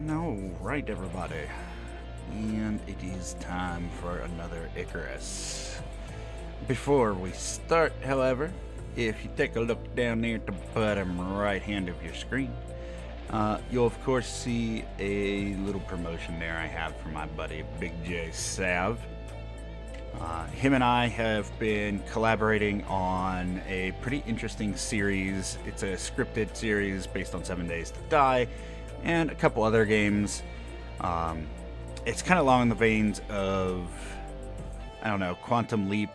Alright, everybody. And it is time for another Icarus. Before we start, however, if you take a look down there at the bottom right hand of your screen, you'll of course see a little promotion there I have for my buddy Big J Sav. Him and I have been collaborating on a pretty interesting series. It's a scripted series based on 7 Days to Die and a couple other games. It's kind of along the veins of, I don't know, Quantum Leap,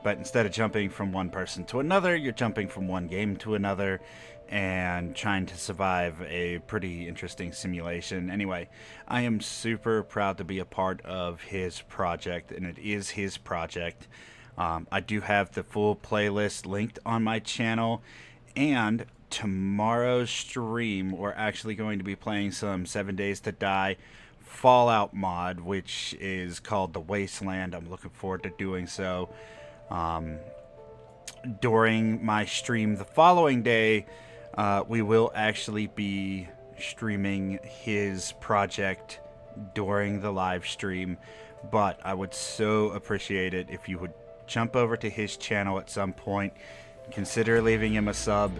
but instead of jumping from one person to another, you're jumping from one game to another and trying to survive a pretty interesting simulation. Anyway, I am super proud to be a part of his project, and it is his project. I do have the full playlist linked on my channel, and tomorrow's stream we're actually going to be playing some 7 Days to Die Fallout mod, which is called The Wasteland. I'm looking forward to doing so. During my stream the following day, we will actually be streaming his project during the live stream, but I would so appreciate it if you would jump over to his channel at some point. Consider leaving him a sub.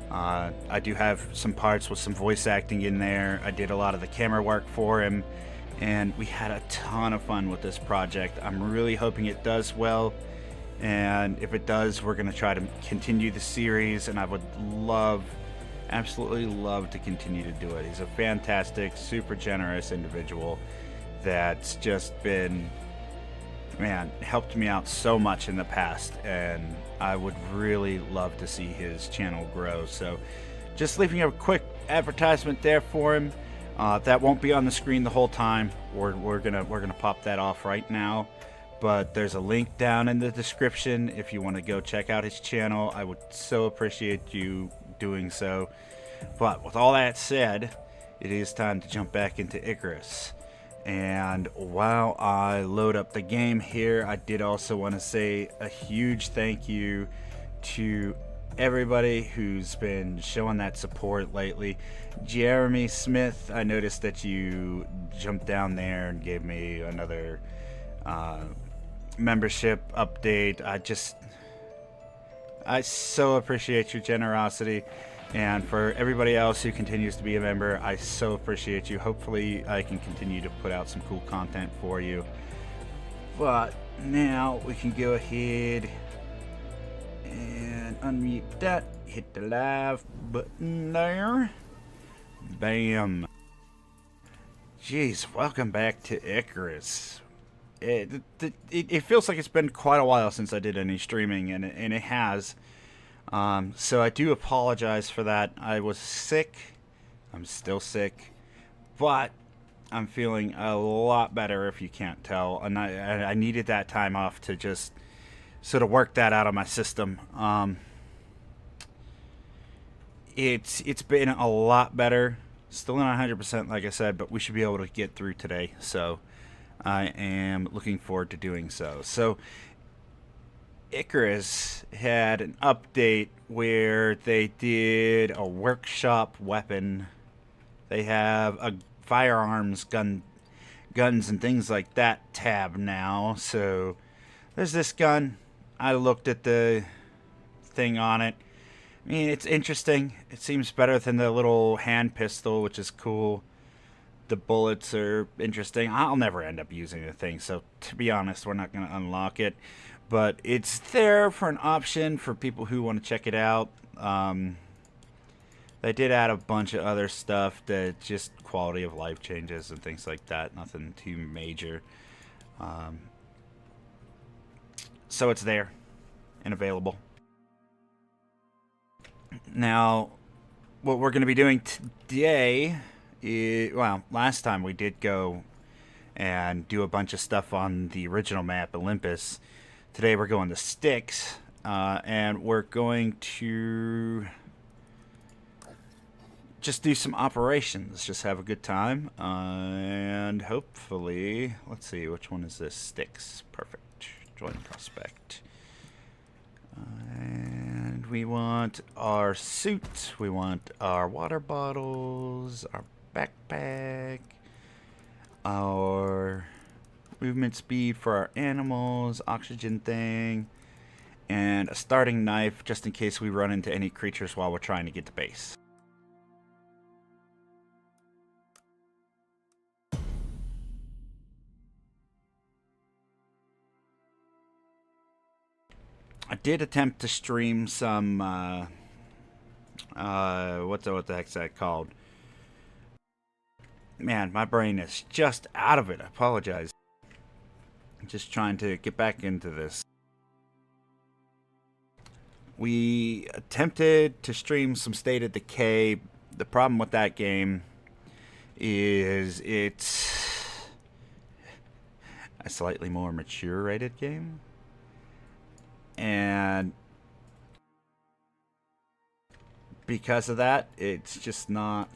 I do have some parts with some voice acting in there. I did a lot of the camera work for him, and we had a ton of fun with this project. I'm really hoping it does well, and if it does, we're going to try to continue the series, and I would absolutely love to continue to do it. He's a fantastic, super generous individual that's just been, man, helped me out so much in the past, and I would really love to see his channel grow. So just leaving a quick advertisement there for him. That won't be on the screen the whole time. We're gonna pop that off right now, but there's a link down in the description if you want to go check out his channel. I would so appreciate you doing so. But with all that said, it is time to jump back into Icarus. And while I load up the game here, I did also want to say a huge thank you to everybody who's been showing that support lately. Jeremy Smith, I noticed that you jumped down there and gave me another membership update. I so appreciate your generosity. And for everybody else who continues to be a member, I so appreciate you. Hopefully I can continue to put out some cool content for you. But now we can go ahead and unmute that. Hit the live button there. Bam. Jeez, welcome back to Icarus. It feels like it's been quite a while since I did any streaming, and it has. So I do apologize for that. I was sick. I'm still sick, but I'm feeling a lot better, if you can't tell. And I needed that time off to just sort of work that out of my system. It's been a lot better. Still not 100%, like I said, but we should be able to get through today. So I am looking forward to doing so. So Icarus had an update where they did a workshop weapon. They have a firearms, guns and things like that tab now. So there's this gun. I looked at the thing on it. I mean, it's interesting. It seems better than the little hand pistol, which is cool. The bullets are interesting. I'll never end up using the thing, so to be honest, we're not going to unlock it. But it's there for an option for people who want to check it out. They did add a bunch of other stuff that just quality of life changes and things like that. Nothing too major. So it's there and available. Now, what we're going to be doing today is, well, last time we did go and do a bunch of stuff on the original map, Olympus. Today we're going to Styx, and we're going to just do some operations, just have a good time, and hopefully, let's see, which one is this? Styx, perfect. Join prospect. And we want our suit, we want our water bottles, our backpack, our movement speed for our animals, oxygen thing, and a starting knife just in case we run into any creatures while we're trying to get to base. I did attempt to stream some, what the heck's that called? Man, my brain is just out of it. I apologize. I'm just trying to get back into this. We attempted to stream some State of Decay. The problem with that game is it's a slightly more mature rated game. And because of that, it's just not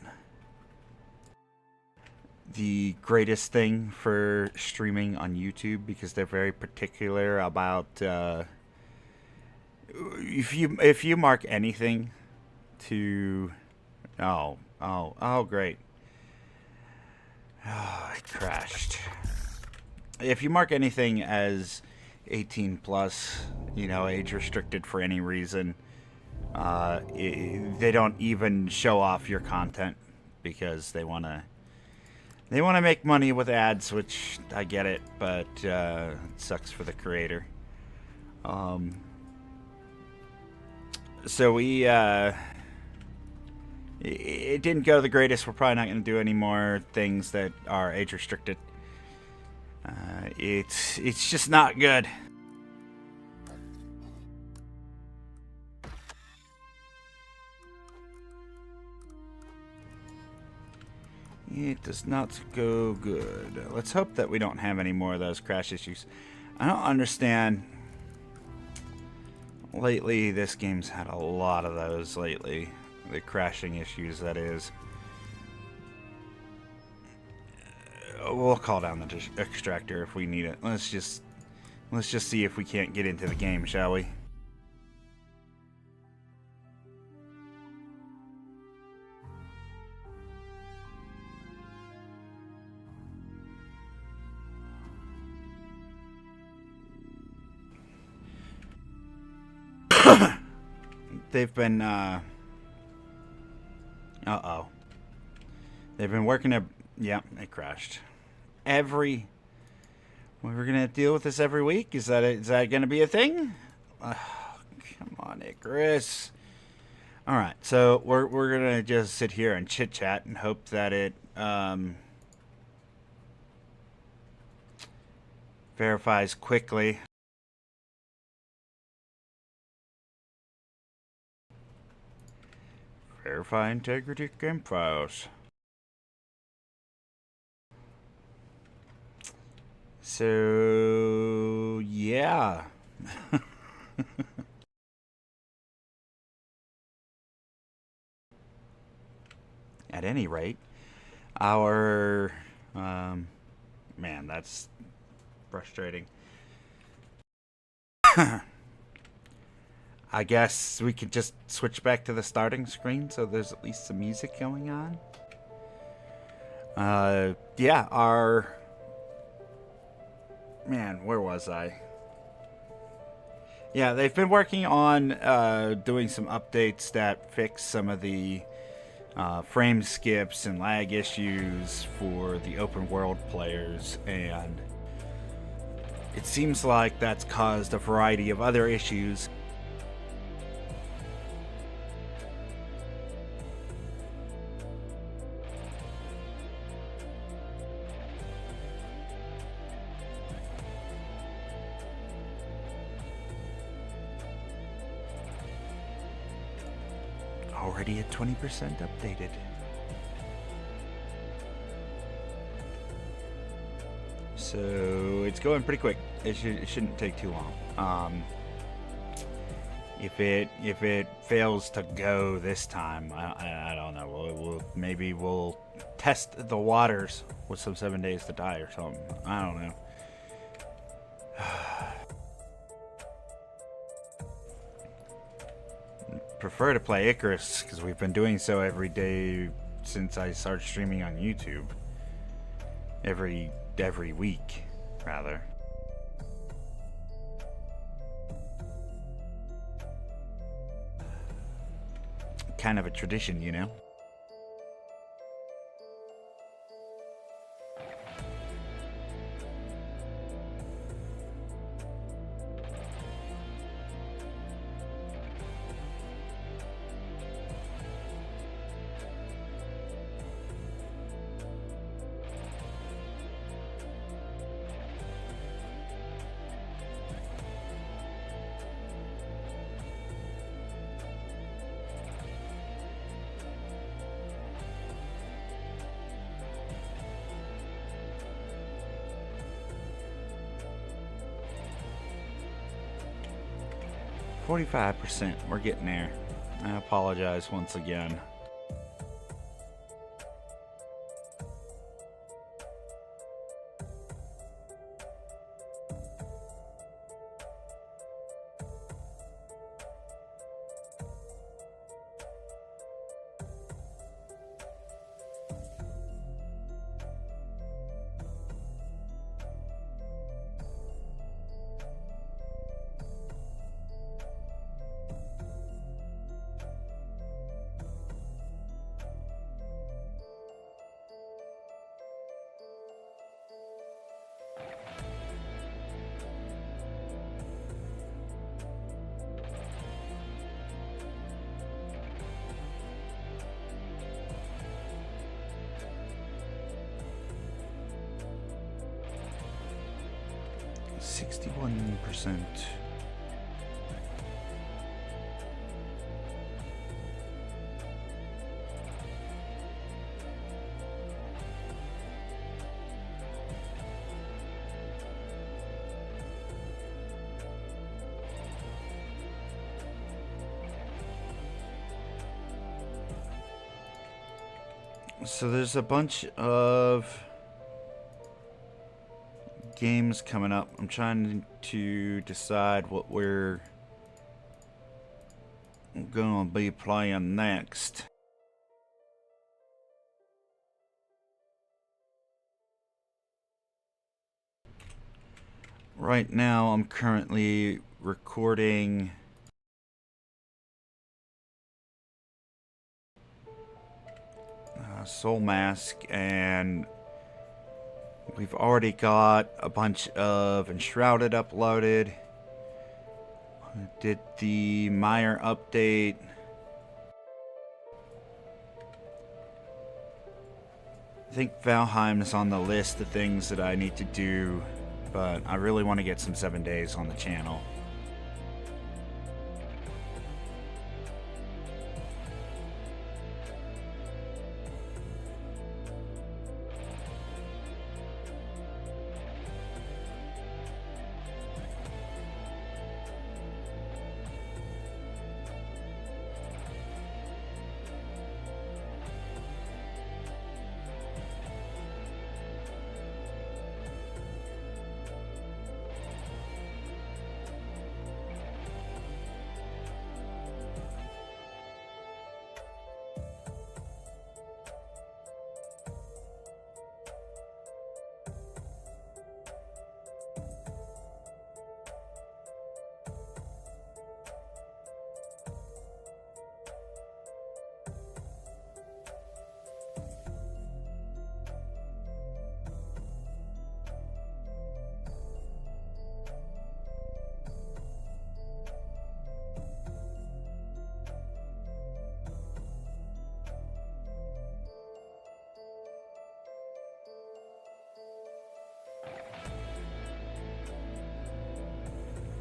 the greatest thing for streaming on YouTube because they're very particular about if you mark anything to great. Oh, it crashed. If you mark anything as 18 plus, you know, age restricted for any reason, they don't even show off your content because they want to make money with ads, which I get it, but it sucks for the creator. So we it didn't go the greatest. We're probably not going to do any more things that are age restricted. It's just not good. It does not go good. Let's hope that we don't have any more of those crash issues. I don't understand. Lately, this game's had a lot of those lately. The crashing issues, that is. We'll call down the extractor if we need it. Let's just see if we can't get into the game, shall we? They've been they've been working at, yeah, it crashed. We're gonna deal with this every week? Is that gonna be a thing? Come on, Icarus. Alright, so we're gonna just sit here and chit chat and hope that it verifies quickly. Verify integrity game files. So, yeah. At any rate, our man, that's frustrating. I guess we could just switch back to the starting screen so there's at least some music going on. Yeah, man, where was I? Yeah, they've been working on doing some updates that fix some of the frame skips and lag issues for the open world players, and it seems like that's caused a variety of other issues. Already at 20% updated. So it's going pretty quick. It shouldn't take too long. If it fails to go this time, I don't know. Maybe we'll test the waters with some 7 Days to Die or something. I don't know. prefer to play Icarus because we've been doing so every day since I started streaming on YouTube. Every week, rather. Kind of a tradition, you know? %. We're getting there. I apologize once again. %. So there's a bunch of games coming up. I'm trying to decide what we're gonna be playing next. Right now I'm currently recording Soul Mask, and we've already got a bunch of Enshrouded uploaded. Did the Meyer update. I think Valheim is on the list of things that I need to do, but I really want to get some 7 days on the channel.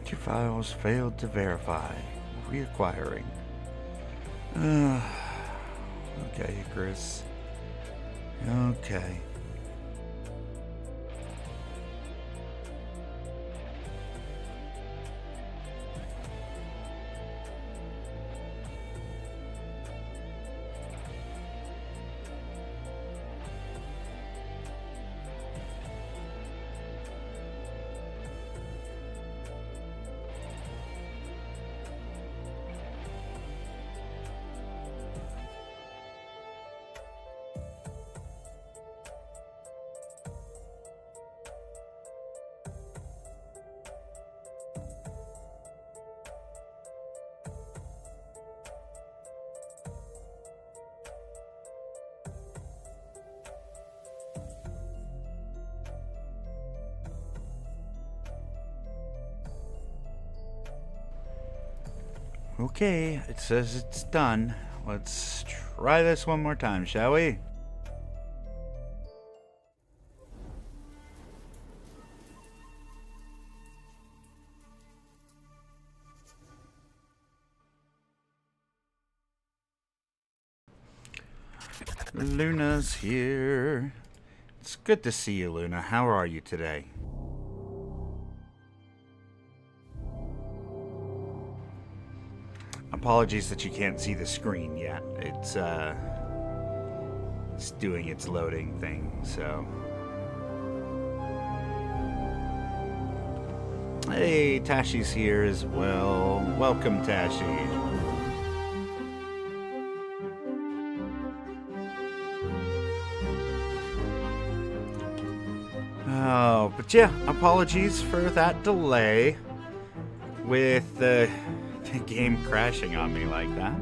Your files failed to verify. Reacquiring. Okay, Chris. Okay. Okay, it says it's done. Let's try this one more time, shall we? Luna's here. It's good to see you, Luna. How are you today? Apologies that you can't see the screen yet. It's doing its loading thing, so. Hey, Tashi's here as well. Welcome, Tashi. Oh, but yeah, apologies for that delay with the game crashing on me like that.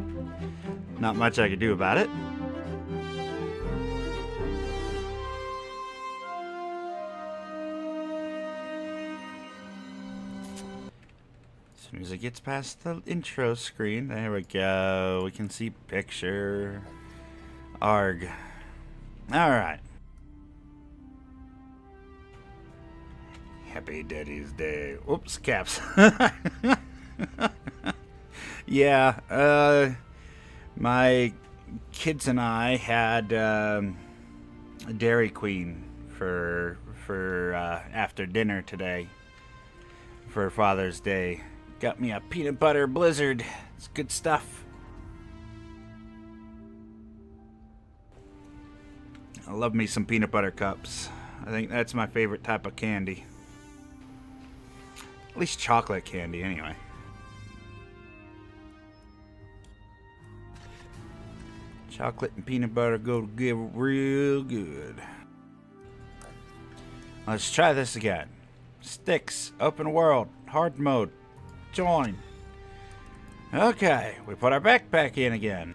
Not much I could do about it. As soon as it gets past the intro screen, there we go. We can see picture. Arg. Alright. Happy Daddy's Day. Oops, caps. Yeah, my kids and I had a Dairy Queen for after dinner today for Father's Day. Got me a peanut butter blizzard. It's good stuff. I love me some peanut butter cups. I think that's my favorite type of candy. At least chocolate candy, anyway. Chocolate and peanut butter go together real good. Let's try this again. Styx, open world, hard mode, join. Okay, we put our backpack in again.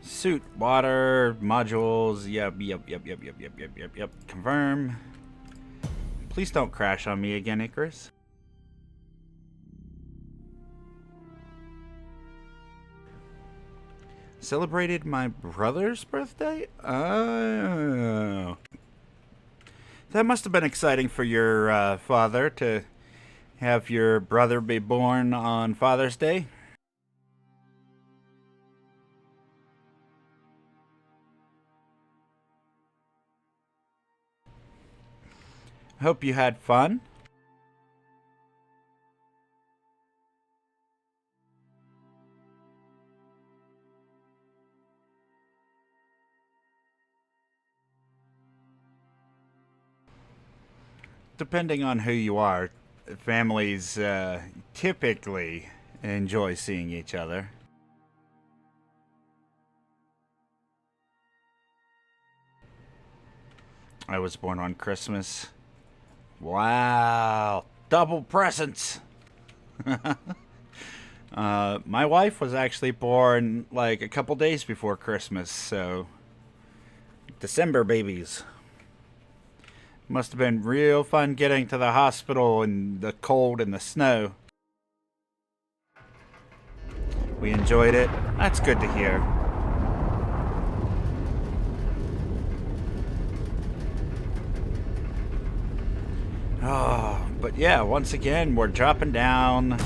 Suit, water, modules, yep. Confirm. Please don't crash on me again, Icarus. Celebrated my brother's birthday? Oh. That must have been exciting for your father to have your brother be born on Father's Day. Hope you had fun. Depending on who you are, families typically enjoy seeing each other. I was born on Christmas. Wow, double presents. My wife was actually born like a couple days before Christmas, so December babies. Must have been real fun getting to the hospital in the cold and the snow. We enjoyed it. That's good to hear. Oh, but yeah, once again, we're dropping down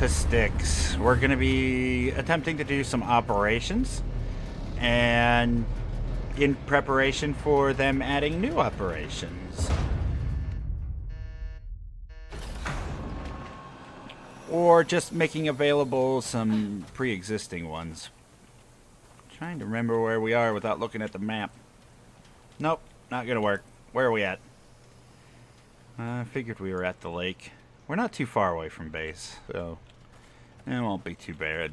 to Styx. We're going to be attempting to do some operations, and in preparation for them adding new operations. Or just making available some pre-existing ones. Trying to remember where we are without looking at the map. Nope, not going to work. Where are we at? I figured we were at the lake. We're not too far away from base, so it won't be too bad.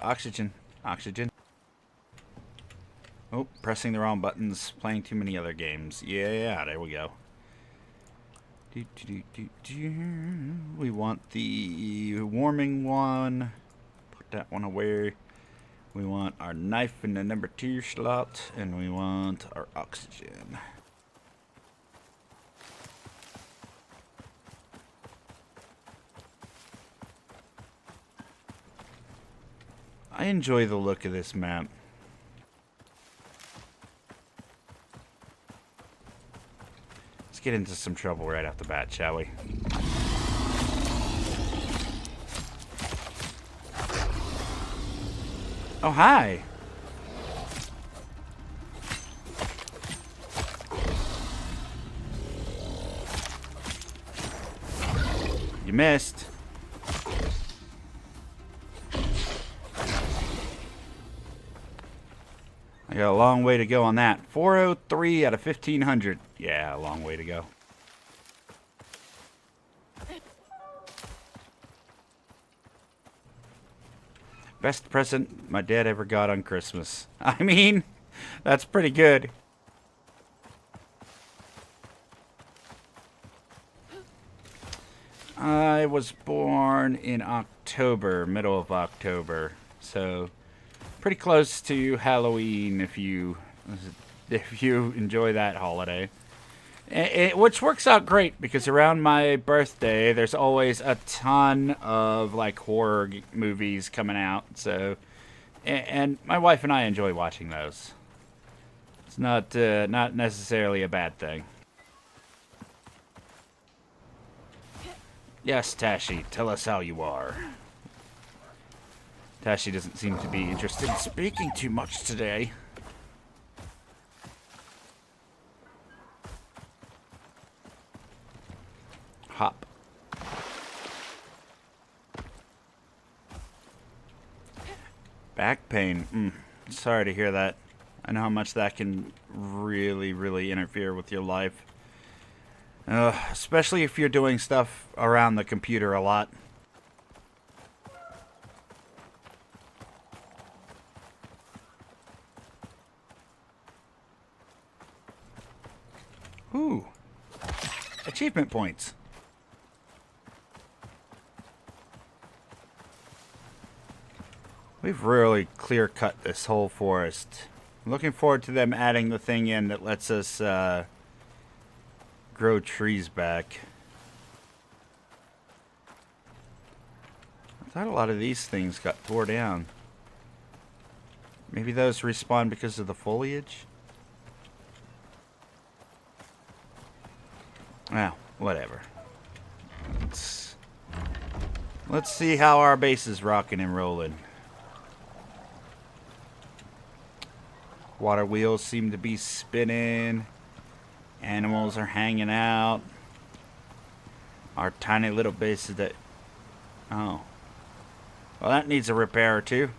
Oxygen. Oxygen. Oh, pressing the wrong buttons. Playing too many other games. Yeah, there we go. We want the warming one. Put that one away. We want our knife in the number 2 slot. And we want our oxygen. I enjoy the look of this map. Let's get into some trouble right off the bat, shall we? Oh, hi! You missed. I got a long way to go on that. 403 out of 1500. Yeah, a long way to go. Best present my dad ever got on Christmas. I mean, that's pretty good. I was born in October, middle of October, so pretty close to Halloween if you enjoy that holiday. Which works out great because around my birthday there's always a ton of like horror movies coming out. So, and my wife and I enjoy watching those. It's not necessarily a bad thing. Yes, Tashi, tell us how you are. Tashi doesn't seem to be interested in speaking too much today. Hop. Back pain. Sorry to hear that. I know how much that can really, really interfere with your life. Especially if you're doing stuff around the computer a lot. Ooh. Achievement points. We've really clear-cut this whole forest. I'm looking forward to them adding the thing in that lets us grow trees back. I thought a lot of these things got tore down. Maybe those respawn because of the foliage? Well, whatever. Let's see how our base is rocking and rolling. Water wheels seem to be spinning. Animals are hanging out. Our tiny little base is that... Oh. Well, that needs a repair or two.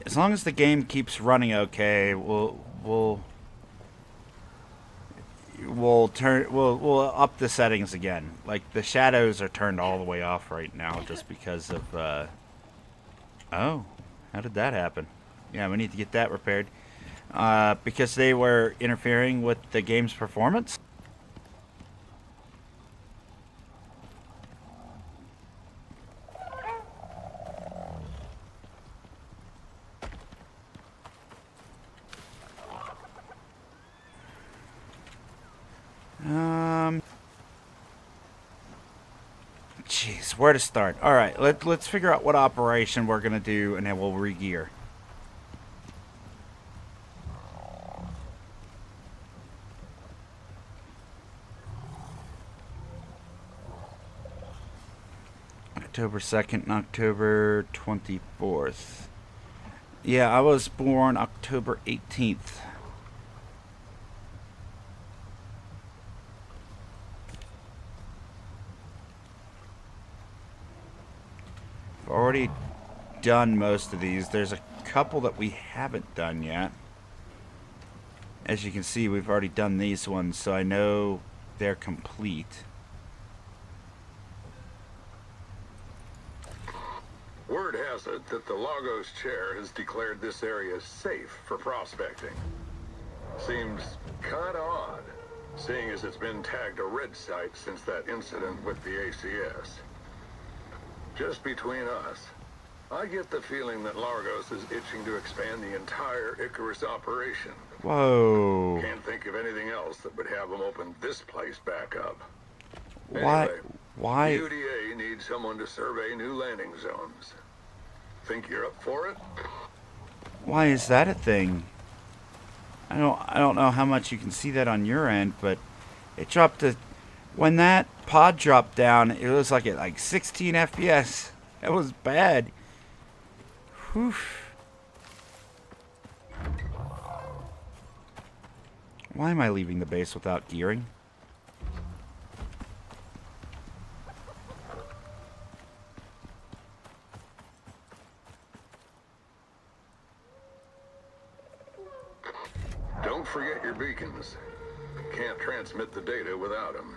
As long as the game keeps running okay, we'll up the settings again. Like the shadows are turned all the way off right now just because of oh, how did that happen? Yeah, we need to get that repaired. Because they were interfering with the game's performance. Jeez, where to start? All right, let's figure out what operation we're gonna do, and then we'll re-gear. October 2nd and October 24th. Yeah, I was born October 18th. Already done most of these. There's a couple that we haven't done yet. As you can see, we've already done these ones, so I know they're complete. Word has it that the Lagos chair has declared this area safe for prospecting. Seems kind of odd, seeing as it's been tagged a red site since that incident with the ACS. Just between us, I get the feeling that Lagos is itching to expand the entire Icarus operation. Whoa. Can't think of anything else that would have them open this place back up. Why? Anyway, Why? UDA needs someone to survey new landing zones. Think you're up for it? Why is that a thing? I don't know how much you can see that on your end, but it dropped to when that pod dropped down, it was like at like 16 FPS. That was bad. Whew. Why am I leaving the base without gearing? Don't forget your beacons. Can't transmit the data without them.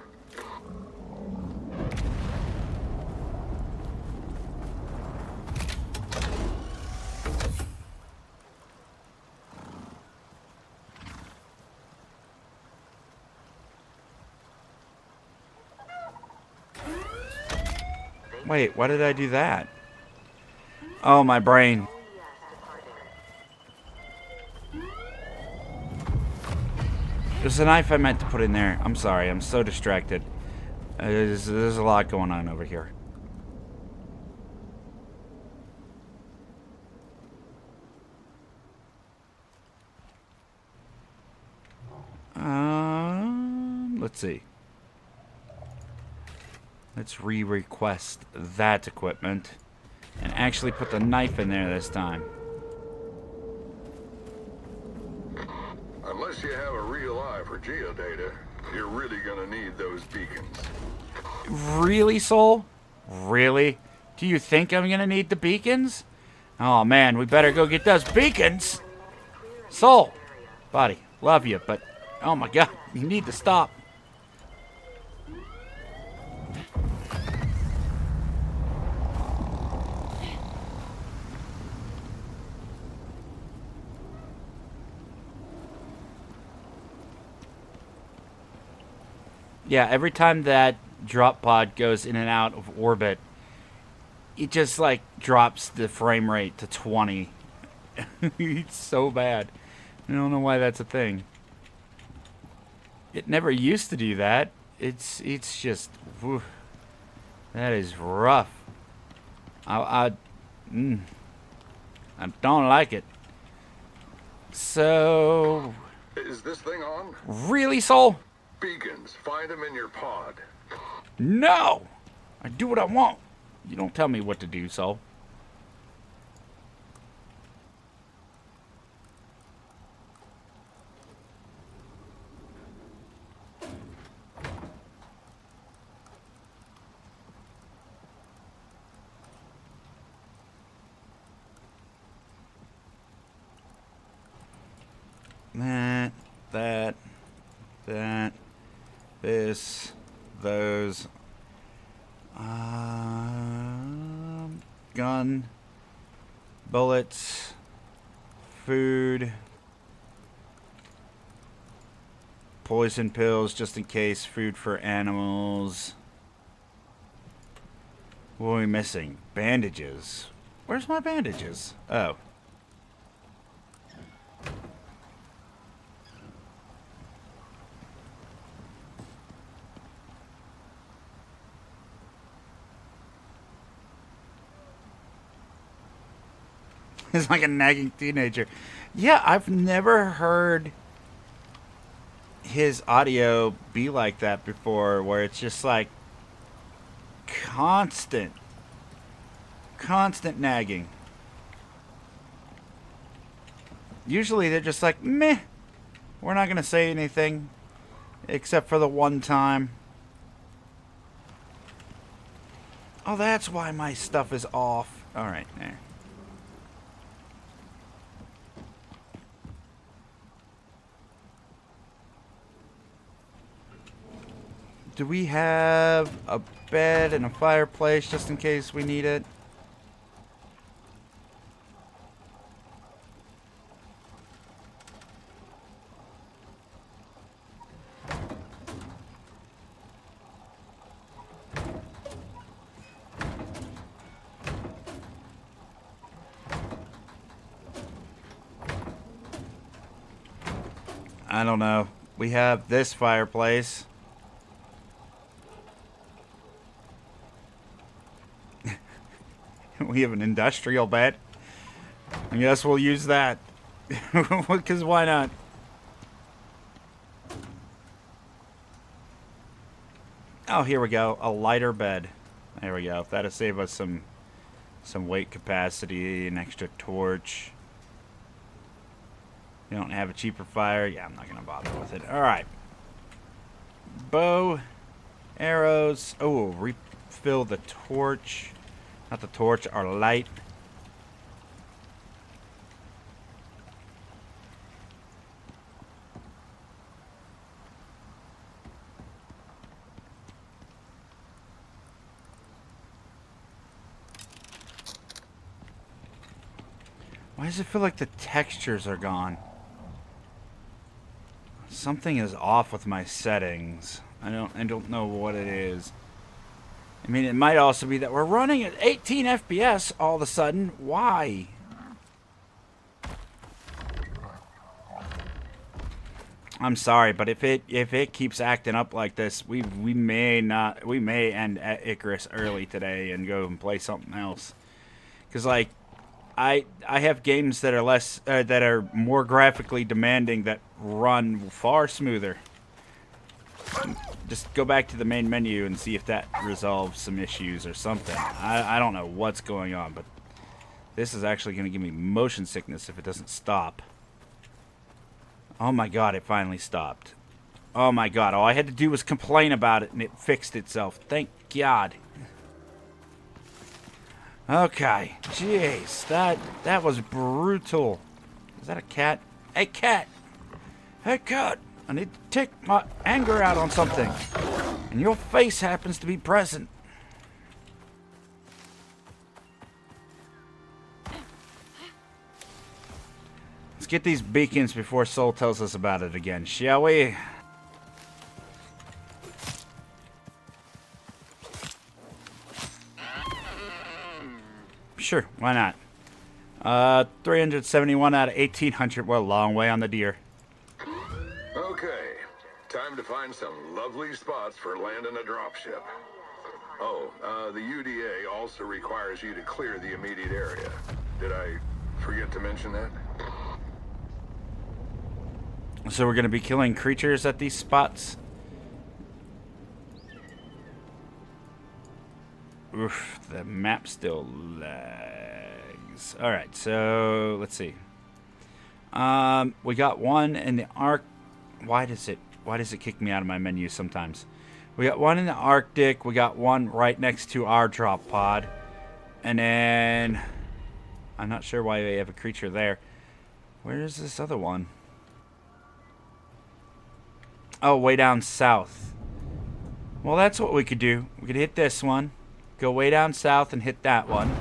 Wait, why did I do that? Oh, my brain. There's a knife I meant to put in there. I'm sorry, I'm so distracted. There's a lot going on over here. Let's see. Let's re-request that equipment and actually put the knife in there this time. Unless you have a real eye for geodata, you're really gonna need those beacons. Really, Soul? Really? Do you think I'm gonna need the beacons? Oh man, we better go get those beacons! Soul! Buddy, love you, but oh my god, you need to stop. Yeah, every time that drop pod goes in and out of orbit, it just like drops the frame rate to 20. It's so bad. I don't know why that's a thing. It never used to do that. It's just whew, that is rough. I don't like it. So Is this thing on? really, Soul? Beacons. Find them in your pod. No! I do what I want. You don't tell me what to do, Soul. That, this, those, gun, bullets, food, poison pills just in case, food for animals. What are we missing? Bandages. Where's my bandages? Oh. It's like a nagging teenager. Yeah, I've never heard his audio be like that before, where it's just like constant nagging. Usually they're just like, meh, we're not going to say anything except for the one time. Oh, that's why my stuff is off. All right, there. Do we have a bed and a fireplace just in case we need it? I don't know. We have this fireplace. We have an industrial bed. I guess we'll use that. Because why not? Oh, here we go. A lighter bed. There we go. That'll save us some weight capacity, an extra torch. You don't have a cheaper fire? Yeah, I'm not going to bother with it. Alright. Bow. Arrows. Oh, refill the torch. Not the torch, our light. Why does it feel like the textures are gone? Something is off with my settings. I don't know what it is. I mean, it might also be that we're running at 18 FPS all of a sudden. Why? I'm sorry, but if it keeps acting up like this, we may end at Icarus early today and go and play something else. Cause like I have games that are less that are more graphically demanding that run far smoother. Just go back to the main menu and see if that resolves some issues or something. I don't know what's going on, but this is actually going to give me motion sickness if it doesn't stop. Oh my god, it finally stopped. Oh my god, all I had to do was complain about it and it fixed itself. Thank god. Okay, jeez, that was brutal. Is that a cat? Hey cat! Hey cat! I need to take my anger out on something. And your face happens to be present. Let's get these beacons before Soul tells us about it again, shall we? Sure, why not? 371 out of 1800. Well, a long way on the deer. Okay, time to find some lovely spots for landing a dropship. Oh, the UDA also requires you to clear the immediate area. Did I forget to mention that? So we're going to be killing creatures at these spots? Oof, the map still lags. Alright, so let's see. We got one in the Arc. Why does it kick me out of my menu sometimes? We got one in the Arctic. We got one right next to our drop pod. And then I'm not sure why they have a creature there. Where is this other one? Oh, way down south. Well, that's what we could do. We could hit this one. Go way down south and hit that one.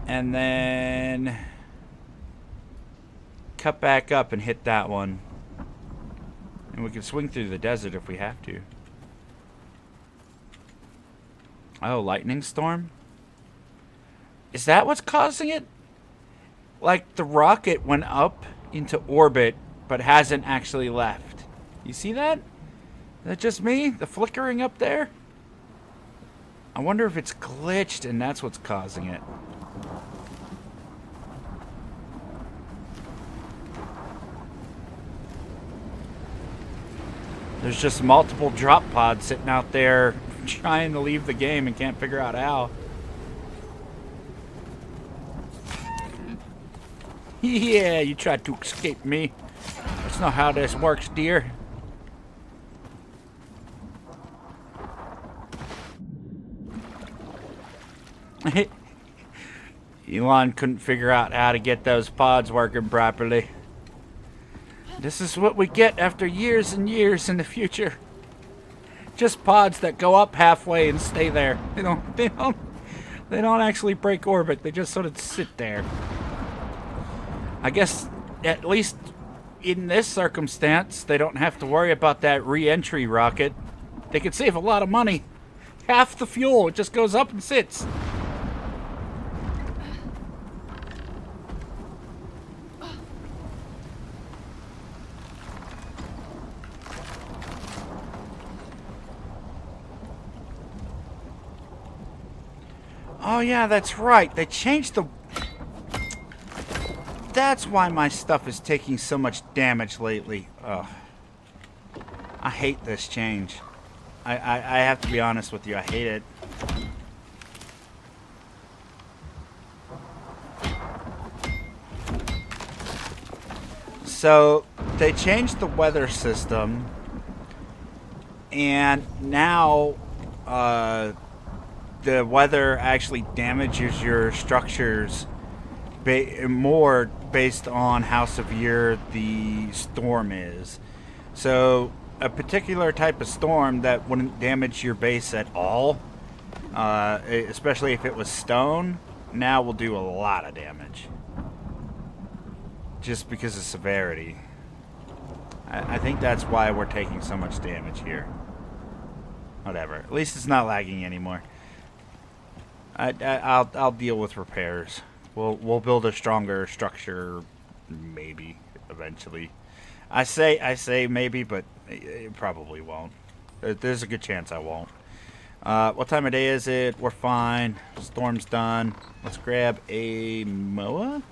And then cut back up and hit that one. And we can swing through the desert if we have to. Oh, lightning storm? Is that what's causing it? Like the rocket went up into orbit but hasn't actually left. You see that? Is that just me? The flickering up there? I wonder if it's glitched and that's what's causing it. There's just multiple drop pods sitting out there trying to leave the game and can't figure out how. Yeah, you tried to escape me. That's not how this works, dear. Elon couldn't figure out how to get those pods working properly. This is what we get after years and years in the future. Just pods that go up halfway and stay there. They don't actually break orbit. They just sort of sit there. I guess at least in this circumstance, they don't have to worry about that re-entry rocket. They could save a lot of money. Half the fuel, it just goes up and sits. Oh yeah, that's right. They changed the... That's why my stuff is taking so much damage lately. Ugh. I hate this change. I have to be honest with you. I hate it. So, they changed the weather system. And now, the weather actually damages your structures more based on how severe the storm is. So a particular type of storm that wouldn't damage your base at all, especially if it was stone, now will do a lot of damage. Just because of severity. I think that's why we're taking so much damage here. Whatever. At least it's not lagging anymore. I'll deal with repairs. We'll build a stronger structure, maybe eventually. I say maybe, but it probably won't. There's a good chance I won't. What time of day is it? We're fine. Storm's done. Let's grab a Moa.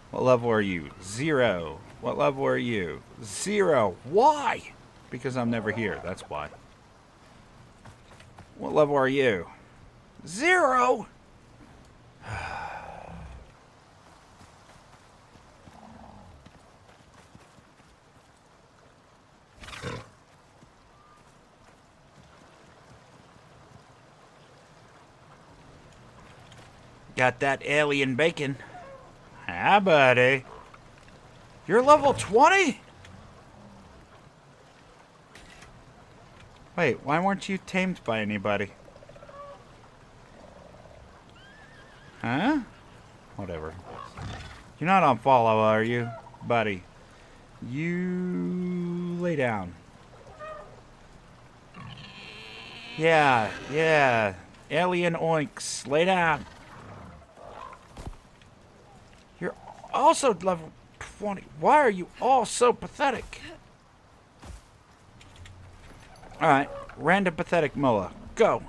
What level are you? 0. What level are you? 0. Why? Because I'm never here. That's why. What level are you? 0. Got that alien bacon. Ah, buddy. You're level 20? Wait, why weren't you tamed by anybody? Huh? Whatever. You're not on follow, are you, buddy? You lay down. Yeah. Alien oinks, lay down. You're also level 20. Why are you all so pathetic? Alright, random pathetic Moa. Go.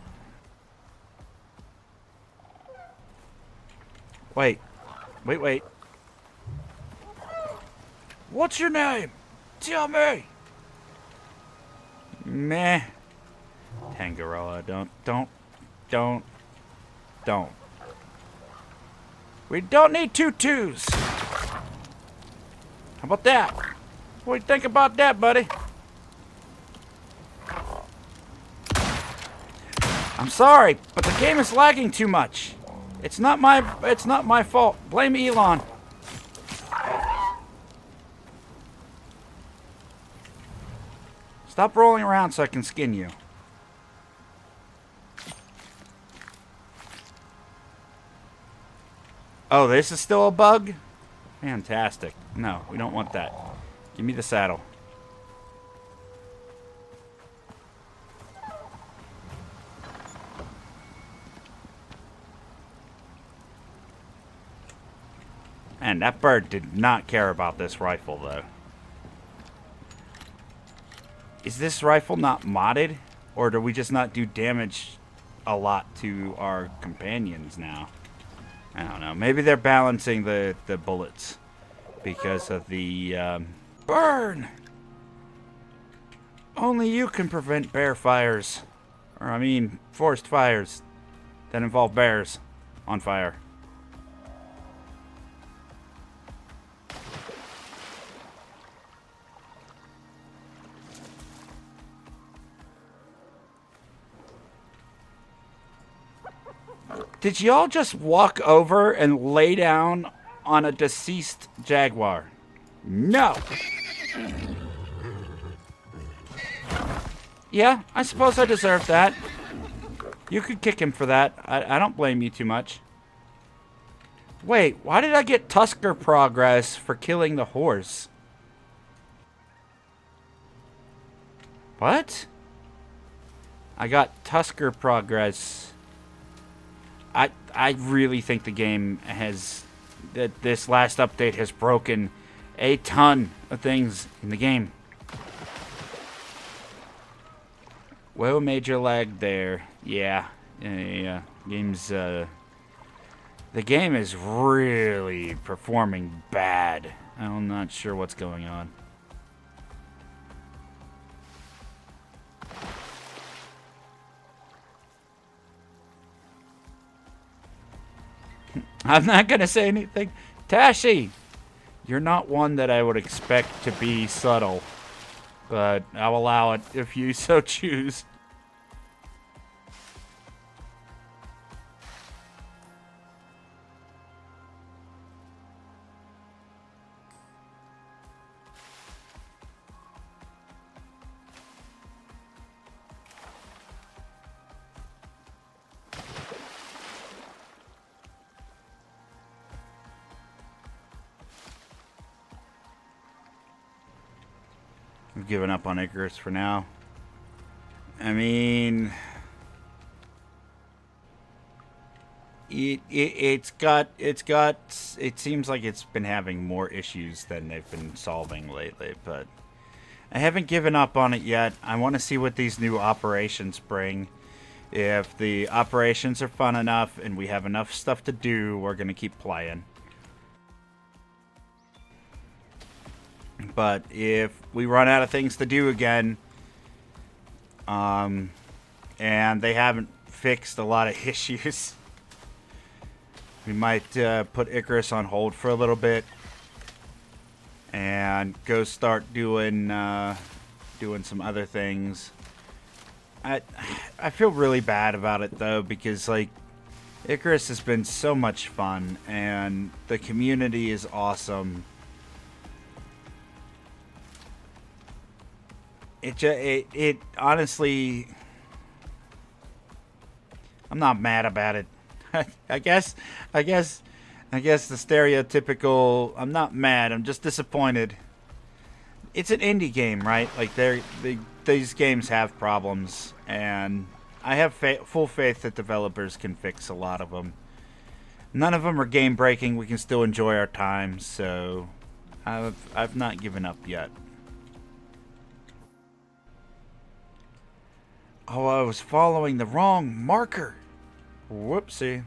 Wait. What's your name? Tell me. Meh. Tangaroa, don't. We don't need 2 2s. How about that? What do you think about that, buddy? I'm sorry, but the game is lagging too much. It's not my fault. Blame Elon. Stop rolling around so I can skin you. Oh, this is still a bug? Fantastic. No, we don't want that. Give me the saddle. Man, that bird did not care about this rifle, though. Is this rifle not modded? Or do we just not do damage a lot to our companions now? I don't know. Maybe they're balancing the bullets because of the burn. Only you can prevent bear fires. Or, I mean, forest fires that involve bears on fire. Did y'all just walk over and lay down on a deceased jaguar? No. Yeah, I suppose I deserve that. You could kick him for that. I don't blame you too much. Wait, why did I get Tusker progress for killing the horse? What? I got Tusker progress. I really think the game has... that this last update has broken a ton of things in the game. Well, major lag there. Yeah. Game's The game is really performing bad. I'm not sure what's going on. I'm not going to say anything. Tashi, you're not one that I would expect to be subtle, but I'll allow it if you so choose. I've given up on Icarus for now. I mean, it seems like it's been having more issues than they've been solving lately, but I haven't given up on it yet. I want to see what these new operations bring. If the operations are fun enough and we have enough stuff to do, we're going to keep playing. But if we run out of things to do again, and they haven't fixed a lot of issues, we might put Icarus on hold for a little bit and go start doing some other things. I feel really bad about it though, because like Icarus has been so much fun and the community is awesome. It honestly, I'm not mad about it. I guess the stereotypical, I'm not mad, I'm just disappointed. It's an indie game, right? Like these games have problems, and I have full faith that developers can fix a lot of them. None of them are game breaking. We can still enjoy our time, so I've not given up yet. Oh, I was following the wrong marker. Whoopsie.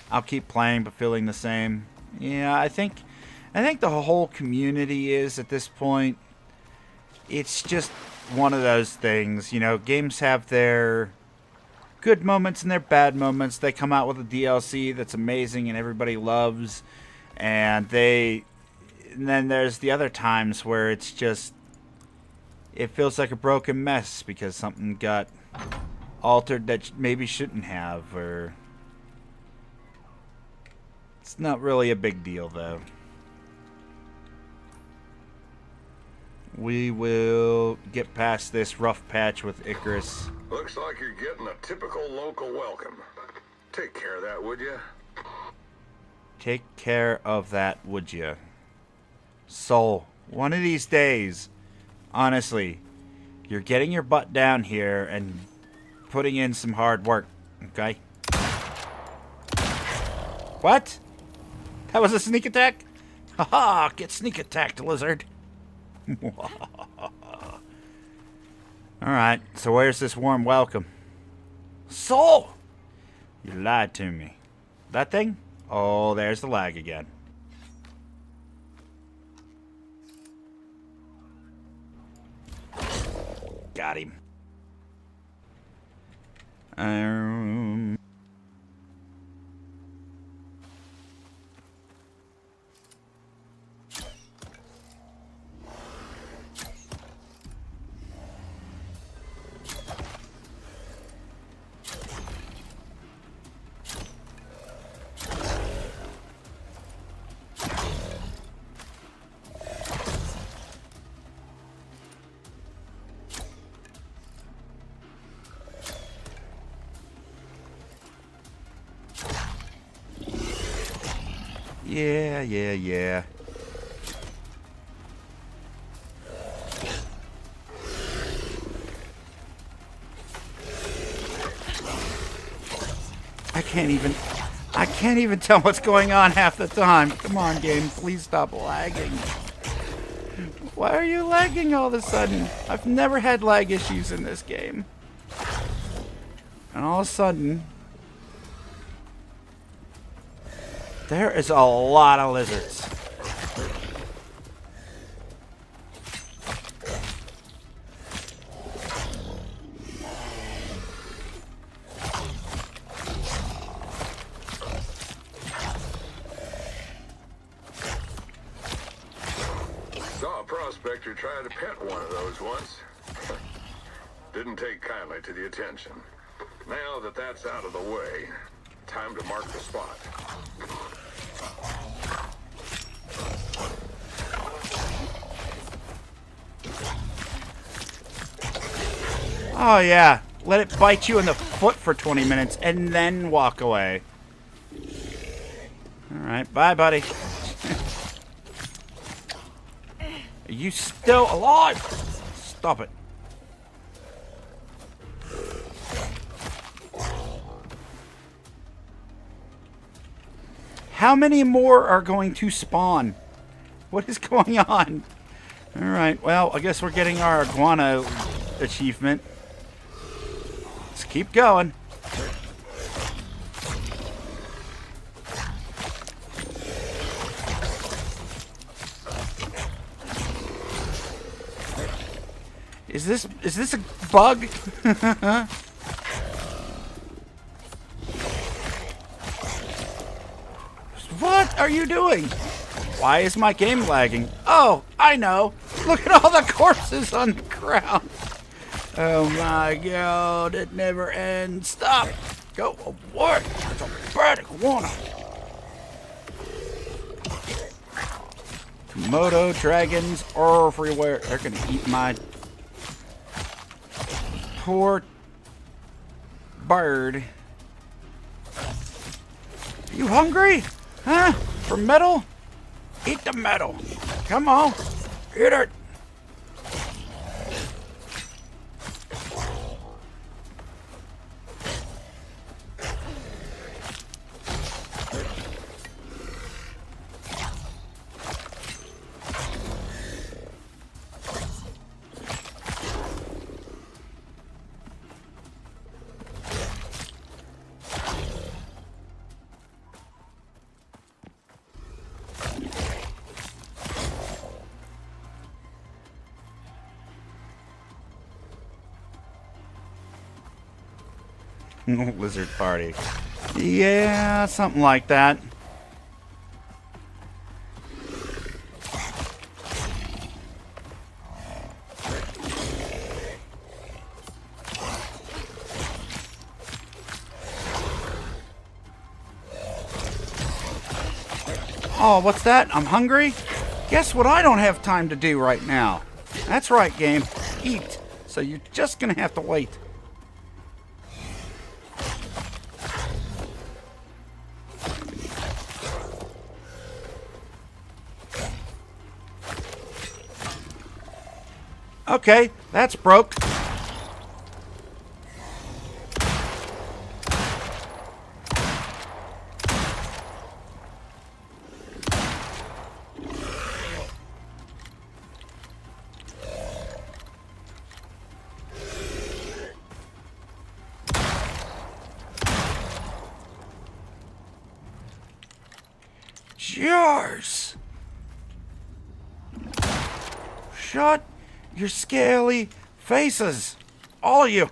I'll keep playing, but feeling the same. Yeah, I think the whole community is at this point. It's just one of those things, you know. Games have their good moments and their bad moments. They come out with a DLC that's amazing and everybody loves, and then there's the other times where it's just, it feels like a broken mess because something got altered that maybe shouldn't have, or it's not really a big deal though. We will get past this rough patch with Icarus. Looks like you're getting a typical local welcome. Take care of that, would you? Take care of that, would you? Soul, one of these days, honestly, you're getting your butt down here and putting in some hard work, okay? What? That was a sneak attack? Haha, get sneak attacked, lizard. Alright, so where's this warm welcome? Soul! You lied to me. That thing? Oh, there's the lag again. Got him. Yeah. I can't even tell what's going on half the time. Come on, game, please stop lagging. Why are you lagging all of a sudden? I've never had lag issues in this game. And all of a sudden, there is a lot of lizards. Saw a prospector try to pet one of those once. Didn't take kindly to the attention. Now that that's out of the way, time to mark the spot. Oh yeah, let it bite you in the foot for 20 minutes and then walk away. Alright, bye buddy. Are you still alive? Stop it. How many more are going to spawn? What is going on? Alright, well, I guess we're getting our iguana achievement. Let's keep going. Is this a bug? What are you doing? Why is my game lagging? Oh, I know. Look at all the corpses on the ground. Oh my god, it never ends. Stop. Go away. It's a bad iguana. Komodo dragons are everywhere. They're gonna eat my poor bird. Are you hungry? Huh? For metal? Eat the metal. Come on. Eat it. Lizard party. Yeah, something like that. Oh, what's that? I'm hungry? Guess what I don't have time to do right now? That's right, game. Eat. So you're just gonna have to wait. Okay, that's broke. Jars! Shut your scaly faces! All of you!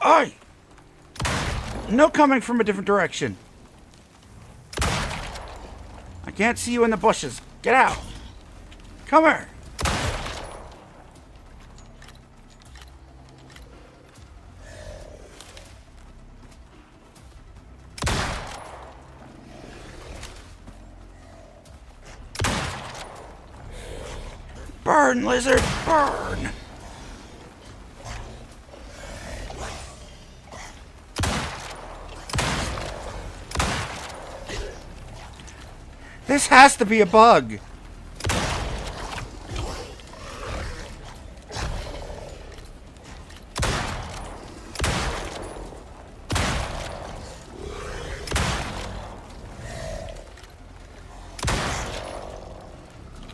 Oi! No coming from a different direction. I can't see you in the bushes. Get out! Come here! Burn, lizard, burn! This has to be a bug.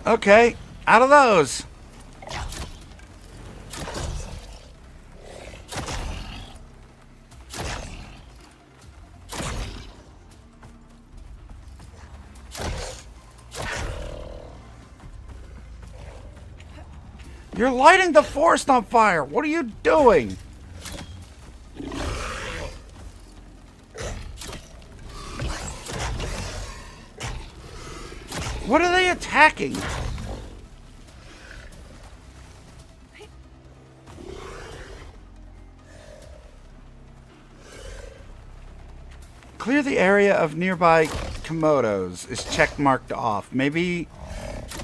Okay, out of those. You're lighting the forest on fire! What are you doing? What are they attacking? Clear the area of nearby Komodos is check marked off. Maybe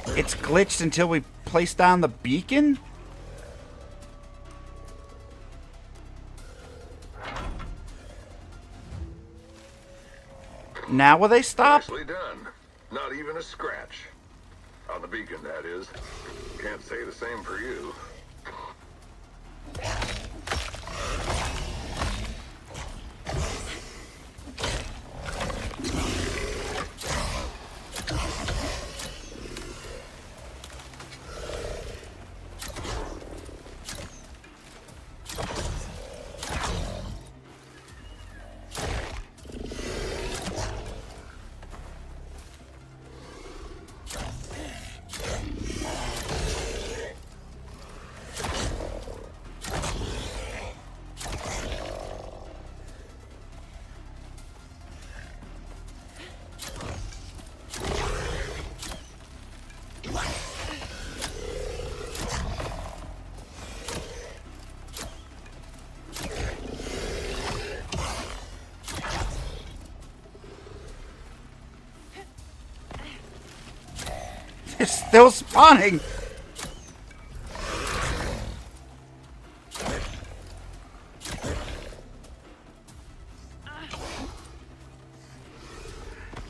it's glitched until we place down the beacon? Now will they stop? Nicely done. Not even a scratch. On the beacon, that is. Can't say the same for you. They're still spawning!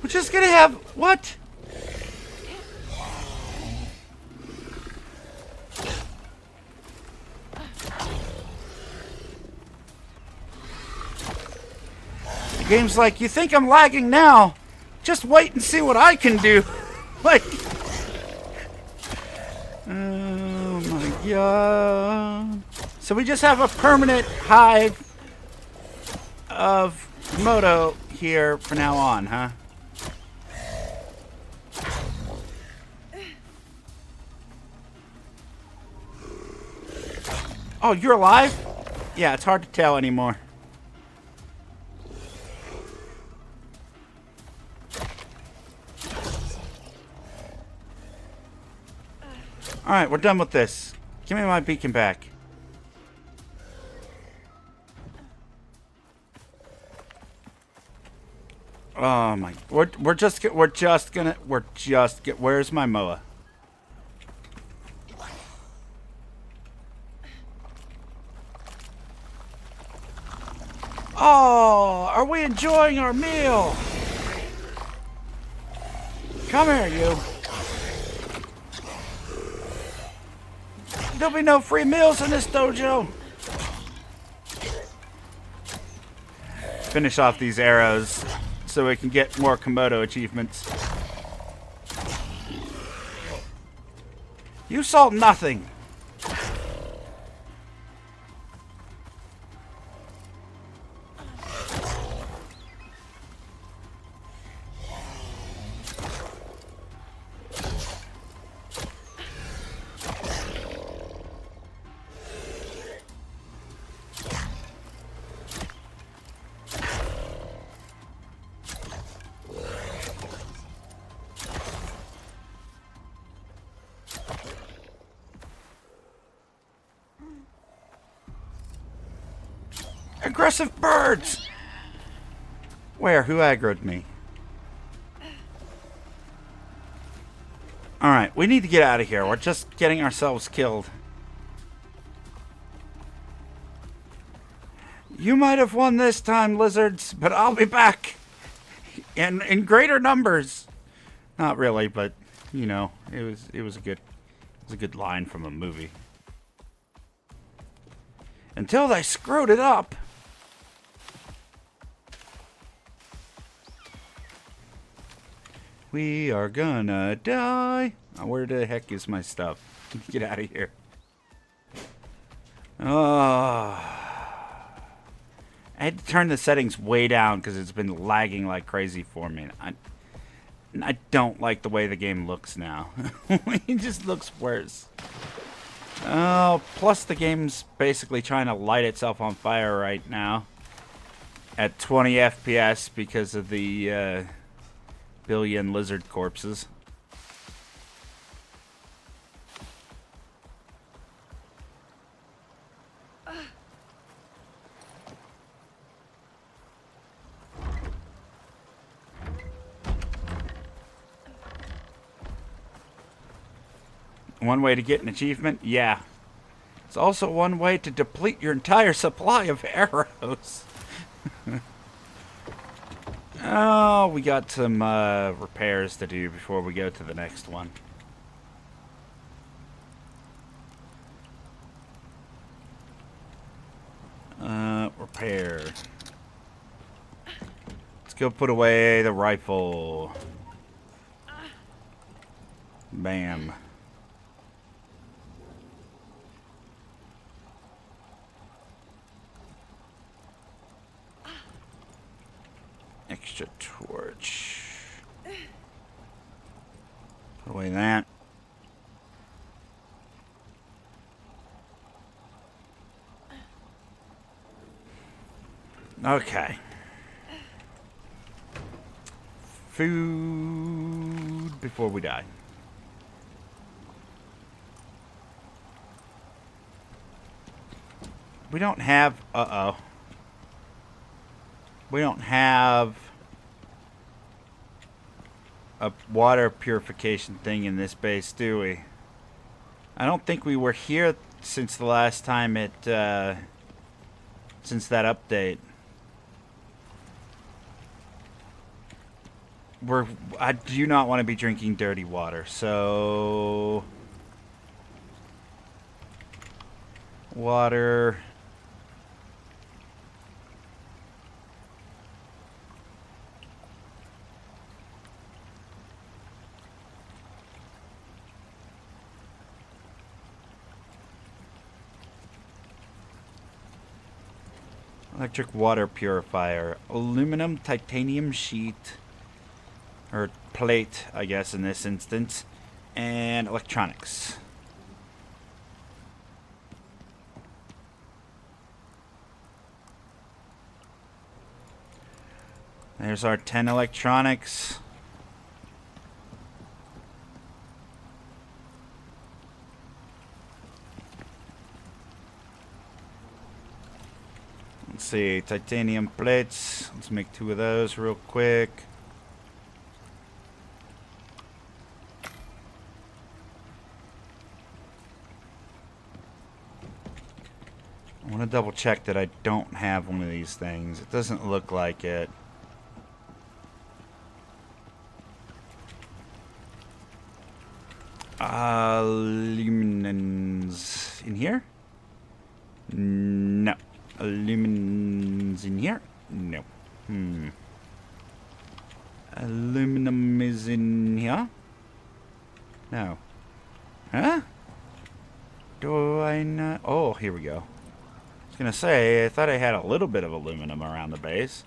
We're just gonna have... What? The game's like, you think I'm lagging now? Just wait and see what I can do. Like... Oh my god. So we just have a permanent hive of Komodo here from now on, huh? Oh, you're alive? Yeah, it's hard to tell anymore. Alright, we're done with this. Give me my beacon back. Oh my, we're just gonna where's my moa? Oh, are we enjoying our meal? Come here, you. There'll be no free meals in this dojo. Finish off these arrows so we can get more Komodo achievements. You saw nothing. Aggressive birds! Where? Who aggroed me? Alright, we need to get out of here. We're just getting ourselves killed. You might have won this time, lizards, but I'll be back. And in greater numbers. Not really, but you know, it was a good line from a movie. Until they screwed it up. We are gonna die. Oh, where the heck is my stuff? Get out of here. Oh. I had to turn the settings way down because it's been lagging like crazy for me. I don't like the way the game looks now. It just looks worse. Oh, plus the game's basically trying to light itself on fire right now at 20 FPS because of the billion lizard corpses. One way to get an achievement? Yeah. It's also one way to deplete your entire supply of arrows. Oh, we got some repairs to do before we go to the next one. Repair. Let's go put away the rifle. Bam. Extra torch. Put away that. Okay. Food before we die. We don't have... Uh-oh. We don't have a water purification thing in this base, do we? I don't think we were here since the last time it... since that update. I do not want to be drinking dirty water, so... Water... Electric water purifier. Aluminum titanium sheet. Or plate, I guess, in this instance. And electronics. There's our 10 electronics. Let's see, titanium plates. Let's make 2 of those real quick. I want to double check that I don't have one of these things. It doesn't look like it. Aluminums in here? No. Aluminum's in here? No. Aluminum is in here? No. Huh? Do I not? Oh, here we go. I was gonna say, I thought I had a little bit of aluminum around the base.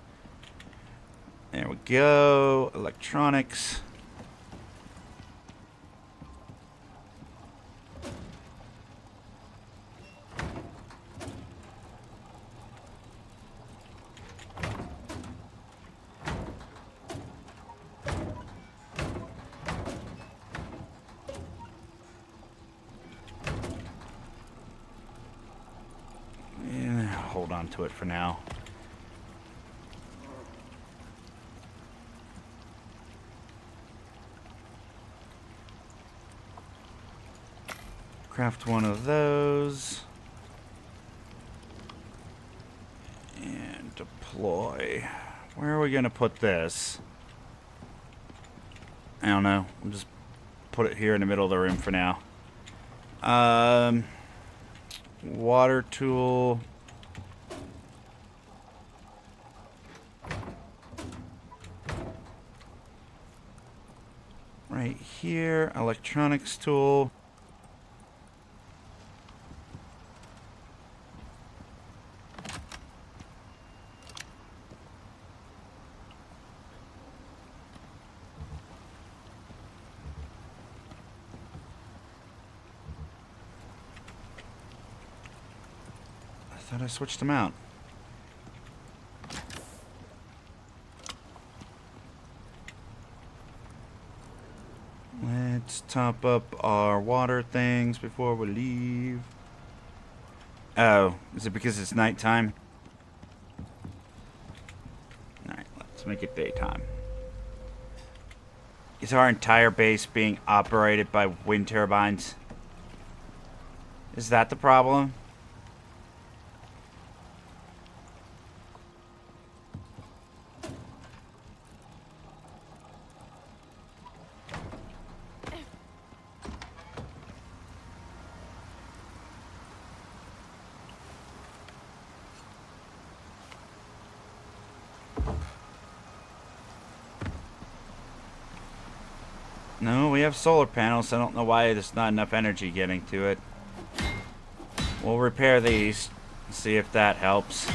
There we go. Electronics. Hold on to it for now. Craft one of those. And deploy. Where are we going to put this? I don't know. We'll just put it here in the middle of the room for now. Water tool. Right here, electronics tool. thought I switched them out. Let's top up our water things before we leave. Oh, is it because it's nighttime? Alright, let's make it daytime. Is our entire base being operated by wind turbines? Is that the problem? No, we have solar panels. I don't know why there's not enough energy getting to it. We'll repair these, see if that helps.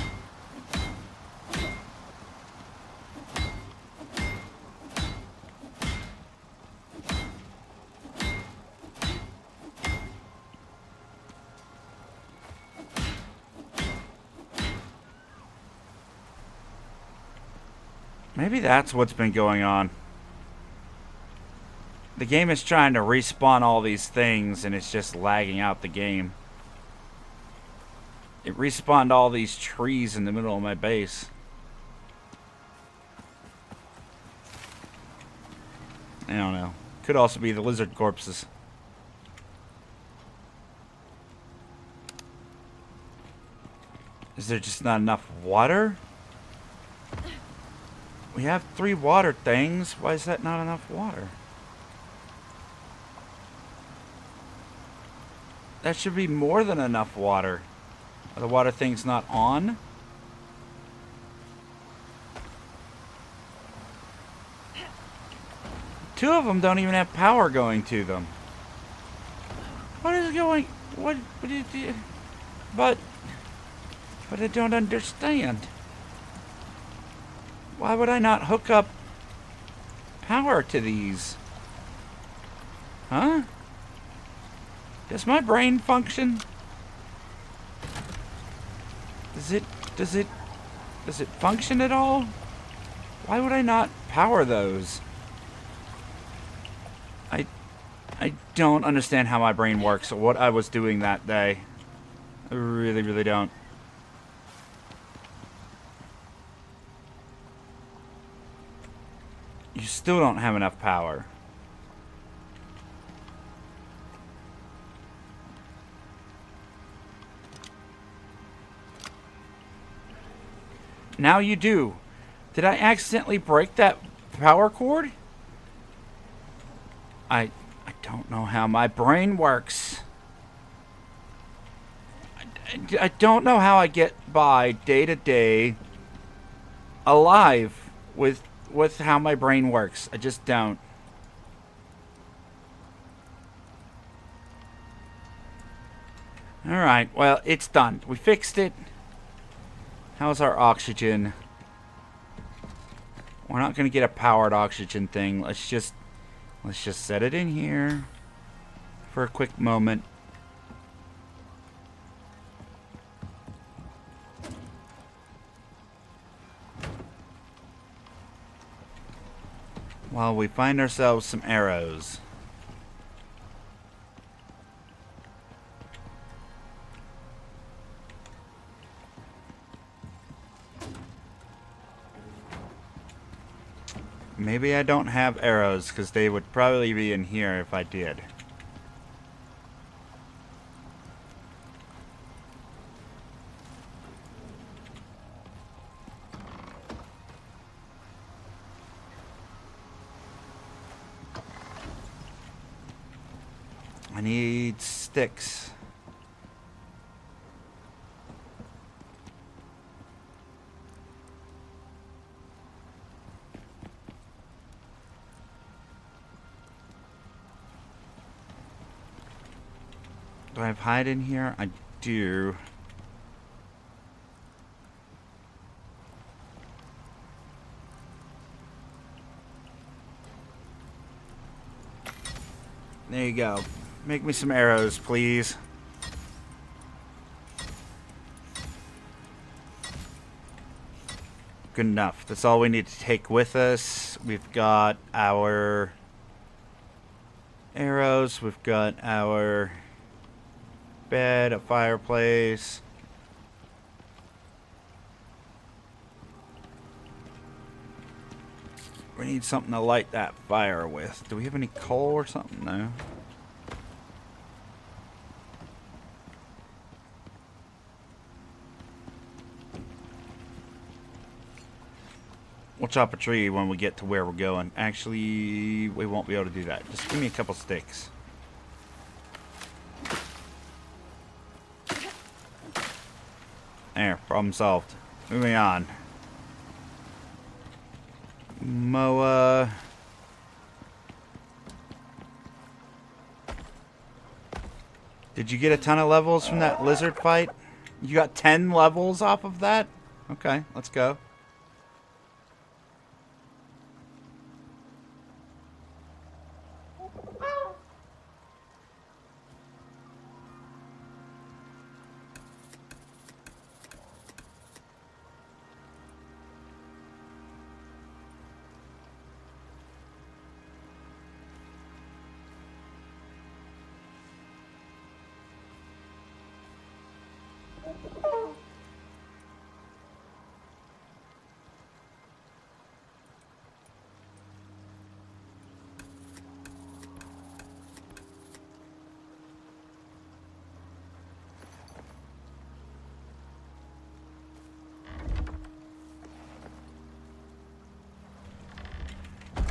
Maybe that's what's been going on. The game is trying to respawn all these things and it's just lagging out the game. It respawned all these trees in the middle of my base. I don't know. Could also be the lizard corpses. Is there just not enough water? We have 3 water things. Why is that not enough water? That should be more than enough water. Are the water things not on? Two of them don't even have power going to them. What is going... What did you... But I don't understand. Why would I not hook up power to these? Huh? Does my brain function? Does it function at all? Why would I not power those? I don't understand how my brain works or what I was doing that day. I really, really don't. You still don't have enough power. Now you do. Did I accidentally break that power cord? I don't know how my brain works. I don't know how I get by day to day alive with how my brain works. I just don't. Alright, well, it's done. We fixed it. How's our oxygen? We're not going to get a powered oxygen thing. Let's just set it in here for a quick moment. While we find ourselves some arrows. Maybe I don't have arrows because they would probably be in here if I did. I need Styx. Do I have hide in here? I do. There you go. Make me some arrows, please. Good enough. That's all we need to take with us. We've got our arrows. We've got our bed, a fireplace. We need something to light that fire with. Do we have any coal or something? No. We'll chop a tree when we get to where we're going. Actually, we won't be able to do that. Just give me a couple sticks. There, problem solved. Moving on. Moa. Did you get a ton of levels from that lizard fight? You got 10 levels off of that? Okay, let's go.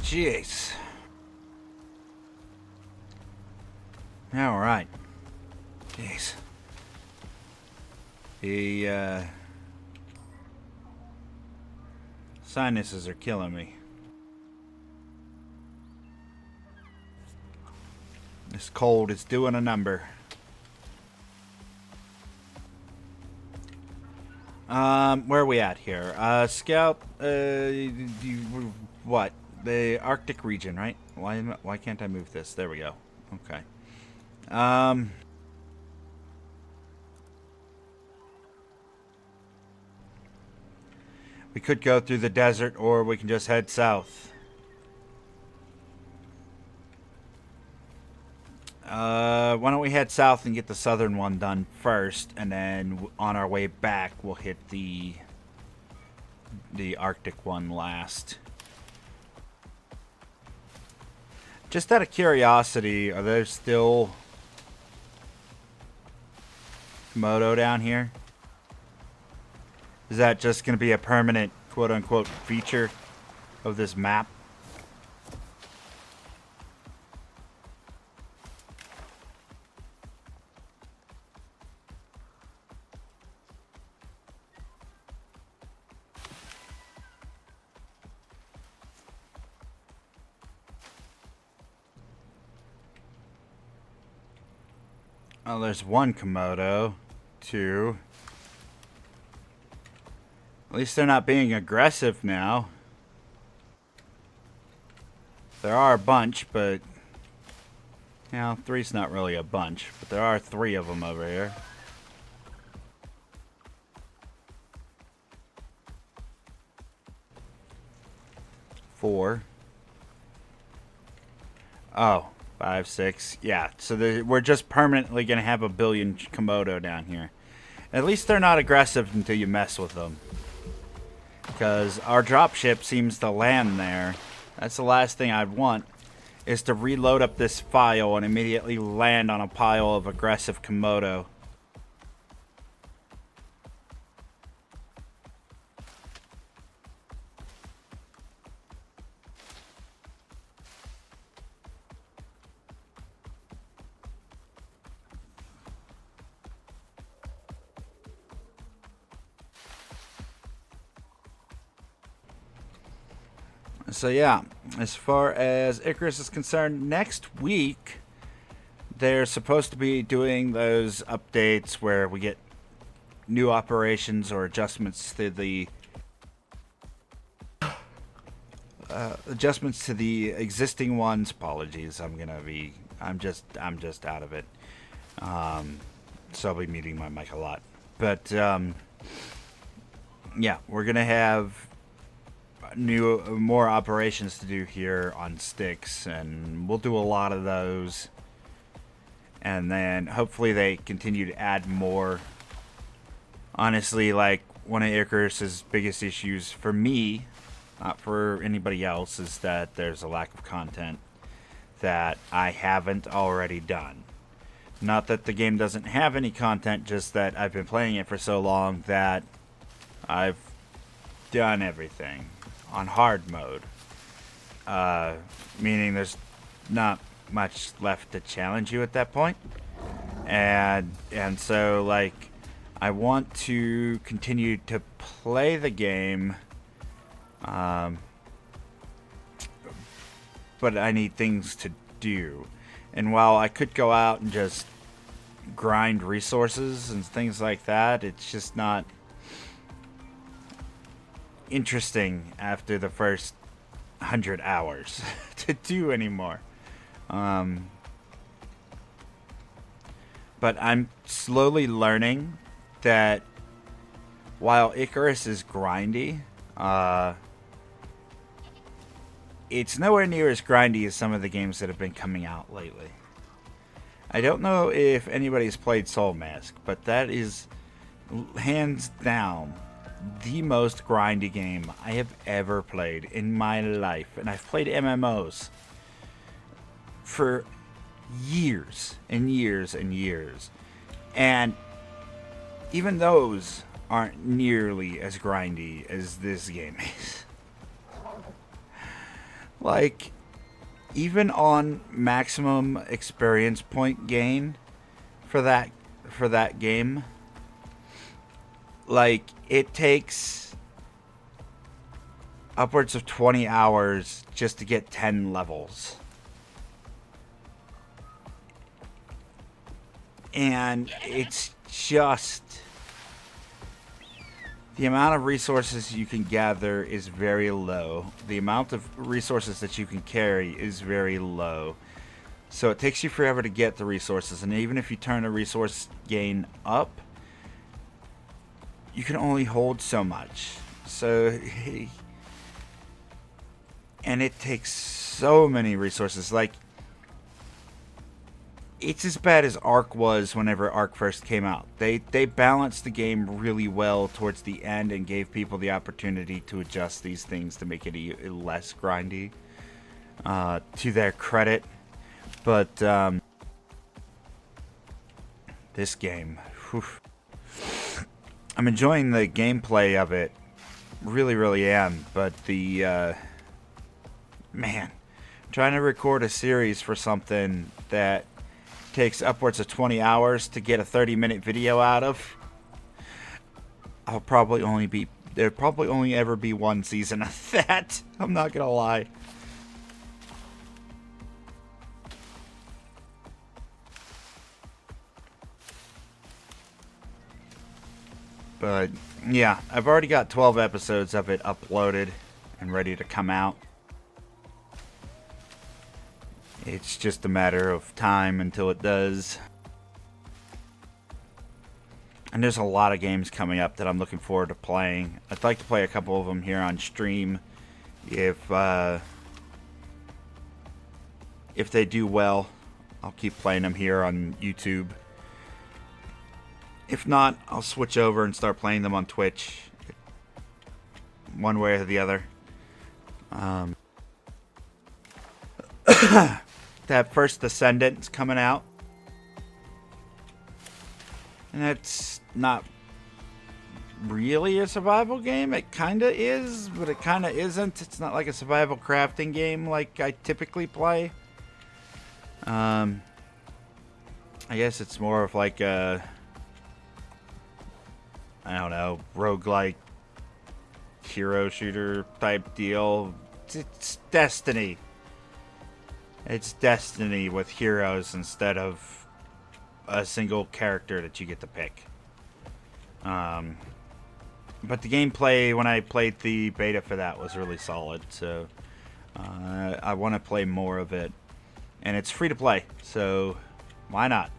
Jeez. All right. Jeez. The sinuses are killing me. This cold is doing a number. Where are we at here? Scout, what? The Arctic region, right? Why can't I move this? There we go. Okay. We could go through the desert, or we can just head south. Why don't we head south and get the southern one done first, and then on our way back, we'll hit the Arctic one last. Just out of curiosity, are there still Komodo down here? Is that just going to be a permanent, quote-unquote, feature of this map? Oh, there's one Komodo. Two. At least they're not being aggressive now. There are a bunch, but... You know, three's not really a bunch. But there are 3 of them over here. Four. Oh. 5, 6. Yeah, so we're just permanently going to have a billion Komodo down here. At least they're not aggressive until you mess with them. Because our dropship seems to land there. That's the last thing I'd want, is to reload up this file and immediately land on a pile of aggressive Komodo. So yeah, as far as Icarus is concerned, next week they're supposed to be doing those updates where we get new operations or adjustments to the existing ones. Apologies, I'm just out of it. So I'll be muting my mic a lot. But yeah, we're gonna have more operations to do here on Styx, and we'll do a lot of those. And then hopefully they continue to add more. Honestly, like, one of Icarus's biggest issues for me, not for anybody else, is that there's a lack of content that I haven't already done. Not that the game doesn't have any content, just that I've been playing it for so long that I've done everything on hard mode. Meaning there's not much left to challenge you at that point. And so, like, I want to continue to play the game, but I need things to do. And while I could go out and just grind resources and things like that, it's just not interesting after the first 100 hours to do anymore. But I'm slowly learning that while Icarus is grindy, it's nowhere near as grindy as some of the games that have been coming out lately. I don't know if anybody's played Soul Mask, but that is hands down the most grindy game I have ever played in my life. And I've played MMOs for years and years and years. And even those aren't nearly as grindy as this game is. Like, even on maximum experience point gain for that game, like, it takes upwards of 20 hours just to get 10 levels. And it's just, the amount of resources you can gather is very low. The amount of resources that you can carry is very low. So it takes you forever to get the resources. And even if you turn a resource gain up, you can only hold so much. So, and it takes so many resources. Like, it's as bad as Ark was whenever Ark first came out. They balanced the game really well towards the end and gave people the opportunity to adjust these things to make it less grindy, to their credit. But this game, whew, I'm enjoying the gameplay of it, really, really am. But the man, trying to record a series for something that takes upwards of 20 hours to get a 30-minute video out of, there'll probably only ever be one season of that. I'm not gonna lie. But yeah, I've already got 12 episodes of it uploaded and ready to come out. It's just a matter of time until it does. And there's a lot of games coming up that I'm looking forward to playing. I'd like to play a couple of them here on stream if they do well. I'll keep playing them here on YouTube. If not, I'll switch over and start playing them on Twitch. One way or the other. That first Descendant's coming out. And it's not really a survival game. It kind of is, but it kind of isn't. It's not like a survival crafting game like I typically play. I guess it's more of like a, I don't know, roguelike hero shooter type deal. It's Destiny. It's Destiny with heroes instead of a single character that you get to pick. But the gameplay when I played the beta for that was really solid, so I want to play more of it. And it's free to play, so why not?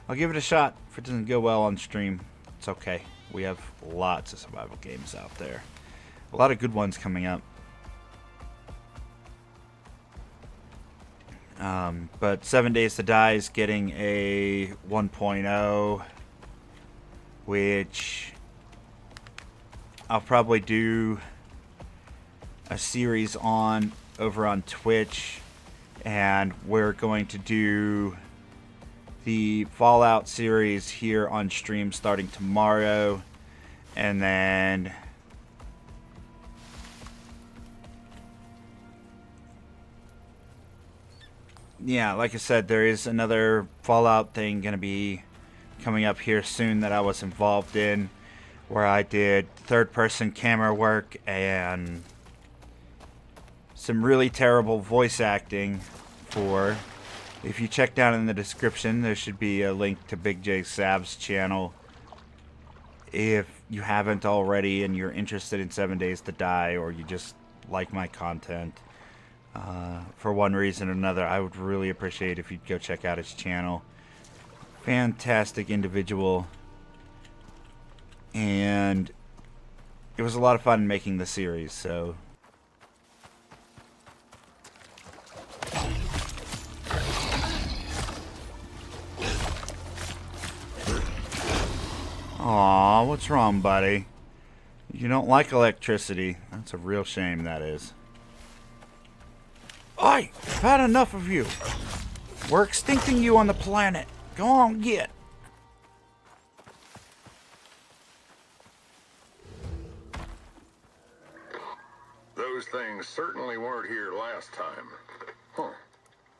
I'll give it a shot. If it doesn't go well on stream, it's okay. We have lots of survival games out there. A lot of good ones coming up. But 7 Days to Die is getting a 1.0, which I'll probably do a series on over on Twitch, and we're going to do the Fallout series here on stream starting tomorrow, and then yeah, like I said, there is another Fallout thing going to be coming up here soon that I was involved in, where I did third-person camera work and some really terrible voice acting for. If you check down in the description, there should be a link to Big J Sav's channel. If you haven't already and you're interested in 7 Days to Die, or you just like my content, for one reason or another, I would really appreciate if you'd go check out his channel. Fantastic individual. And it was a lot of fun making the series, so... Aw, what's wrong, buddy? You don't like electricity. That's a real shame, that is. Oi! I've had enough of you. We're extincting you on the planet. Go on, get. Those things certainly weren't here last time. Huh.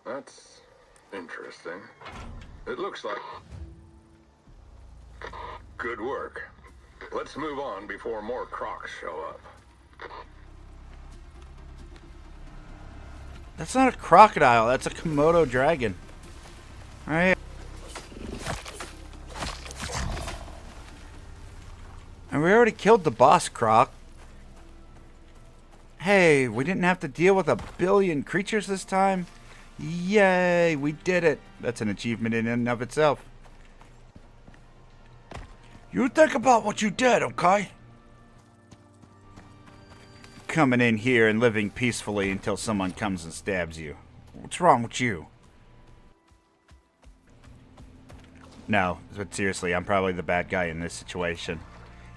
That's interesting. It looks like... Good work. Let's move on before more crocs show up. That's not a crocodile. That's a Komodo dragon. Alright. And we already killed the boss croc. Hey, we didn't have to deal with 1 billion creatures this time. Yay, we did it. That's an achievement in and of itself. You think about what you did, okay? Coming in here and living peacefully until someone comes and stabs you. What's wrong with you? No, but seriously, I'm probably the bad guy in this situation.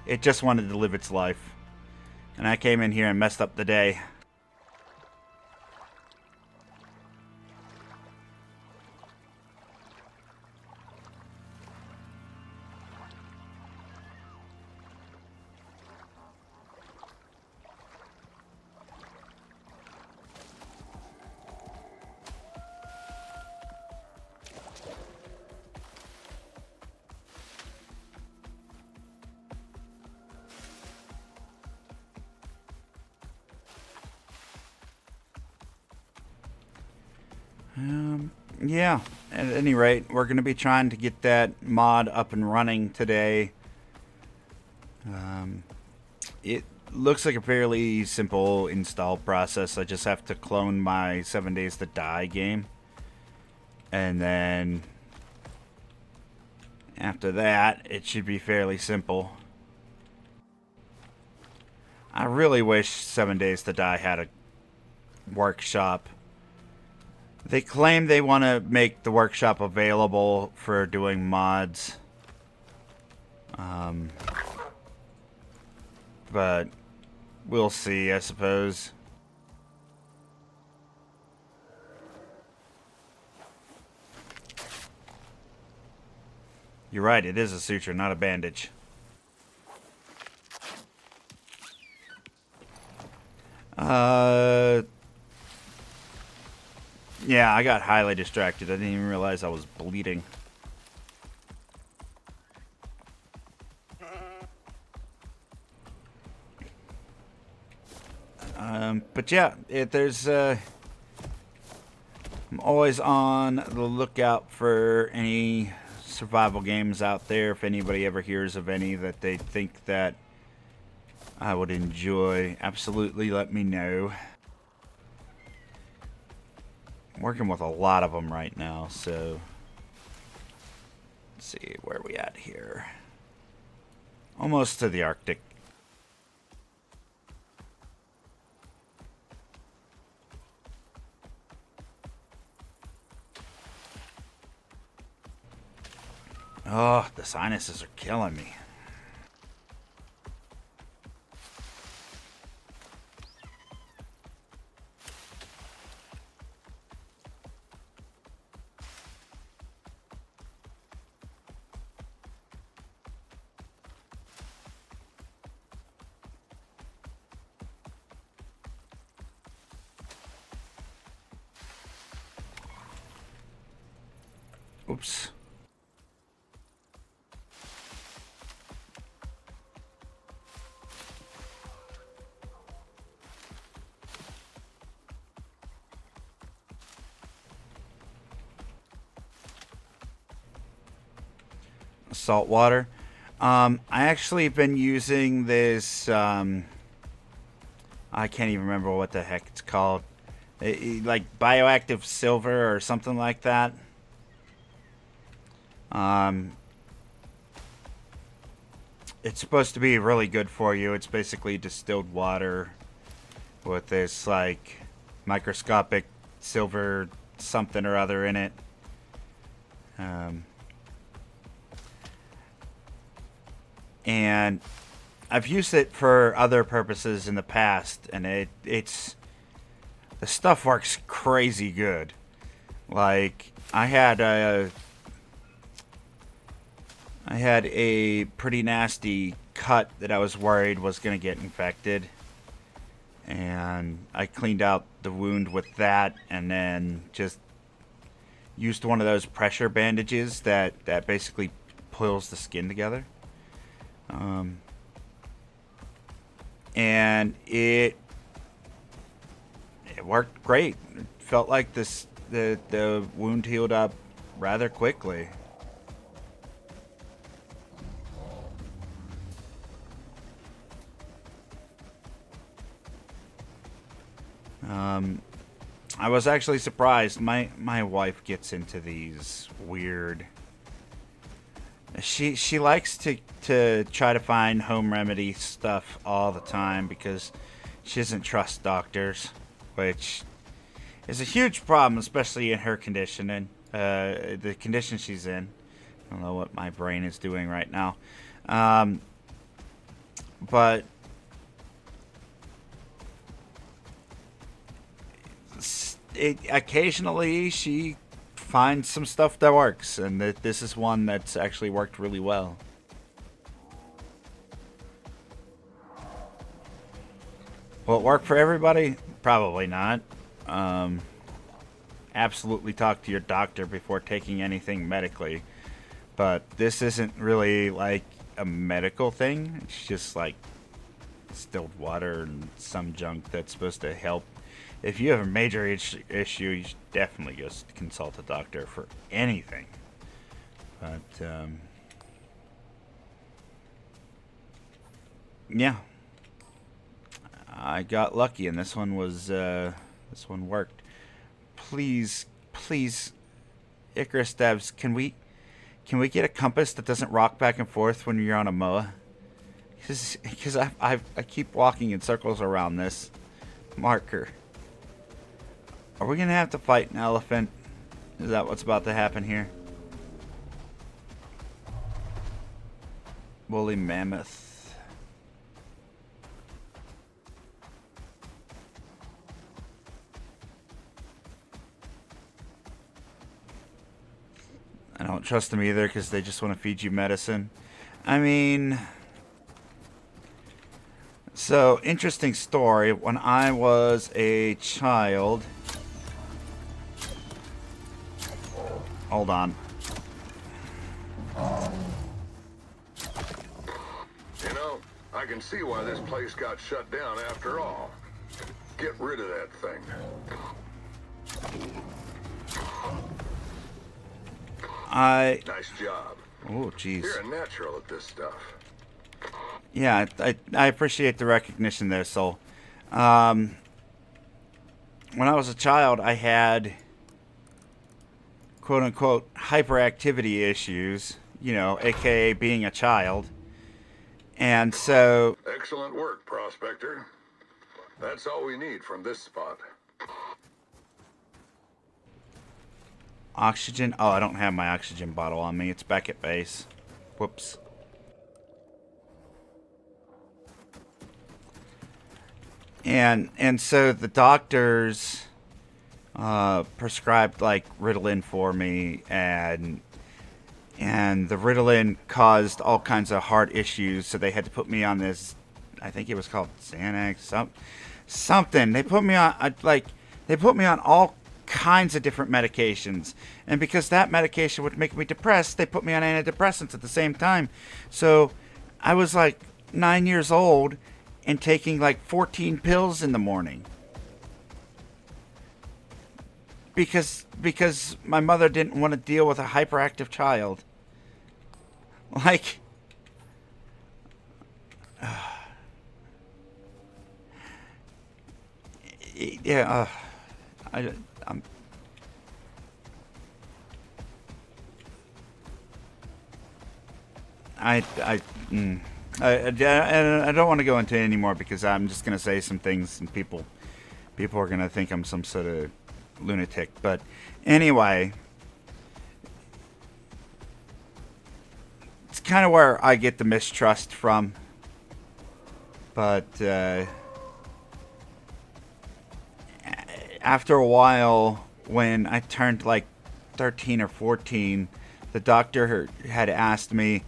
It just wanted to live its life. And I came in here and messed up the day. Yeah, at any rate, we're going to be trying to get that mod up and running today. It looks like a fairly simple install process. I just have to clone my 7 Days to Die game. And then after that, it should be fairly simple. I really wish 7 Days to Die had a workshop. They claim they want to make the workshop available for doing mods. But we'll see, I suppose. You're right, it is a suture, not a bandage. Yeah, I got highly distracted. I didn't even realize I was bleeding. But yeah, I'm always on the lookout for any survival games out there. If anybody ever hears of any that they think that I would enjoy, absolutely let me know. I'm working with a lot of them right now, so let's see where we at here. Almost to the Arctic. Oh, the sinuses are killing me. Oops. Salt water. I actually been using this. I can't even remember what the heck it's called. Like bioactive silver or something like that. It's supposed to be really good for you. It's basically distilled water with this like microscopic silver something or other in it. And I've used it for other purposes in the past, and it's the stuff works crazy good. Like I had a pretty nasty cut that I was worried was going to get infected, and I cleaned out the wound with that, and then just used one of those pressure bandages that basically pulls the skin together. And it worked great. It felt like the wound healed up rather quickly. I was actually surprised. My wife gets into these weird. She likes to try to find home remedy stuff all the time because she doesn't trust doctors, which is a huge problem, especially in her condition and the condition she's in. I don't know what my brain is doing right now, but occasionally she finds some stuff that works, and this is one that's actually worked really well. Will it work for everybody? Probably not. Absolutely talk to your doctor before taking anything medically. But this isn't really like a medical thing. It's just like distilled water and some junk that's supposed to help. If you have a major issue, you should definitely just consult a doctor for anything. But, yeah. I got lucky, and this one worked. Please, Icarus devs, can we get a compass that doesn't rock back and forth when you're on a MOA? Because I keep walking in circles around this marker. Are we gonna have to fight an elephant? Is that what's about to happen here? Woolly mammoth. I don't trust them either because they just want to feed you medicine. I mean, so interesting story. When I was a child. Hold on. You know, I can see why this place got shut down after all. Get rid of that thing. Nice job. Oh, jeez. You're a natural at this stuff. Yeah, I appreciate the recognition there, Soul. When I was a child, I had quote-unquote hyperactivity issues, you know, aka being a child. And so... Excellent work, Prospector. That's all we need from this spot. Oxygen? Oh, I don't have my oxygen bottle on me. It's back at base. Whoops. And so the doctors prescribed like Ritalin for me, and the Ritalin caused all kinds of heart issues, so they had to put me on this, I think it was called Xanax, something. They put me on all kinds of different medications, and because that medication would make me depressed, they put me on antidepressants at the same time. So I was like 9 years old and taking like 14 pills in the morning because my mother didn't want to deal with a hyperactive child. Like, yeah, I'm I don't want to go into it anymore because I'm just gonna say some things and people are gonna think I'm some sort of lunatic. But anyway, it's kind of where I get the mistrust from. But after a while, when I turned like 13 or 14, the doctor had asked me,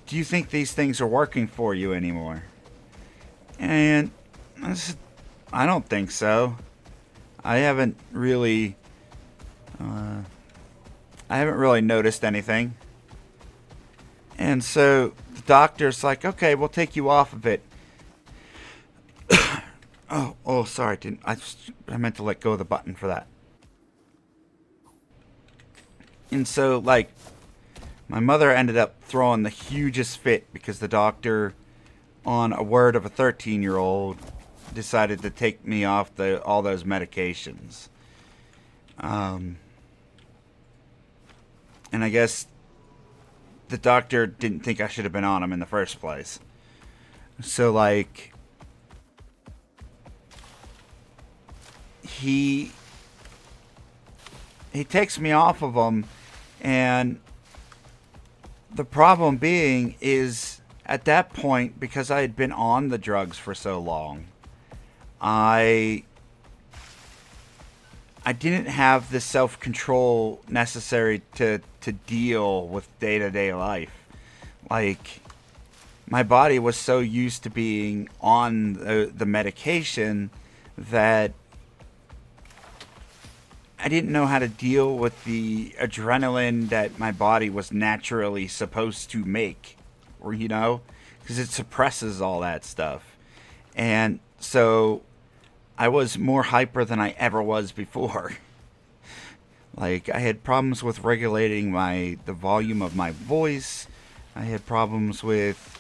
"Do you think these things are working for you anymore?" And I said, "I don't think so. I haven't really noticed anything." And so the doctor's like, "Okay, we'll take you off of it." Oh, sorry, I meant to let go of the button for that. And so, like, my mother ended up throwing the hugest fit because the doctor, on a word of a 13-year-old, decided to take me off all those medications. And I guess the doctor didn't think I should have been on them in the first place. So, like, he takes me off of them, and the problem being is, at that point, because I had been on the drugs for so long, I didn't have the self-control necessary to deal with day-to-day life. Like, my body was so used to being on the medication that I didn't know how to deal with the adrenaline that my body was naturally supposed to make, or, you know, because it suppresses all that stuff. And so I was more hyper than I ever was before. Like, I had problems with regulating the volume of my voice. I had problems with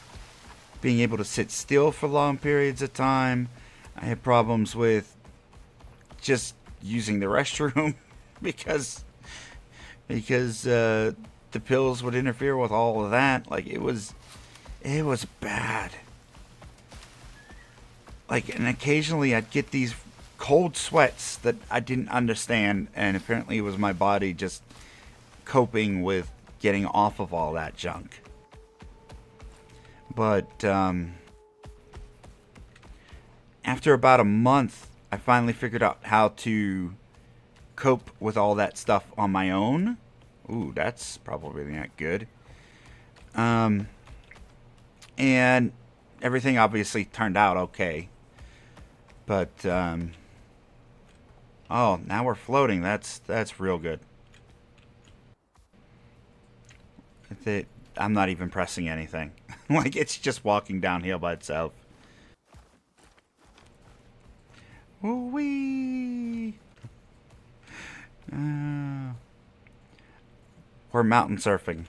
being able to sit still for long periods of time. I had problems with just using the restroom because the pills would interfere with all of that. Like, it was bad. Like, and occasionally I'd get these cold sweats that I didn't understand, and apparently it was my body just coping with getting off of all that junk. But after about a month, I finally figured out how to cope with all that stuff on my own. Ooh, that's probably not good. And everything obviously turned out okay. But oh, now we're floating. That's real good. I'm not even pressing anything. Like, it's just walking downhill by itself. Woo-wee! We're mountain surfing.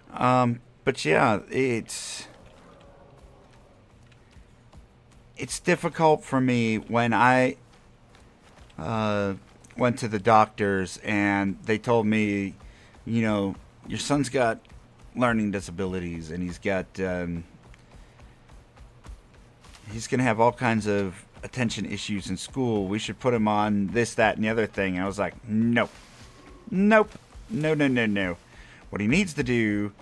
But yeah, it's difficult for me when I went to the doctors and they told me, you know, your son's got learning disabilities and he's gonna have all kinds of attention issues in school. We should put him on this, that, and the other thing. And I was like, no. Nope. No, no, no, no. What he needs to do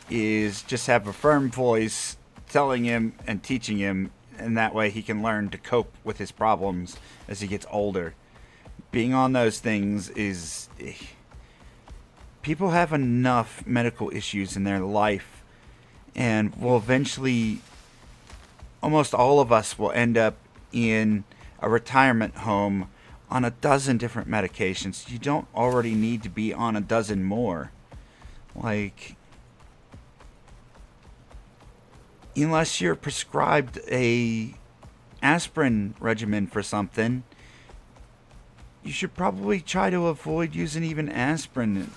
is just have a firm voice telling him and teaching him, and that way he can learn to cope with his problems as he gets older. Being on those things is... People have enough medical issues in their life, and will eventually... Almost all of us will end up in a retirement home on a dozen different medications. You don't already need to be on a dozen more. Like... Unless you're prescribed a aspirin regimen for something, you should probably try to avoid using even aspirin.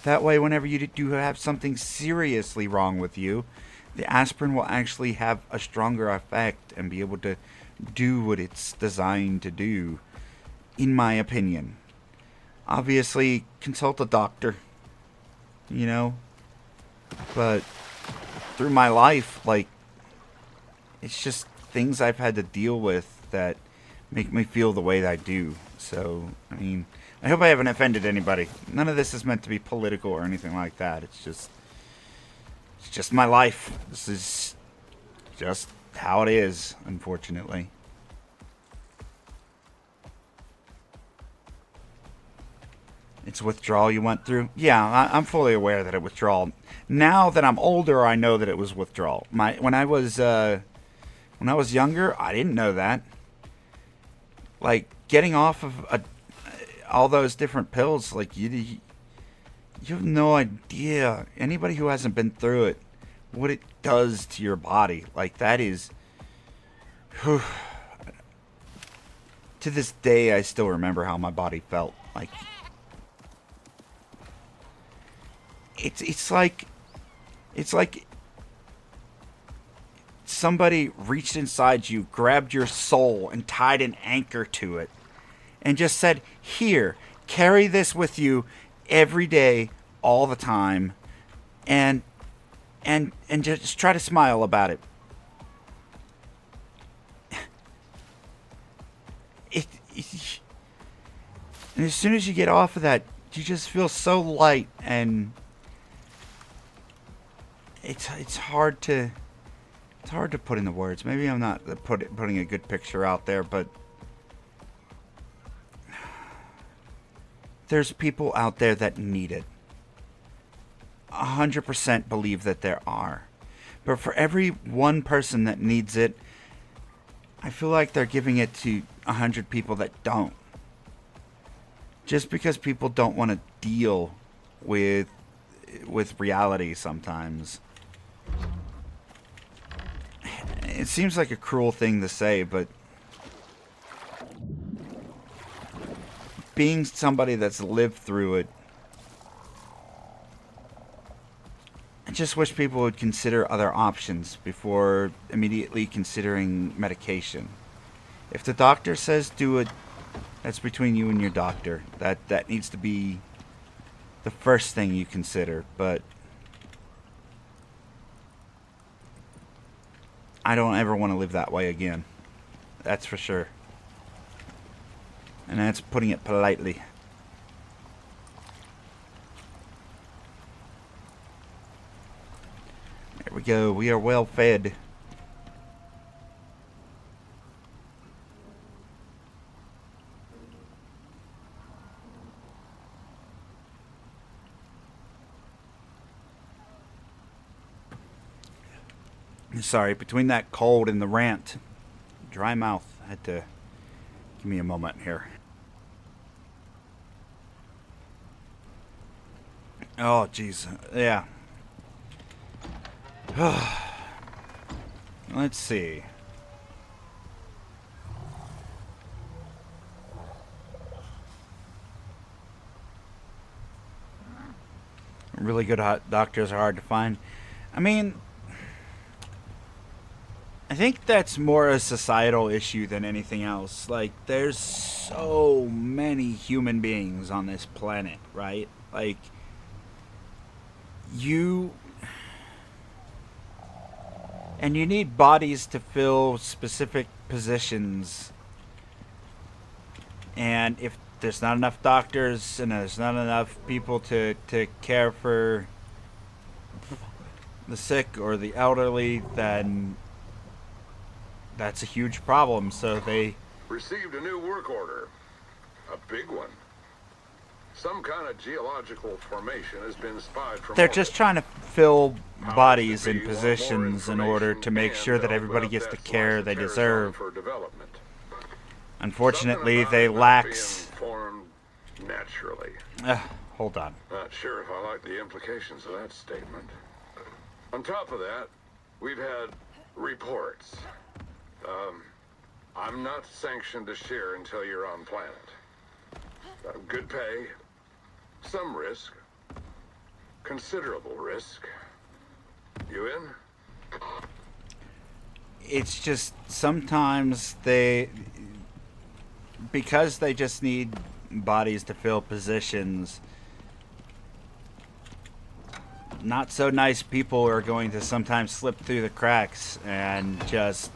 That way, whenever you do have something seriously wrong with you, the aspirin will actually have a stronger effect and be able to do what it's designed to do, in my opinion. Obviously, consult a doctor, you know, but through my life, like, it's just things I've had to deal with that make me feel the way that I do. So, I mean, I hope I haven't offended anybody. None of this is meant to be political or anything like that. It's just my life. This is just how it is, unfortunately. It's withdrawal you went through? Yeah, I'm fully aware that it was withdrawal. Now that I'm older, I know that it was withdrawal. When I was younger, I didn't know that. Like, getting off of all those different pills, like, you have no idea. Anybody who hasn't been through it, what it does to your body. Like, that is... Whew. To this day, I still remember how my body felt. Like... It's like somebody reached inside you, grabbed your soul, and tied an anchor to it, and just said, "Here, carry this with you every day, all the time, and just try to smile about it." And as soon as you get off of that, you just feel so light, and it's hard to put into words. Maybe I'm not putting a good picture out there, but there's people out there that need it. 100% believe that there are. But for every one person that needs it, I feel like they're giving it to 100 people that don't. Just because people don't want to deal with reality sometimes. It seems like a cruel thing to say, but being somebody that's lived through it, I just wish people would consider other options before immediately considering medication. If the doctor says do it, that's between you and your doctor. That needs to be the first thing you consider, but I don't ever want to live that way again. That's for sure. And that's putting it politely. There we go. We are well fed. Sorry, between that cold and the rant, dry mouth. I had to give me a moment here. Oh, jeez. Yeah. Let's see. Really good doctors are hard to find. I mean, I think that's more a societal issue than anything else. Like, there's so many human beings on this planet, right? Like, you need bodies to fill specific positions. And if there's not enough doctors and there's not enough people to care for the sick or the elderly, then that's a huge problem. So they Received a new work order. A big one. Some kind of geological formation has been spied from they're orbit. just trying to fill bodies in Want more positions in order to make information sure that and everybody open gets up the that care slice they of territory deserve. for development. Unfortunately, Something they about it not lack. being formed naturally. Hold on. Not sure if I like the implications of that statement. On top of that, we've had reports. I'm not sanctioned to share until you're on planet. Good pay, some risk, considerable risk. You in? It's just sometimes because they just need bodies to fill positions, not so nice people are going to sometimes slip through the cracks and just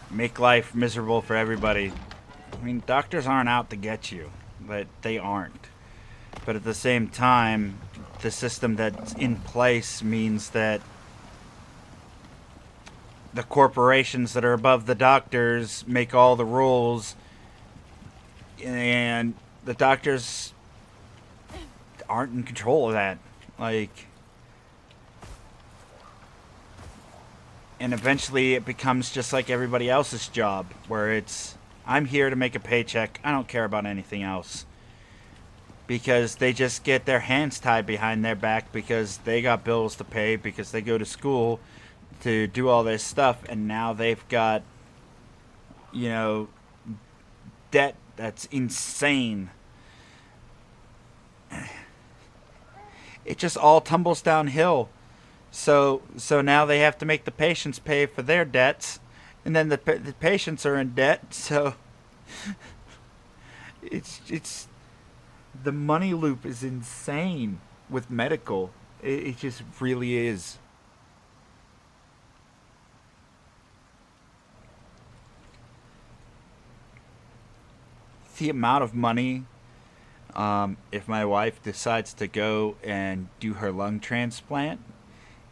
make life miserable for everybody. I mean, doctors aren't out to get you, but they aren't. But at the same time, the system that's in place means that the corporations that are above the doctors make all the rules, and the doctors aren't in control of that. And eventually it becomes just like everybody else's job, where it's, I'm here to make a paycheck, I don't care about anything else. Because they just get their hands tied behind their back because they got bills to pay, because they go to school to do all this stuff, and now they've got, debt that's insane. It just all tumbles downhill. So now they have to make the patients pay for their debts, and then the patients are in debt. So it's the money loop is insane with medical. It just really is. The amount of money, if my wife decides to go and do her lung transplant,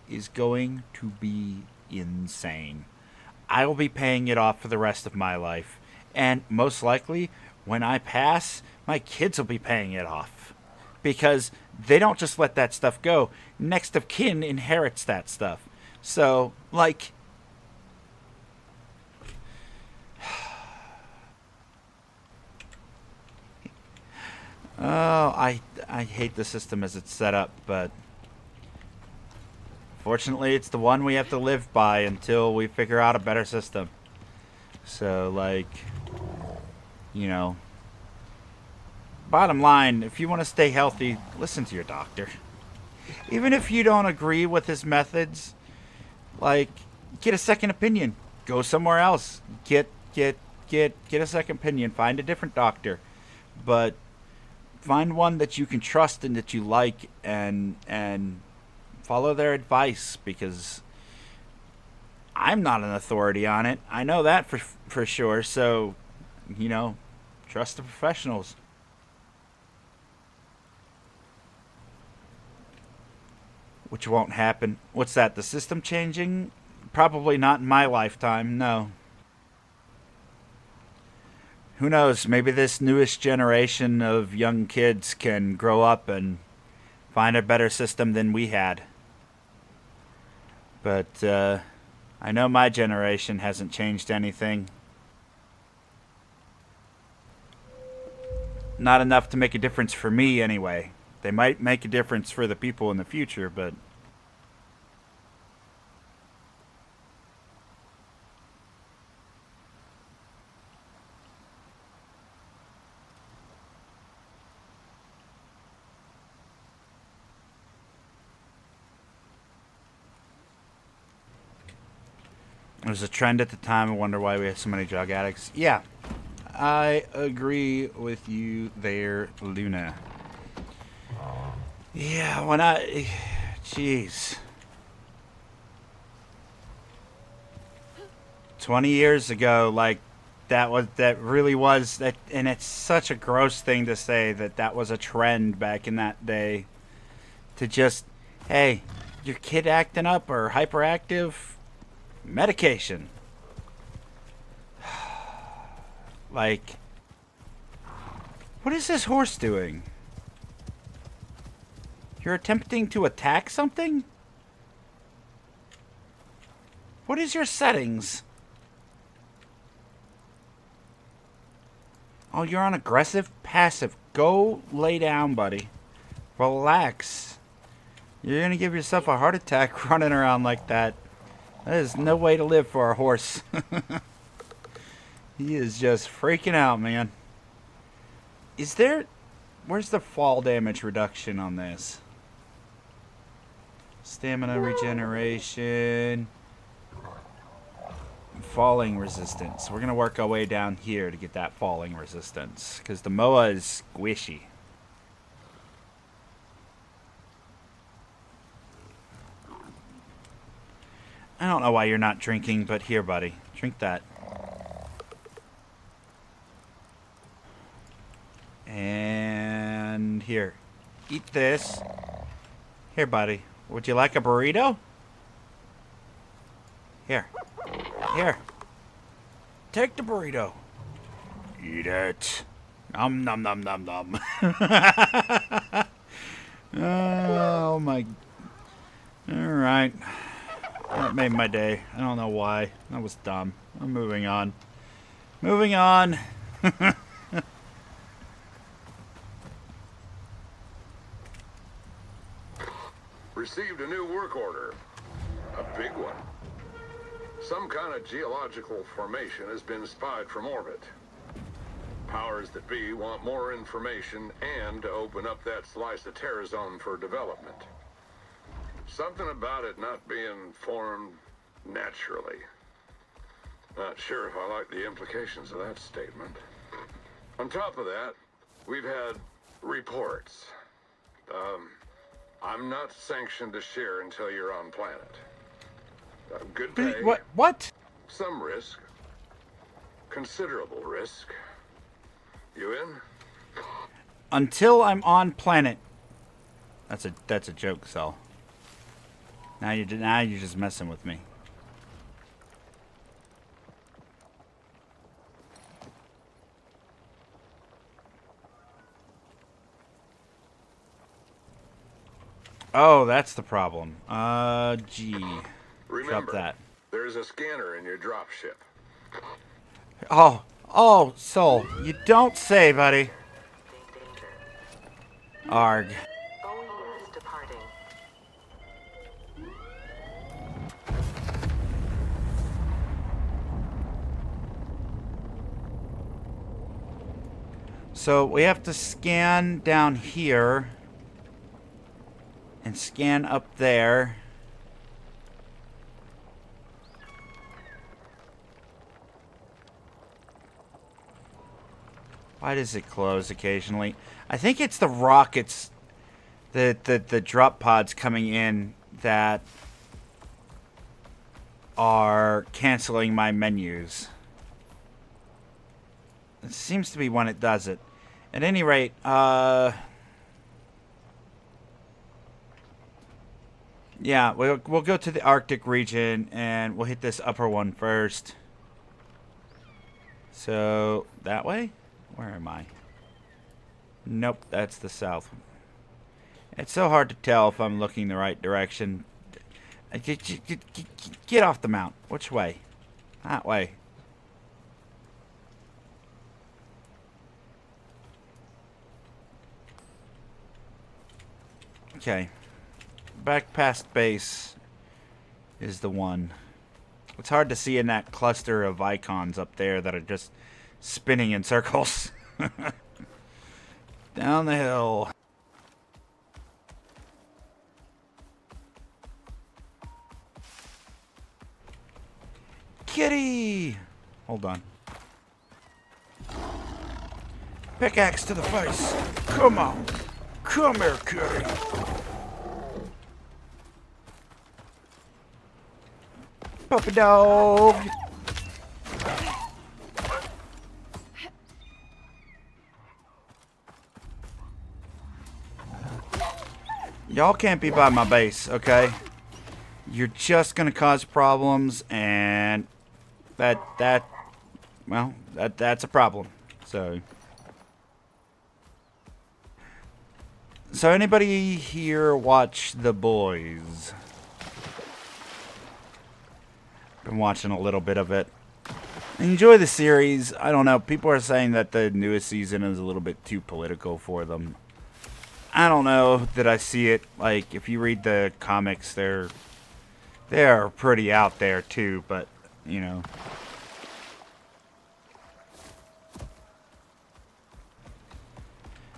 is going to be insane. I will be paying it off for the rest of my life. And most likely, when I pass, my kids will be paying it off. Because they don't just let that stuff go. Next of kin inherits that stuff. So, oh, I hate the system as it's set up, but fortunately it's the one we have to live by until we figure out a better system. So, bottom line, if you want to stay healthy, listen to your doctor. Even if you don't agree with his methods, get a second opinion. Go somewhere else. Get a second opinion. Find a different doctor. But find one that you can trust and that you like, and follow their advice, because I'm not an authority on it. I know that for sure. So, trust the professionals. Which won't happen. What's that? The system changing? Probably not in my lifetime, no. Who knows? Maybe this newest generation of young kids can grow up and find a better system than we had. But I know my generation hasn't changed anything. Not enough to make a difference for me, anyway. They might make a difference for the people in the future, but it was a trend at the time. I wonder why we have so many drug addicts. Yeah, I agree with you there, Luna. Yeah, jeez. 20 years ago, that really was that, and it's such a gross thing to say that was a trend back in that day. To just, hey, your kid acting up or hyperactive, medication. Like, what is this horse doing? You're attempting to attack something? What is your settings? Oh, you're on aggressive? Passive. Go lay down, buddy. Relax. You're gonna give yourself a heart attack running around like that. That is no way to live for a horse. He is just freaking out, man. Is there... Where's the fall damage reduction on this? Stamina regeneration. Falling resistance. We're going to work our way down here to get that falling resistance. Because the MOA is squishy. I don't know why you're not drinking, but here, buddy. Drink that. And here. Eat this. Here, buddy. Would you like a burrito? Here. Here. Take the burrito. Eat it. Nom nom nom nom nom. Oh my. Alright. That made my day. I don't know why. That was dumb. I'm moving on. Moving on. Received a new work order. A big one. Some kind of geological formation has been spied from orbit. Powers that be want more information and to open up that slice of terra zone for development. Something about it not being formed naturally. Not sure if I like the implications of that statement. On top of that, we've had reports. I'm not sanctioned to share until you're on planet. Good pay. What? Some risk. Considerable risk. You in? Until I'm on planet. That's a joke, Sal. Now you're just messing with me. Oh, that's the problem. Gee. Remember, Drop that. There's a scanner in your dropship. Oh, Soul, you don't say, buddy. Arg. OES departing. So we have to scan down here and scan up there. Why does it close occasionally? I think it's the rockets, the drop pods coming in that are canceling my menus. It seems to be when it does it. At any rate, yeah, we'll go to the Arctic region and we'll hit this upper one first. So, that way? Where am I? Nope, that's the south. It's so hard to tell if I'm looking the right direction. Get off the mount. Which way? That way. Okay. Back past base is the one. It's hard to see in that cluster of icons up there that are just spinning in circles. Down the hill. Kitty! Hold on. Pickaxe to the face. Come on. Come here, kitty. Puppy dog. Y'all can't be by my base, okay? You're just gonna cause problems, and that's a problem. So anybody here watch The Boys? Been watching a little bit of it. Enjoy the series. I don't know. People are saying that the newest season is a little bit too political for them. I don't know that I see it. Like, if you read the comics, they're pretty out there too, but, you know.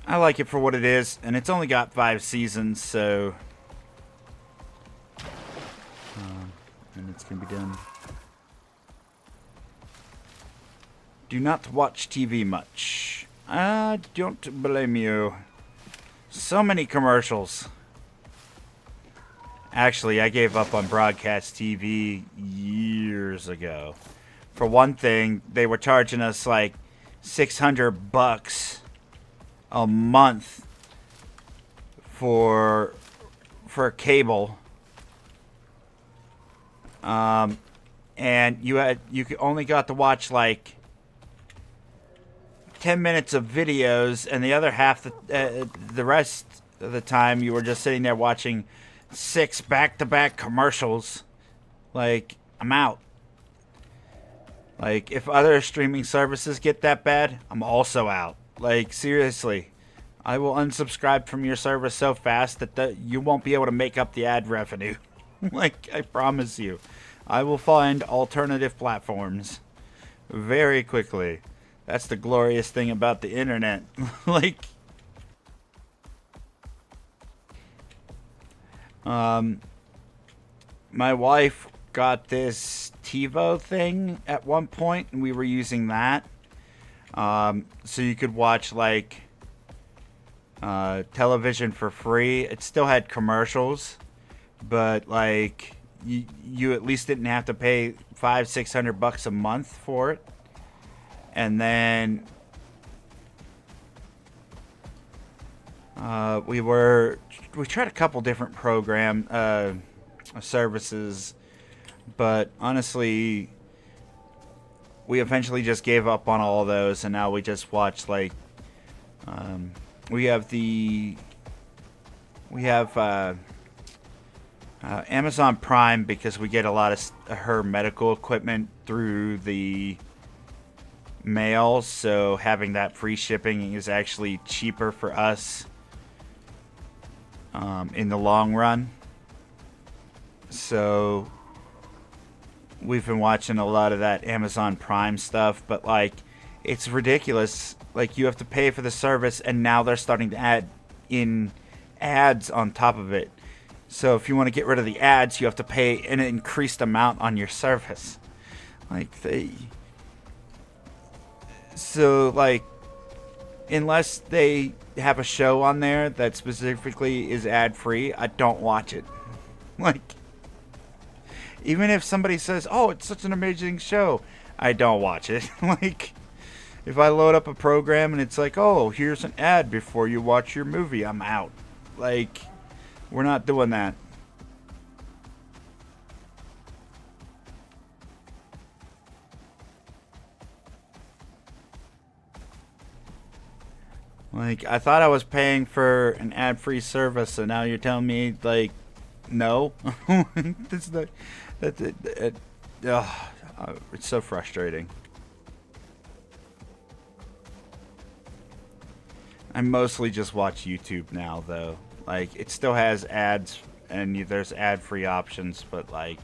I like it for what it is, and it's only got 5 seasons, so... and it's gonna be done. Do not watch TV much. I don't blame you. So many commercials. Actually, I gave up on broadcast TV years ago. For one thing, they were charging us like $600 a month for cable. And you only got to watch like 10 minutes of videos, and the other half, the rest of the time, you were just sitting there watching 6 back-to-back commercials. Like, I'm out. Like, if other streaming services get that bad, I'm also out. Like, seriously. I will unsubscribe from your service so fast that you won't be able to make up the ad revenue. Like, I promise you. I will find alternative platforms very quickly. That's the glorious thing about the internet. Like, my wife got this TiVo thing at one point, and we were using that. So you could watch, like, television for free. It still had commercials, but, like, you at least didn't have to pay $500-600 a month for it. And then we tried a couple different services, but honestly, we eventually just gave up on all of those, and now we just watch, like, we have Amazon Prime, because we get a lot of her medical equipment through the mail, so having that free shipping is actually cheaper for us in the long run. So we've been watching a lot of that Amazon Prime stuff, but, like, it's ridiculous. Like, you have to pay for the service, and now they're starting to add in ads on top of it. So if you want to get rid of the ads, you have to pay an increased amount on your service. Like, so, like, unless they have a show on there that specifically is ad-free, I don't watch it. Like, even if somebody says, oh, it's such an amazing show, I don't watch it. Like, if I load up a program and it's like, oh, here's an ad before you watch your movie, I'm out. Like, we're not doing that. Like, I thought I was paying for an ad-free service, and now you're telling me, like, no. It's so frustrating. I mostly just watch YouTube now, though. Like, it still has ads, and there's ad-free options, but, like,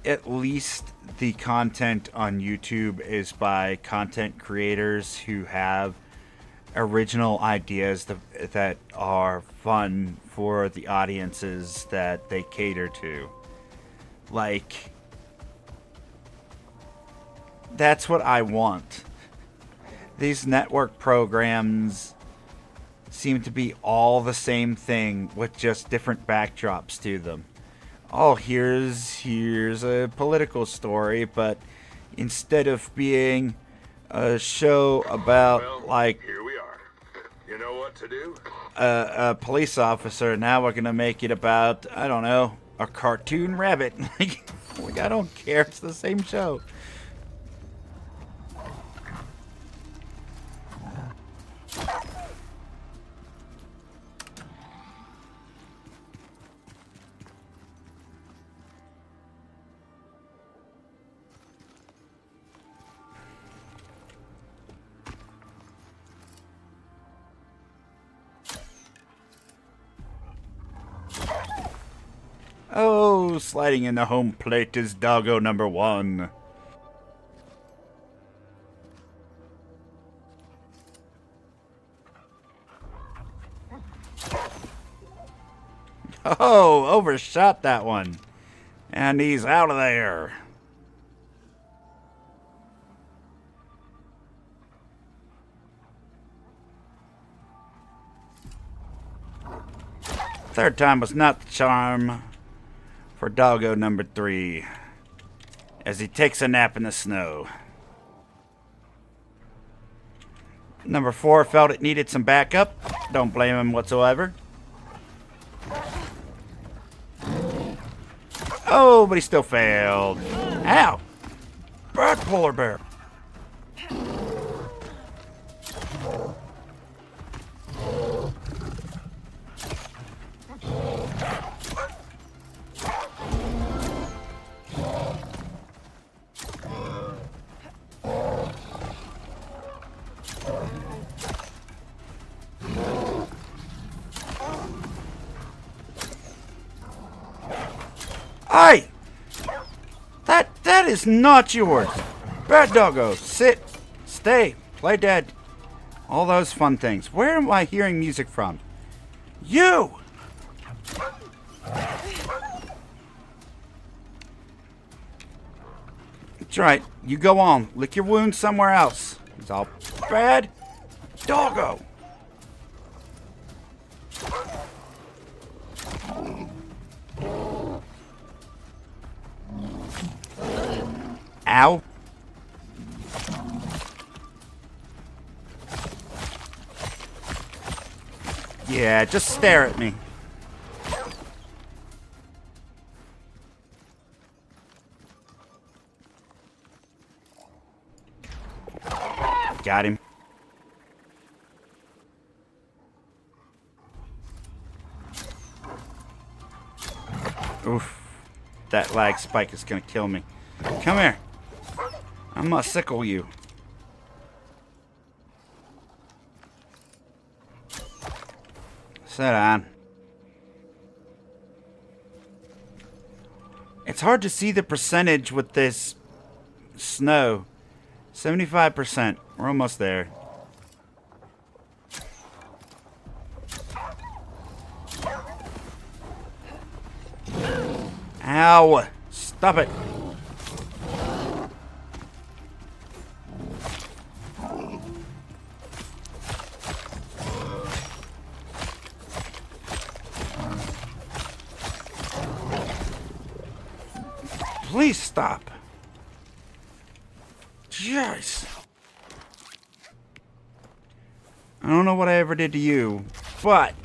at least the content on YouTube is by content creators who have original ideas that are fun for the audiences that they cater to. Like, that's what I want. These network programs seem to be all the same thing with just different backdrops to them. Oh, here's a political story, but instead of being a show about, well, like... Here we are. You know what to do? a police officer. Now we're gonna make it about, I don't know, a cartoon rabbit. Like, I don't care. It's the same show. Oh, sliding in the home plate is doggo number 1. Oh, overshot that one. And he's out of there. Third time was not the charm for doggo number 3, as he takes a nap in the snow. Number 4 felt it needed some backup. Don't blame him whatsoever. Oh, but he still failed. Ow! Bad polar bear. Aye! That is not yours. Bad doggo. Sit. Stay. Play dead. All those fun things. Where am I hearing music from? You! That's right. You go on. Lick your wounds somewhere else. It's all bad doggo. Ow. Yeah, just stare at me. Got him. Oof. That lag spike is gonna kill me. Come here. I'm gonna sickle you. Sit on. It's hard to see the percentage with this snow. 75%. We're almost there. Ow! Stop it. Please stop. Jeez. I don't know what I ever did to you, but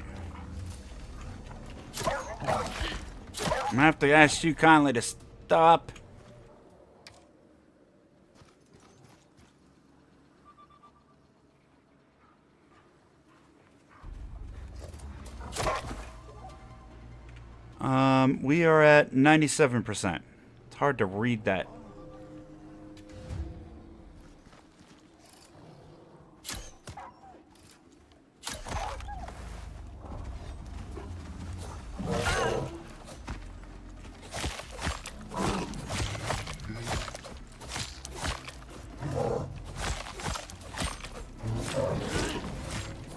I'm gonna have to ask you kindly to stop. We are at 97%. It's hard to read that.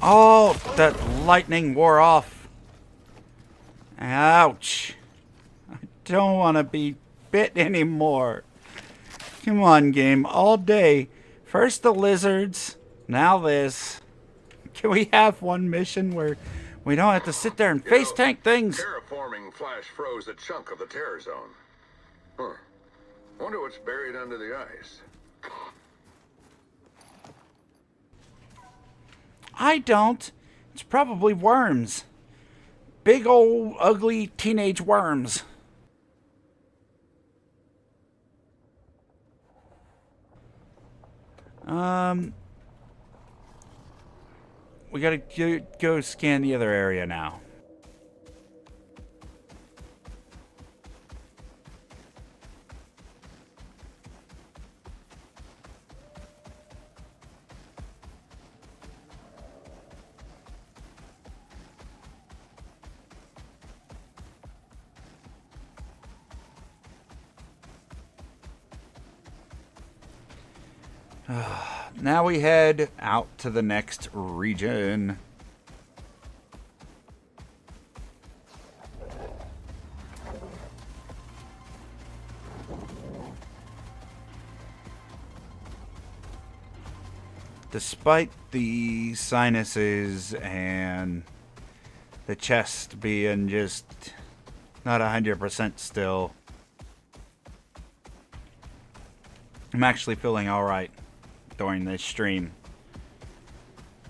Oh, that lightning wore off. Ouch. I don't want to be bit anymore. Come on, game. All day. First the lizards, now this. Can we have one mission where we don't have to sit there and face tank things? Terraforming flash froze a chunk of the terror zone. Huh. Wonder what's buried under the ice. I don't. It's probably worms. Big old ugly teenage worms. We gotta go scan the other area now. Now we head out to the next region. Despite the sinuses and the chest being just not 100% still, I'm actually feeling alright during this stream.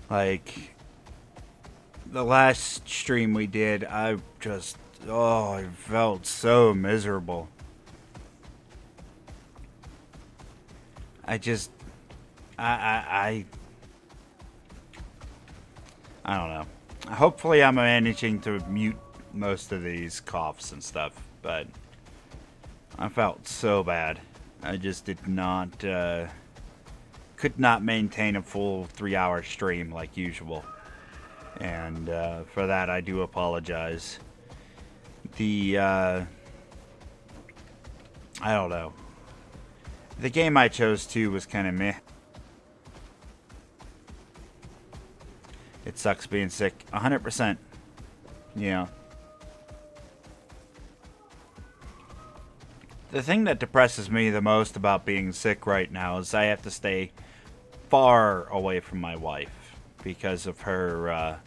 Like, the last stream we did, I felt so miserable. I don't know. Hopefully I'm managing to mute most of these coughs and stuff, but I felt so bad. I just did not, could not maintain a full 3-hour stream like usual. And for that I do apologize. I don't know. The game I chose too was kind of meh. It sucks being sick. 100%. Yeah. The thing that depresses me the most about being sick right now is I have to stay far away from my wife because of her,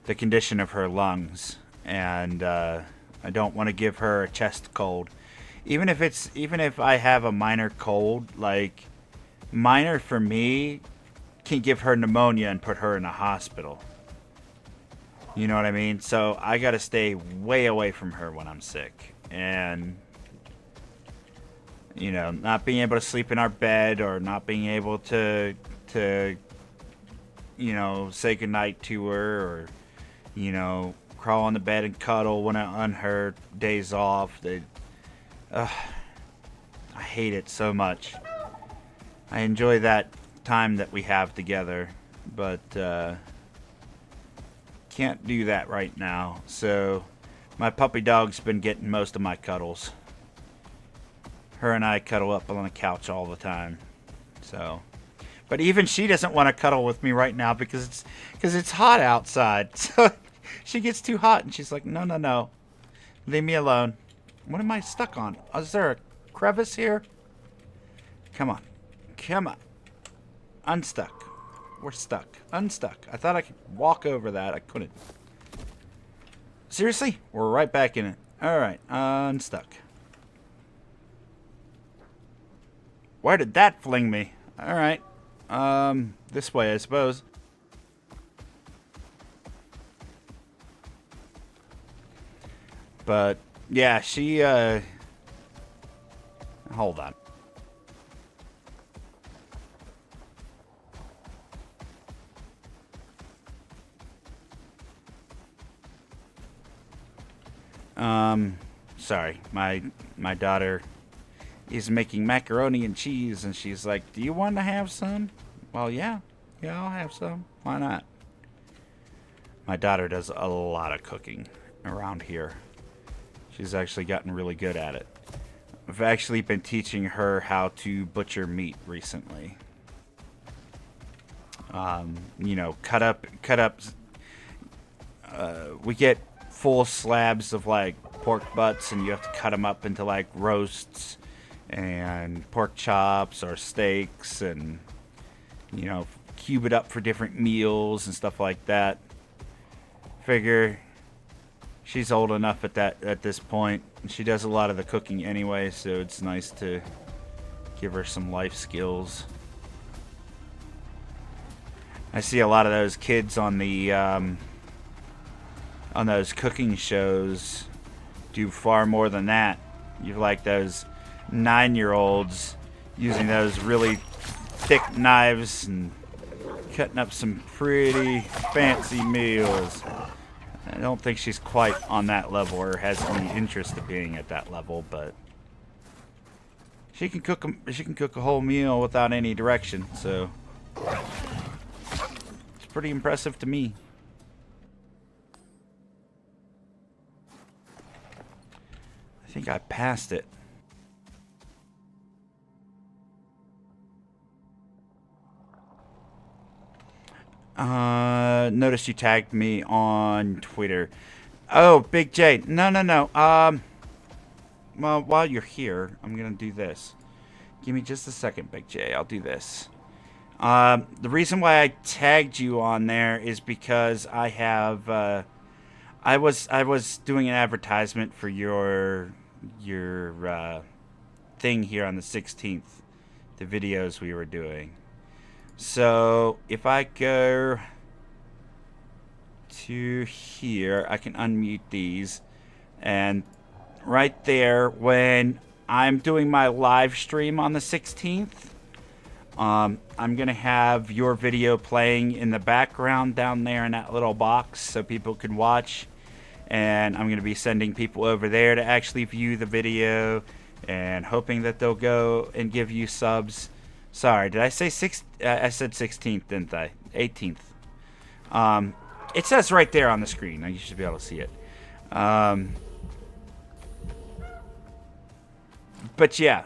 the condition of her lungs. And I don't want to give her a chest cold. Even if I have a minor cold, like, minor for me can give her pneumonia and put her in a hospital. You know what I mean? So I gotta stay way away from her when I'm sick. And, you know, not being able to sleep in our bed or not being able to you know, say goodnight to her or, you know, crawl on the bed and cuddle when on her days off. I hate it so much. I enjoy that time that we have together, but can't do that right now. So my puppy dog's been getting most of my cuddles. Her and I cuddle up on the couch all the time. So, but even she doesn't want to cuddle with me right now because it's hot outside. So she gets too hot and she's like, no, leave me alone. What am I stuck on? Is there a crevice here? Come on. Unstuck. We're stuck. Unstuck. I thought I could walk over that. I couldn't. Seriously? We're right back in it. Alright. Unstuck. Where did that fling me? Alright. This way, I suppose. But, yeah, she, hold on. Sorry, my daughter is making macaroni and cheese, and she's like, "Do you want to have some?" Well, yeah, I'll have some. Why not? My daughter does a lot of cooking around here. She's actually gotten really good at it. I've actually been teaching her how to butcher meat recently. You know, cut up. We get full slabs of like pork butts, and you have to cut them up into like roasts and pork chops or steaks, and you know, cube it up for different meals and stuff like that. Figure she's old enough at this point. She does a lot of the cooking anyway, so it's nice to give her some life skills. I see a lot of those kids on the on those cooking shows do far more than that. You like those 9-year-olds using those really thick knives and cutting up some pretty fancy meals. I don't think she's quite on that level or has any interest of being at that level, but she can cook a whole meal without any direction, so it's pretty impressive to me. I think I passed it. Notice you tagged me on Twitter. Oh, Big J. No. Well, while you're here, I'm gonna do this. Give me just a second, Big J. I'll do this. The reason why I tagged you on there is because I have, I was doing an advertisement for your thing here on the 16th, the videos we were doing. So if I go to here, I can unmute these, and right there, when I'm doing my live stream on the 16th, I'm gonna have your video playing in the background down there in that little box so people can watch, and I'm gonna be sending people over there to actually view the video and hoping that they'll go and give you subs. Sorry, did I say I said 16th, didn't I? 18th. It says right there on the screen. You should be able to see it. But yeah,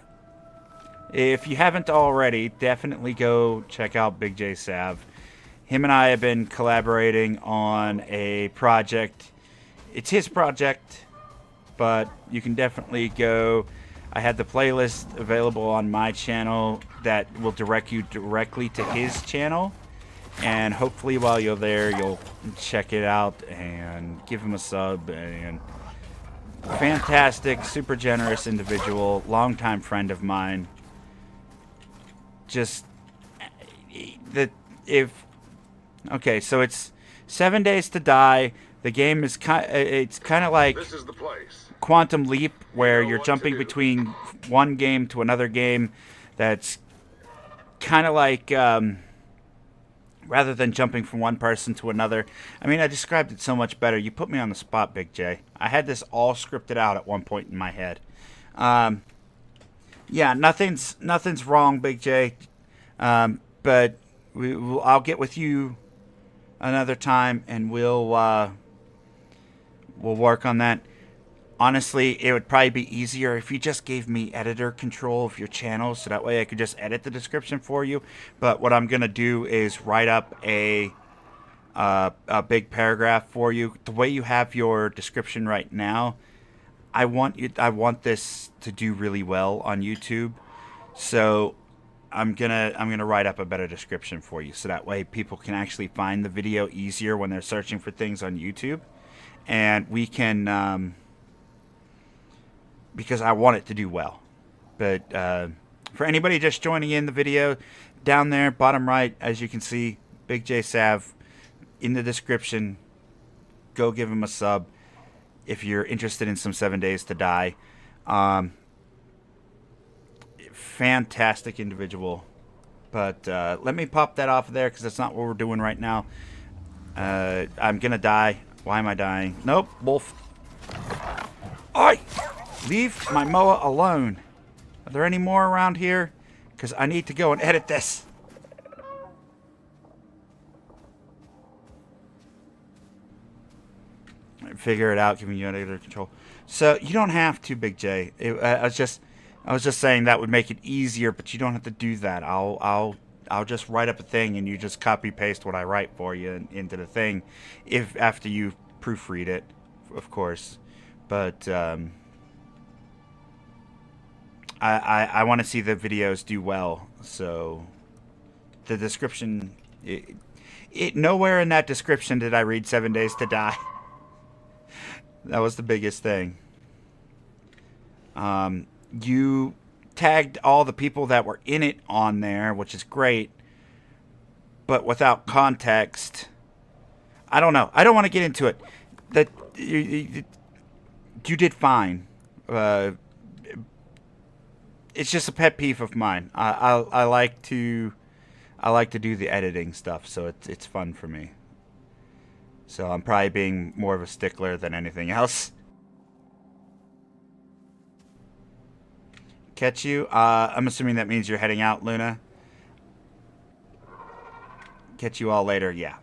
if you haven't already, definitely go check out Big J Sav. Him and I have been collaborating on a project. It's his project, but you can definitely go. I had the playlist available on my channel that will direct you directly to his channel. And hopefully while you're there, you'll check it out and give him a sub. And fantastic, super generous individual, longtime friend of mine. Just okay, so it's 7 Days to Die. The game is it's kind of like This is the place. Quantum Leap, where you're jumping between one game to another game. That's kind of like rather than jumping from one person to another. I mean, I described it so much better. You put me on the spot, Big J. I had this all scripted out at one point in my head. Yeah, nothing's wrong, Big J. But I'll get with you another time, and we'll work on that. Honestly, it would probably be easier if you just gave me editor control of your channel, so that way I could just edit the description for you. But what I'm gonna do is write up a big paragraph for you. The way you have your description right now, I want this to do really well on YouTube. So I'm gonna write up a better description for you, so that way people can actually find the video easier when they're searching for things on YouTube, and we can. Because I want it to do well. But for anybody just joining in the video, down there, bottom right, as you can see, Big J Sav in the description. Go give him a sub if you're interested in some 7 Days to Die. Fantastic individual. But let me pop that off of there, because that's not what we're doing right now. I'm gonna die. Why am I dying? Nope, wolf. Oi! Leave my moa alone. Are there any more around here? Because I need to go and edit this. Figure it out, giving you editor control. So you don't have to, Big J. I was just saying that would make it easier, but you don't have to do that. I'll just write up a thing, and you just copy paste what I write for you into the thing, if after you proofread it, of course. But I want to see the videos do well, so the description, nowhere in that description did I read 7 Days to Die. That was the biggest thing. You tagged all the people that were in it on there, which is great, but without context, I don't know. I don't want to get into it. That you did fine. It's just a pet peeve of mine. I like to do the editing stuff, so it's fun for me. So I'm probably being more of a stickler than anything else. Catch you. I'm assuming that means you're heading out, Luna. Catch you all later. Yeah.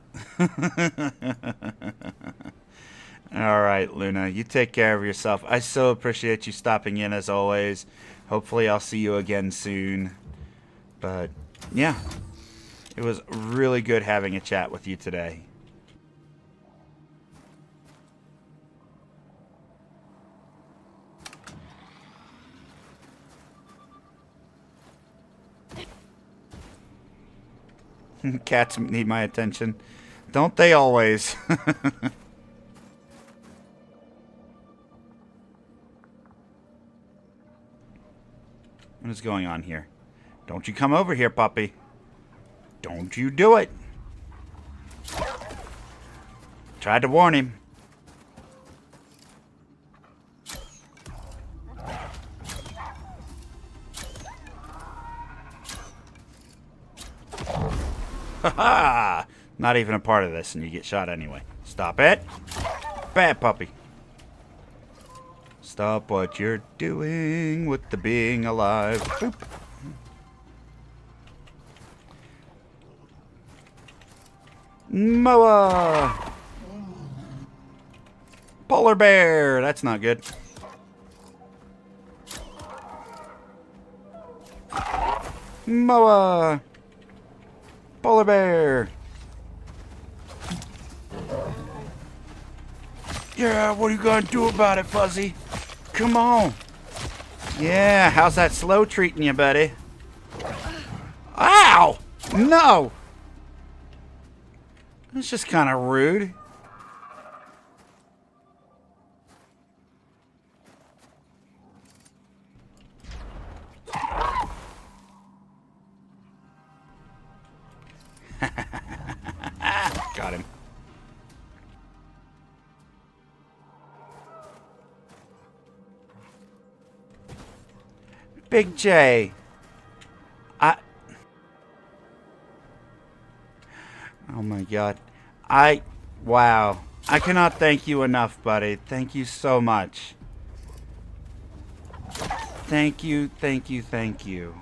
All right, Luna. You take care of yourself. I so appreciate you stopping in as always. Hopefully I'll see you again soon. But yeah, it was really good having a chat with you today. Cats need my attention. Don't they always? What is going on here? Don't you come over here, puppy. Don't you do it. Tried to warn him. Ha! Not even a part of this, and you get shot anyway. Stop it. Bad puppy. Stop what you're doing with the being alive. Boop. Moa! Polar bear! That's not good. Moa! Polar bear! Yeah, what are you gonna do about it, Fuzzy? Come on! Yeah, how's that slow treating you, buddy? Ow! No! That's just kind of rude. Got him. Big J. Oh my god. Wow. I cannot thank you enough, buddy. Thank you so much. Thank you, thank you, thank you.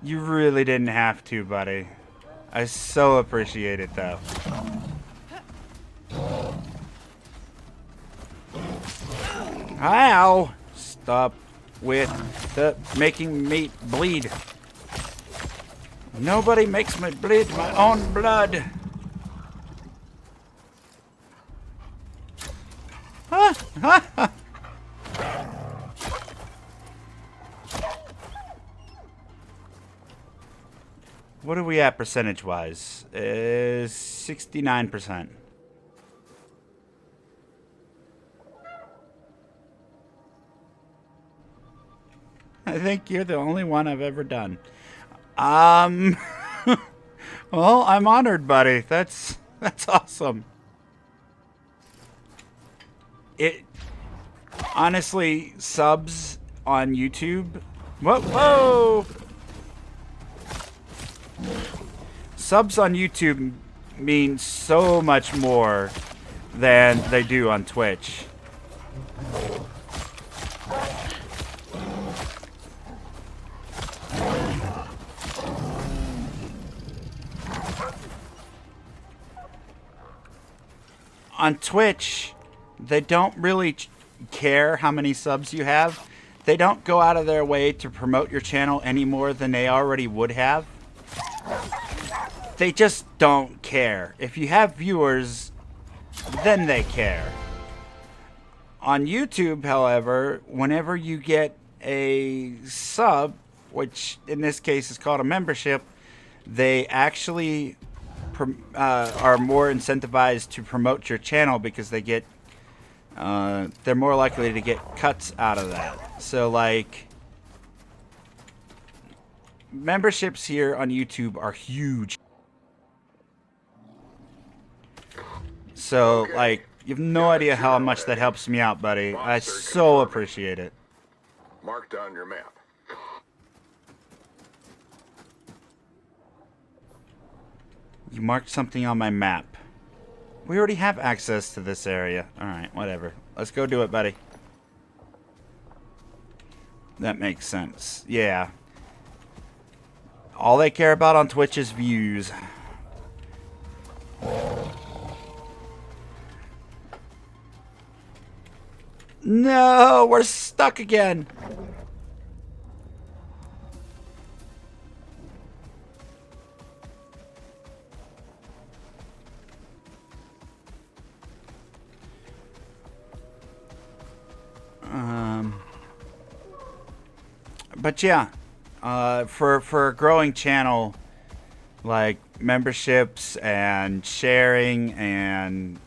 You really didn't have to, buddy. I so appreciate it, though. Ow! Stop with the making me bleed. Nobody makes me bleed my own blood. What are we at percentage-wise? 69%. I think you're the only one I've ever done. Well, I'm honored, buddy. That's awesome. It honestly, subs on YouTube. Whoa! Subs on YouTube mean so much more than they do on Twitch. On Twitch, they don't really care how many subs you have. They don't go out of their way to promote your channel any more than they already would have. They just don't care. If you have viewers, then they care. On YouTube, however, whenever you get a sub, which in this case is called a membership, they actually are more incentivized to promote your channel because they get they're more likely to get cuts out of that. So like memberships here on YouTube are huge. So, Okay. like, you have no Got idea it, how you much know that that. helps me out, buddy. I Monster so confirming. appreciate it. Marked on your map. You marked something on my map. We already have access to this area. Alright, whatever. Let's go do it, buddy. That makes sense. Yeah. All they care about on Twitch is views. No, we're stuck again. But yeah, for a growing channel, like memberships and sharing and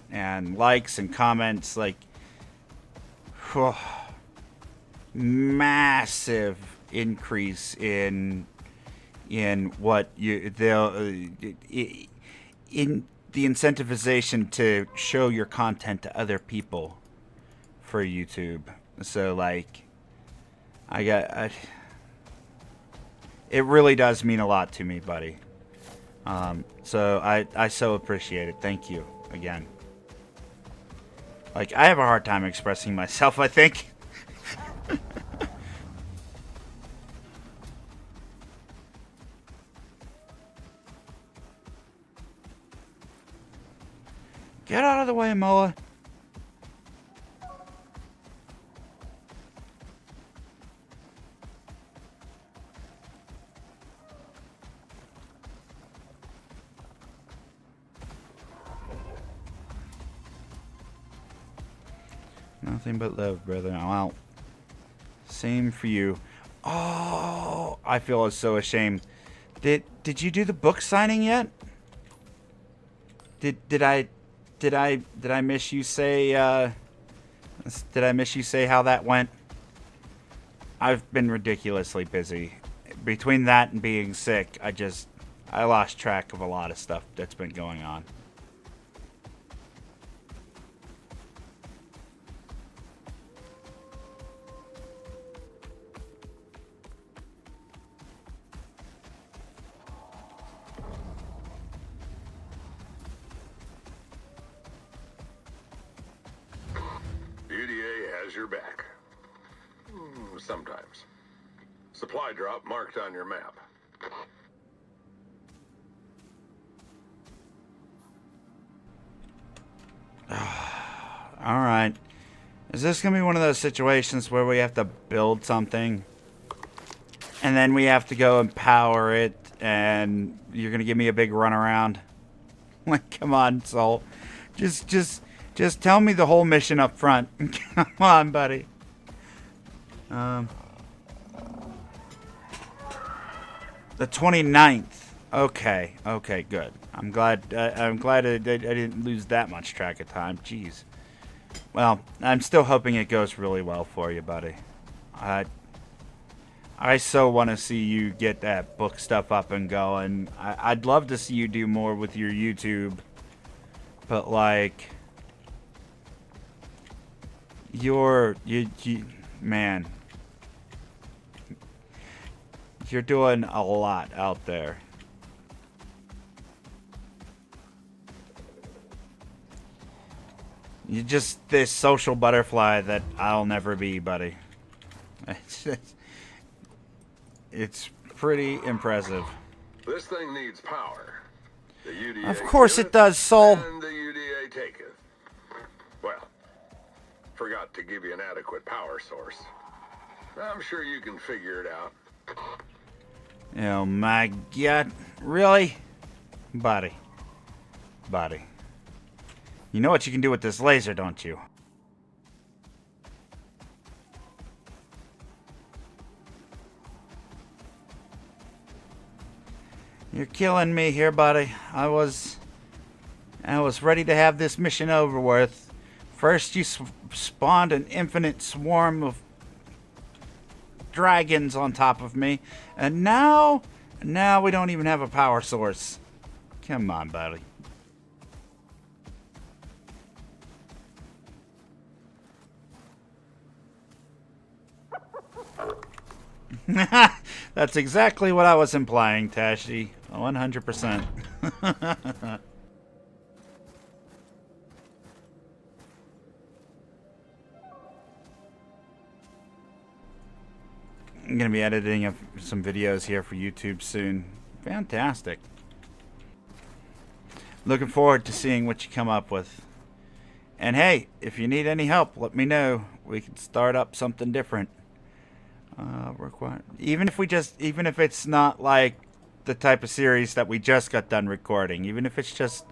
likes and comments, like massive increase in what you they'll in the incentivization to show your content to other people for YouTube. So like it really does mean a lot to me, buddy. So I so appreciate it. Thank you again. Like, I have a hard time expressing myself, I think. Get out of the way, Moa. Nothing but love, brother. Well, same for you. Oh, I feel so ashamed. Did you do the book signing yet? Did I miss you say did I miss you say how that went? I've been ridiculously busy. Between that and being sick, I lost track of a lot of stuff that's been going on. UDA has your back. Sometimes. Supply drop marked on your map. Alright. Is this going to be one of those situations where we have to build something and then we have to go and power it and you're going to give me a big runaround? Like, come on, Soul. Just tell me the whole mission up front. Come on, buddy. The 29th. Okay, good. I'm glad I didn't lose that much track of time. Jeez. Well, I'm still hoping it goes really well for you, buddy. I so want to see you get that book stuff up and going. I'd love to see you do more with your YouTube. But like, man, you're doing a lot out there. You're just this social butterfly that I'll never be, buddy. It's pretty impressive. This thing needs power. The UDA Of course it giveth, does, Soul. and the UDA taketh. Well, forgot to give you an adequate power source. I'm sure you can figure it out. Oh my god. Really? Buddy. You know what you can do with this laser, don't you? You're killing me here, buddy. I was ready to have this mission over with. First you spawned an infinite swarm of dragons on top of me, and now we don't even have a power source. Come on, buddy. That's exactly what I was implying, Tashi. 100%. I'm going to be editing some videos here for YouTube soon. Fantastic. Looking forward to seeing what you come up with. And hey, if you need any help, let me know. We can start up something different. Even if it's not like the type of series that we just got done recording, even if it's just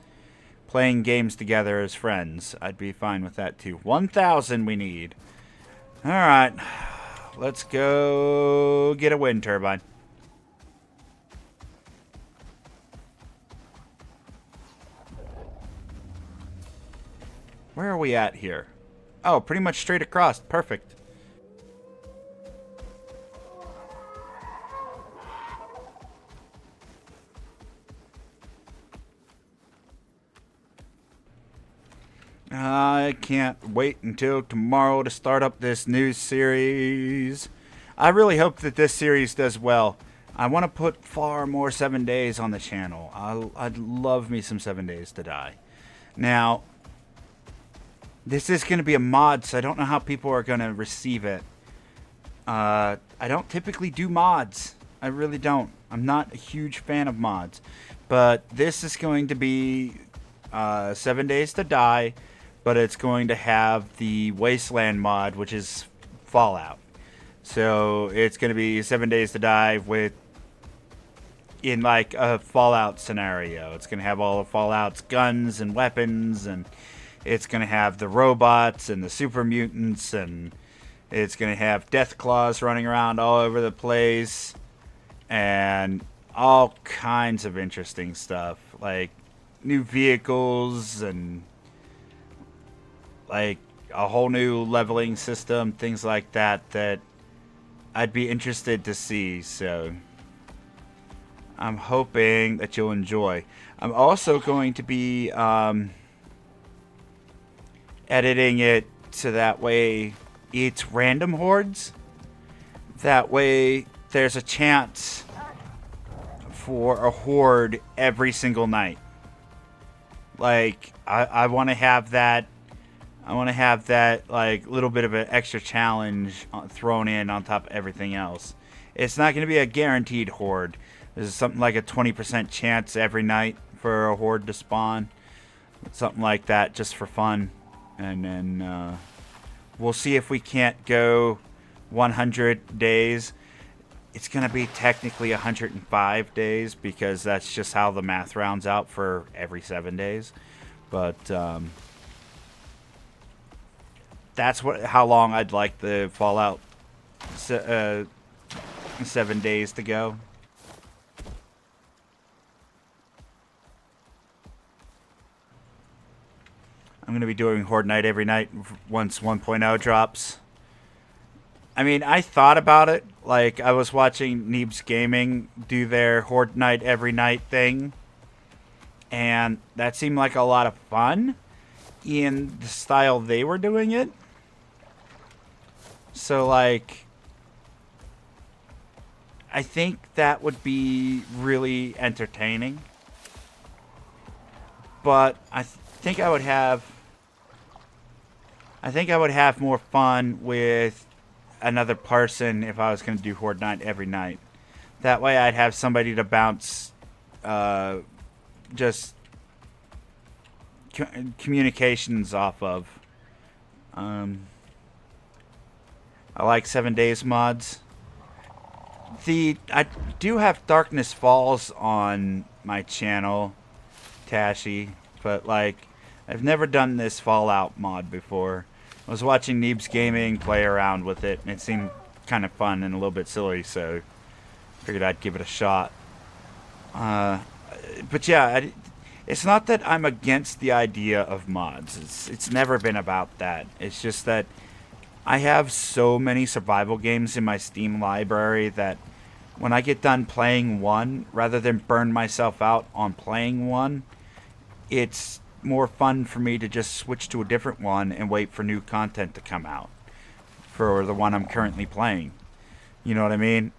playing games together as friends, I'd be fine with that too. 1,000 we need. All right, let's go get a wind turbine. Where are we at here? Oh, pretty much straight across. Perfect. I can't wait until tomorrow to start up this new series. I really hope that this series does well. I want to put far more 7 days on the channel. I'd love me some 7 Days to Die. Now, this is going to be a mod, so I don't know how people are going to receive it. I don't typically do mods. I really don't. I'm not a huge fan of mods. But this is going to be 7 Days to Die, but it's going to have the Wasteland mod, which is Fallout. So it's going to be 7 Days to Die in like a Fallout scenario. It's going to have all of Fallout's guns and weapons, and it's going to have the robots and the super mutants, and it's going to have death claws running around all over the place, and all kinds of interesting stuff, like new vehicles and like a whole new leveling system, things like that, that I'd be interested to see. So I'm hoping that you'll enjoy. I'm also going to be editing it so that way it's random hordes. That way there's a chance for a horde every single night. Like, I want to have that. I want to have that, like, little bit of an extra challenge thrown in on top of everything else. It's not going to be a guaranteed horde. There's something like a 20% chance every night for a horde to spawn. Something like that, just for fun. And then we'll see if we can't go 100 days. It's going to be technically 105 days because that's just how the math rounds out for every 7 days. But that's how long I'd like the Fallout 7 days to go. I'm going to be doing Horde Night every night once 1.0 drops. I mean, I thought about it. Like, I was watching Neebs Gaming do their Horde Night every night thing. And that seemed like a lot of fun in the style they were doing it. So, like, I think that would be really entertaining. But I think I would have more fun with another person if I was going to do Horde Night every night. That way I'd have somebody to bounce just communications off of. I like 7 Days mods. I do have Darkness Falls on my channel, Tashi, but like I've never done this Fallout mod before. I was watching Neebs Gaming play around with it, and it seemed kind of fun and a little bit silly, so figured I'd give it a shot. But yeah, it's not that I'm against the idea of mods. It's never been about that. It's just that I have so many survival games in my Steam library that when I get done playing one, rather than burn myself out on playing one, it's more fun for me to just switch to a different one and wait for new content to come out for the one I'm currently playing. You know what I mean?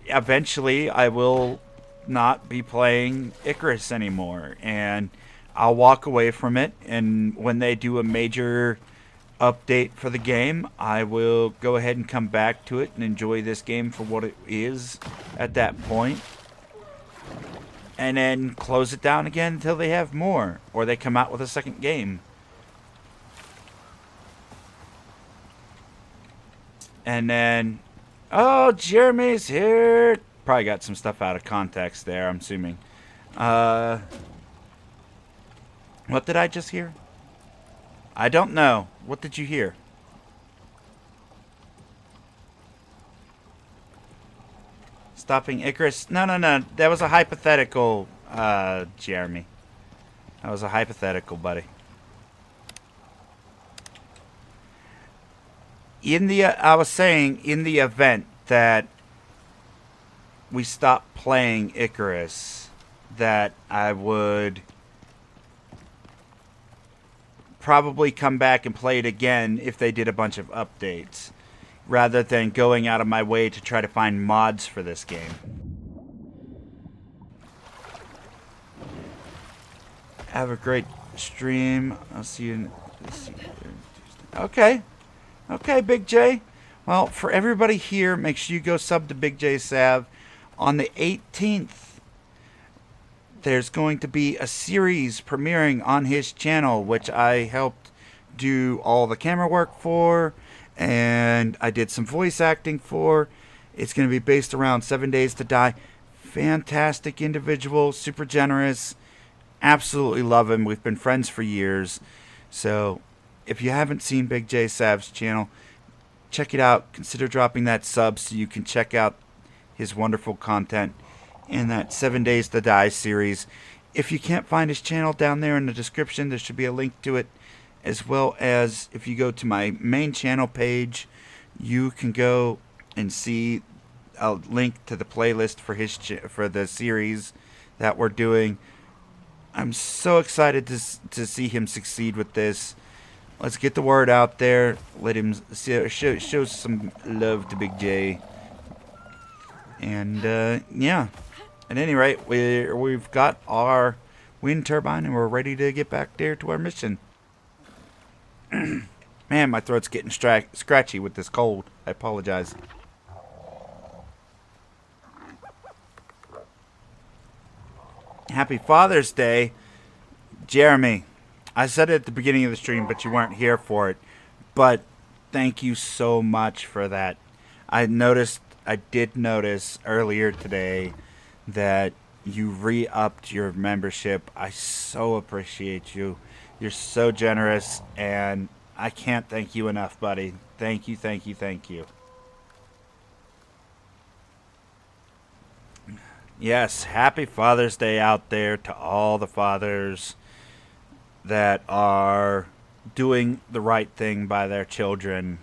Eventually I will not be playing Icarus anymore, and I'll walk away from it, and when they do a major update for the game, I will go ahead and come back to it and enjoy this game for what it is at that point, and then close it down again until they have more, or they come out with a second game. And then, oh, Jeremy's here. Probably got some stuff out of context there, I'm assuming. What did I just hear? I don't know. What did you hear? Stopping Icarus? No. That was a hypothetical, Jeremy. That was a hypothetical, buddy. I was saying, in the event that we stop playing Icarus, that I would probably come back and play it again if they did a bunch of updates, rather than going out of my way to try to find mods for this game. Have a great stream. I'll see you Okay. Okay, Big J. Well, for everybody here, make sure you go sub to Big J Sav. On the 18th, there's going to be a series premiering on his channel, which I helped do all the camera work for, and I did some voice acting for. It's going to be based around 7 Days to Die. Fantastic individual, super generous. Absolutely love him. We've been friends for years. So if you haven't seen Big J Sav's channel, check it out. Consider dropping that sub so you can check out his wonderful content in that 7 Days to Die series. If you can't find his channel, down there in the description, there should be a link to it. As well as if you go to my main channel page, you can go and see a link to the playlist for for the series that we're doing. I'm so excited to see him succeed with this. Let's get the word out there. Let him show some love to Big J. And yeah, at any rate, we've got our wind turbine and we're ready to get back there to our mission. Man, my throat's getting scratchy with this cold. I apologize. Happy Father's Day, Jeremy. I said it at the beginning of the stream, but you weren't here for it. But thank you so much for that. I did notice earlier today that you re-upped your membership. I so appreciate you. You're so generous, and I can't thank you enough, buddy. Thank you, thank you, thank you. Yes, happy Father's Day out there to all the fathers that are doing the right thing by their children.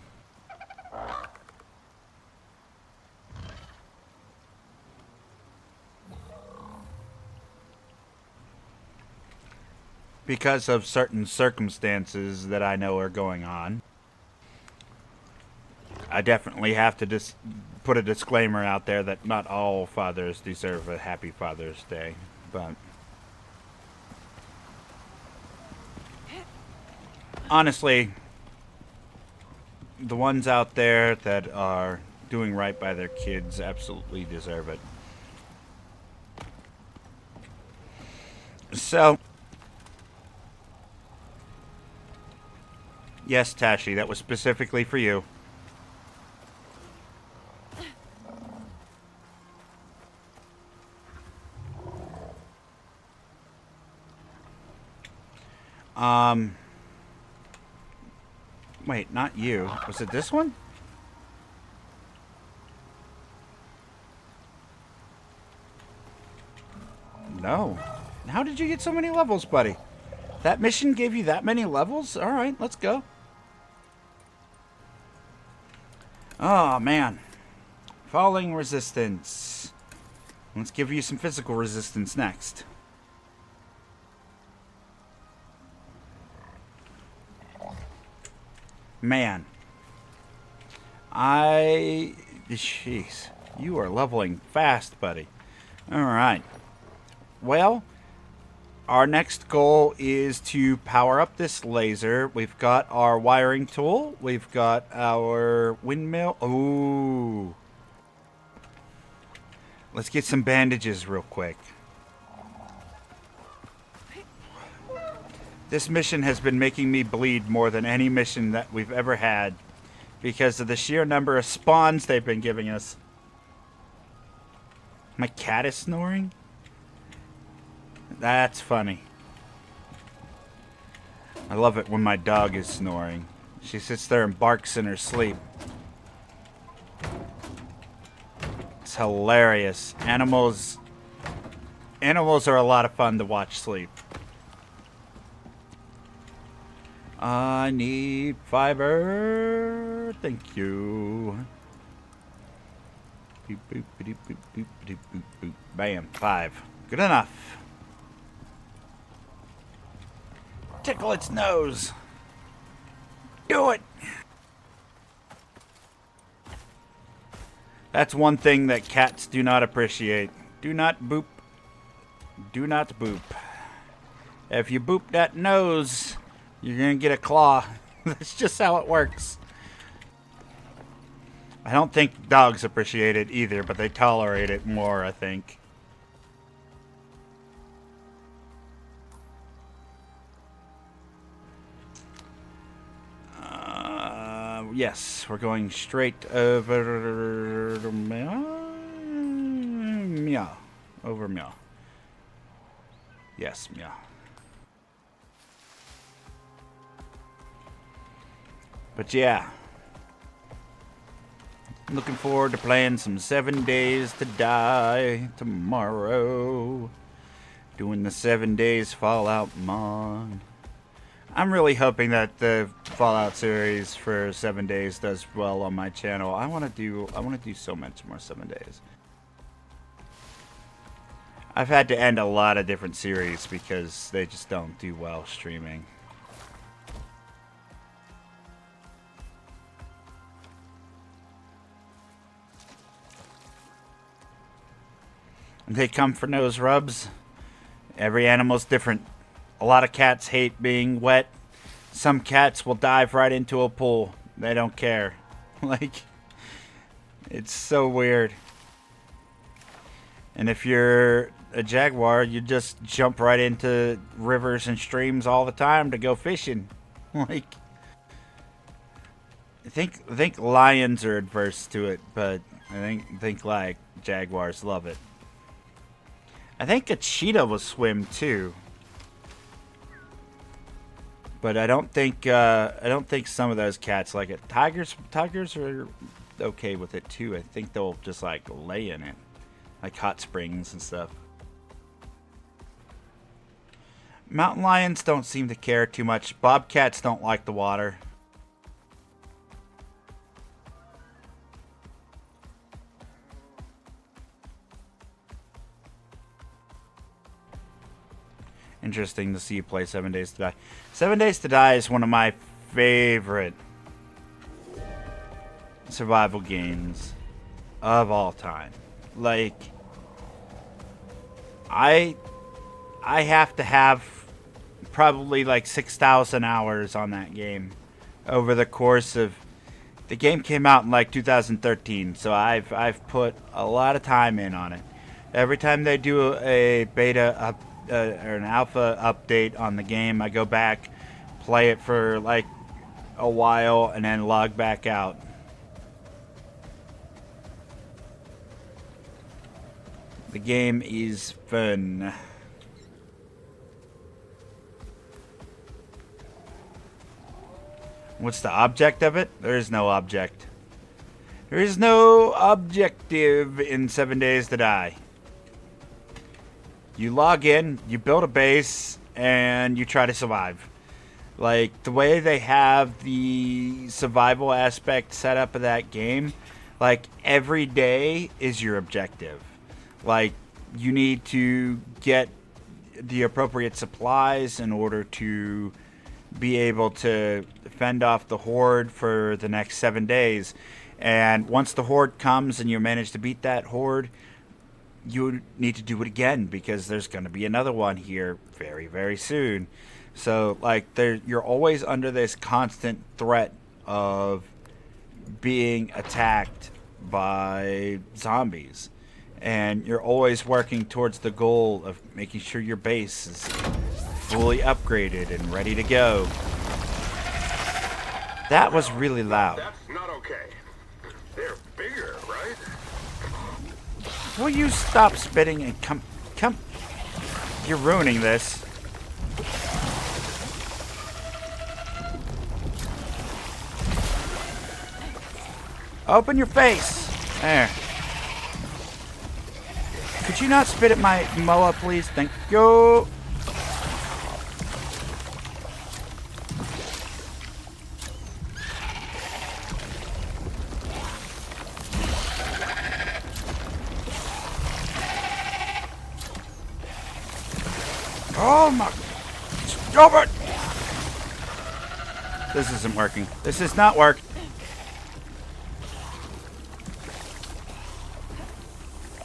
Because of certain circumstances that I know are going on. I definitely have to just put a disclaimer out there that not all fathers deserve a happy Father's Day, but honestly, the ones out there that are doing right by their kids absolutely deserve it. So, yes, Tashi, that was specifically for you. Wait, not you. Was it this one? No. How did you get so many levels, buddy? That mission gave you that many levels? Alright, let's go. Oh, man. Falling resistance. Let's give you some physical resistance next. Man. Jeez. You are leveling fast, buddy. Alright. Well, our next goal is to power up this laser. We've got our wiring tool. We've got our windmill. Ooh. Let's get some bandages real quick. This mission has been making me bleed more than any mission that we've ever had because of the sheer number of spawns they've been giving us. My cat is snoring? That's funny. I love it when my dog is snoring. She sits there and barks in her sleep. It's hilarious. Animals are a lot of fun to watch sleep. I need fiber. Thank you. Boop, boop, boop, boop, boop, boop, boop, boop. Bam. 5. Good enough. Tickle its nose. Do it. That's one thing that cats do not appreciate. Do not boop. Do not boop. If you boop that nose, you're going to get a claw. That's just how it works. I don't think dogs appreciate it either, but they tolerate it more, I think. Yes, we're going straight over meow. Over meow. Yes, meow. But yeah. Looking forward to playing some 7 Days to Die tomorrow. Doing the 7 Days Fallout mod. I'm really hoping that the Fallout series for 7 Days does well on my channel. I want to do so much more 7 Days. I've had to end a lot of different series because they just don't do well streaming. They come for nose rubs. Every animal's different. A lot of cats hate being wet. Some cats will dive right into a pool. They don't care. Like, it's so weird. And if you're a jaguar, you just jump right into rivers and streams all the time to go fishing. Like, I think lions are adverse to it, but I think like jaguars love it. I think a cheetah will swim too. But I don't think some of those cats like it. Tigers are okay with it too. I think they'll just like lay in it, like hot springs and stuff. Mountain lions don't seem to care too much. Bobcats don't like the water. Interesting to see you play 7 Days to Die. 7 Days to Die is one of my favorite survival games of all time. Like, I have to have probably like 6,000 hours on that game over the course of... The game came out in like 2013, so I've put a lot of time in on it. Every time they do a beta or an alpha update on the game, I go back, play it for like a while, and then log back out. The game is fun. What's the object of it? There is no object. There is no objective in 7 Days to Die. You log in, you build a base, and you try to survive. Like, the way they have the survival aspect set up of that game, like, every day is your objective. Like, you need to get the appropriate supplies in order to be able to fend off the horde for the next 7 days. And once the horde comes and you manage to beat that horde, you need to do it again because there's going to be another one here very, very soon. So, like, you're always under this constant threat of being attacked by zombies. And you're always working towards the goal of making sure your base is fully upgraded and ready to go. That was really loud. That's not okay. They're bigger, right? Will you stop spitting and come? You're ruining this. Open your face. There. Could you not spit at my Moa, please? Thank you. Oh my... Stop it! This isn't working. This is not working.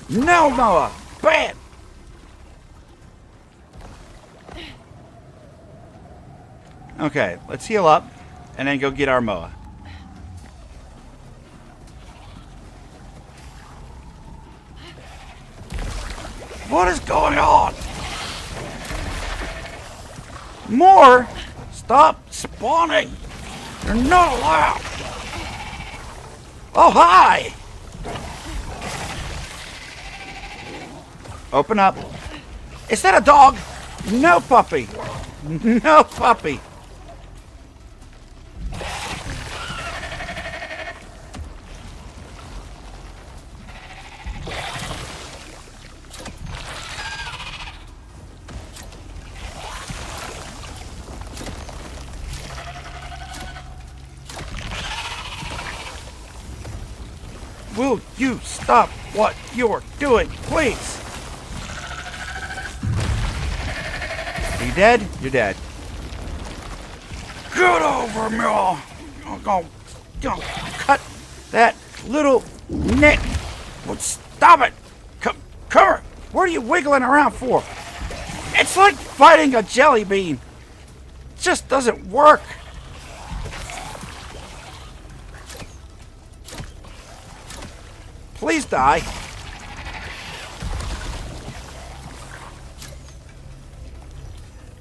No, Moa! Bam! Okay, let's heal up and then go get our Moa. What is going on? More? Stop spawning! You're not allowed! Oh, hi! Open up. Is that a dog? No puppy. No puppy. Will you stop what you're doing, please? Are you dead? You're dead. Get over me! I'm gonna cut that little neck. Well, stop it! Come here! What are you wiggling around for? It's like fighting a jelly bean. It just doesn't work. Please die.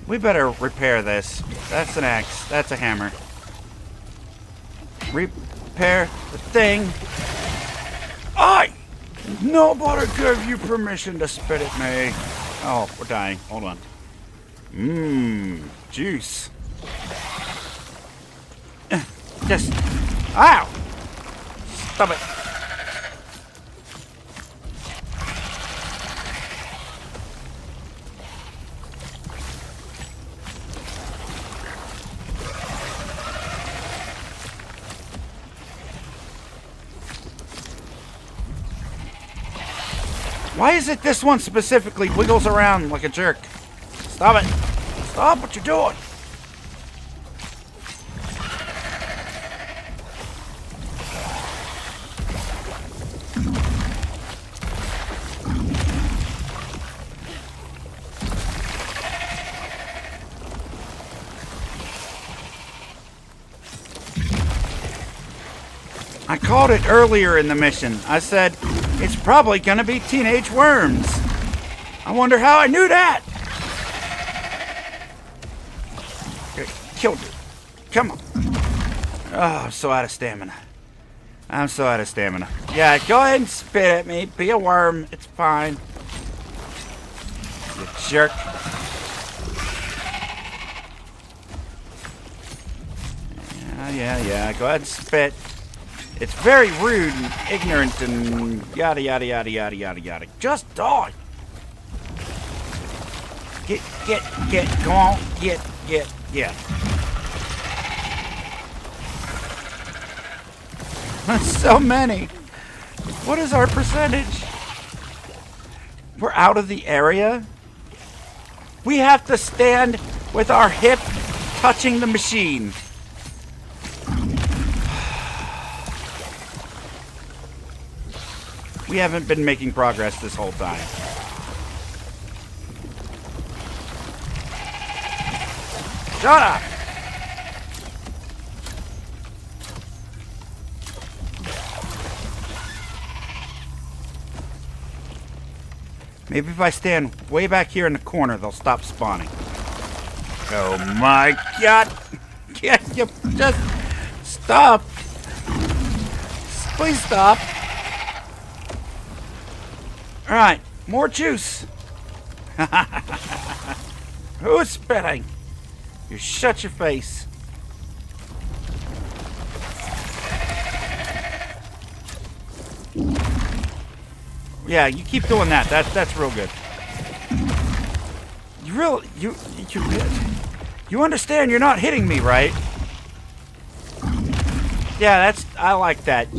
We better repair this. That's an axe. That's a hammer. Repair the thing. Nobody gave you permission to spit at me. Oh, we're dying. Hold on. Juice. Just. Ow! Stop it. Why is it this one specifically wiggles around like a jerk? Stop it. Stop what you're doing. I called it earlier in the mission. I said, it's probably gonna be teenage worms. I wonder how I knew that. Okay, killed it. Come on. Oh, I'm so out of stamina. I'm so out of stamina. Yeah, go ahead and spit at me. Be a worm. It's fine. You jerk. Yeah. Go ahead and spit. It's very rude and ignorant and yada yada yada yada yada yada. Just die. Get, come on, get. So many. What is our percentage? We're out of the area. We have to stand with our hip touching the machine. We haven't been making progress this whole time. Shut up! Maybe if I stand way back here in the corner, they'll stop spawning. Oh my god! Can't you just stop? Please stop. Alright, more juice. Who's spitting? You shut your face. Yeah, you keep doing that. That's real good. You understand you're not hitting me, right? Yeah, I like that.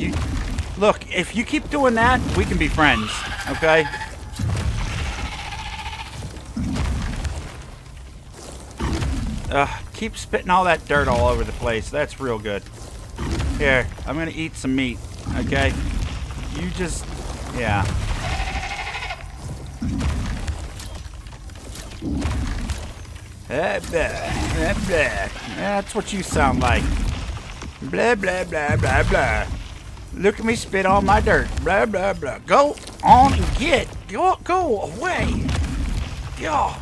Look, if you keep doing that, we can be friends, okay? Keep spitting all that dirt all over the place. That's real good. Here, I'm gonna eat some meat, okay? You just, yeah. That's what you sound like. Blah, blah, blah, blah, blah. Look at me spit on my dirt. Blah, blah, blah. Go on and get. Go away. Go.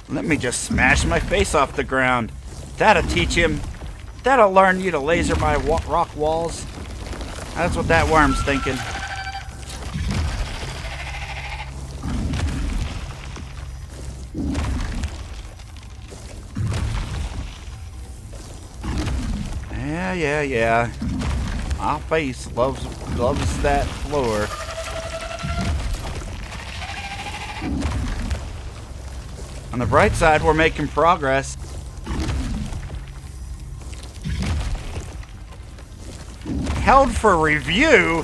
Let me just smash my face off the ground. That'll teach him. That'll learn you to laser my rock walls. That's what that worm's thinking. Yeah. My face loves that floor. On the bright side, we're making progress. Held for review?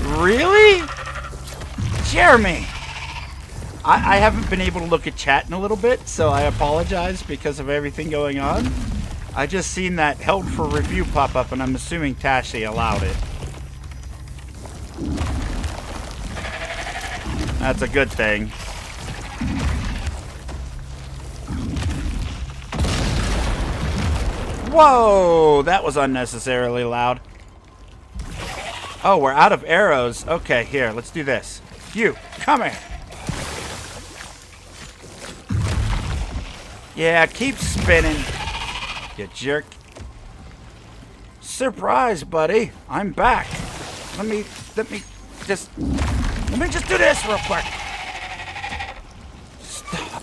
Really? Jeremy! I haven't been able to look at chat in a little bit, so I apologize because of everything going on. I just seen that held for review pop up, and I'm assuming Tashi allowed it. That's a good thing. Whoa! That was unnecessarily loud. Oh, we're out of arrows. Okay, here, let's do this. You, come here. Yeah, keep spinning. You jerk. Surprise, buddy. I'm back. Let me just do this real quick. Stop.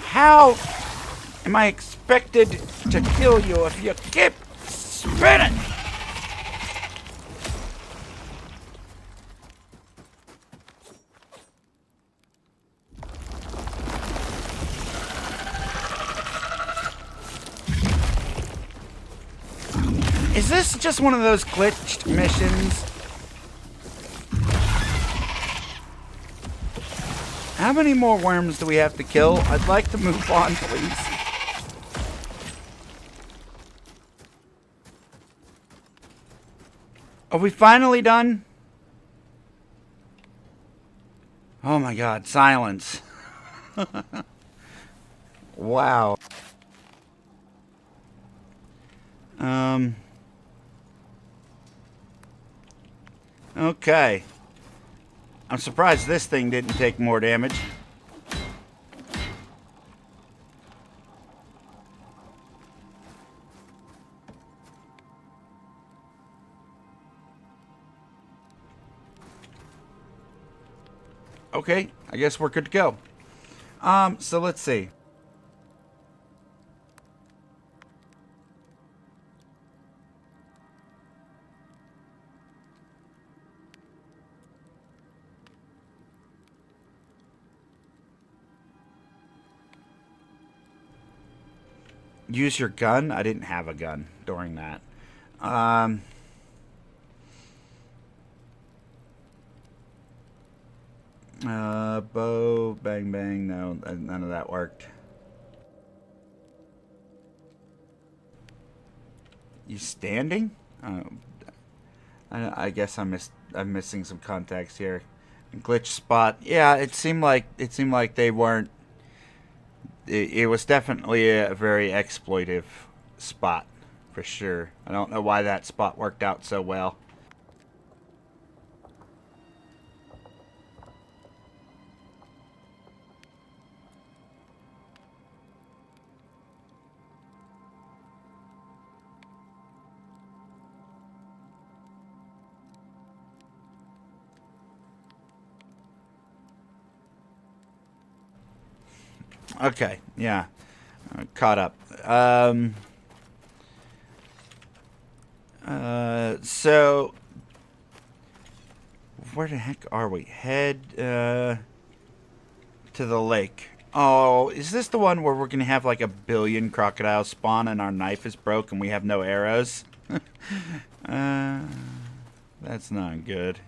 How am I expected to kill you if you keep spinning? Is this just one of those glitched missions? How many more worms do we have to kill? I'd like to move on, please. Are we finally done? Oh my god, silence. Wow. Okay. I'm surprised this thing didn't take more damage. Okay, I guess we're good to go. So let's see. Use your gun? I didn't have a gun during that. Um. Bow, bang, bang. No, none of that worked. You standing? I guess I'm missing some context here. Glitch spot. Yeah, it seemed like they weren't. It was definitely a very exploitive spot, for sure. I don't know why that spot worked out so well. Okay, yeah. Caught up. So where the heck are we? Head to the lake. Oh, is this the one where we're gonna have like a billion crocodiles spawn and our knife is broke and we have no arrows? That's not good.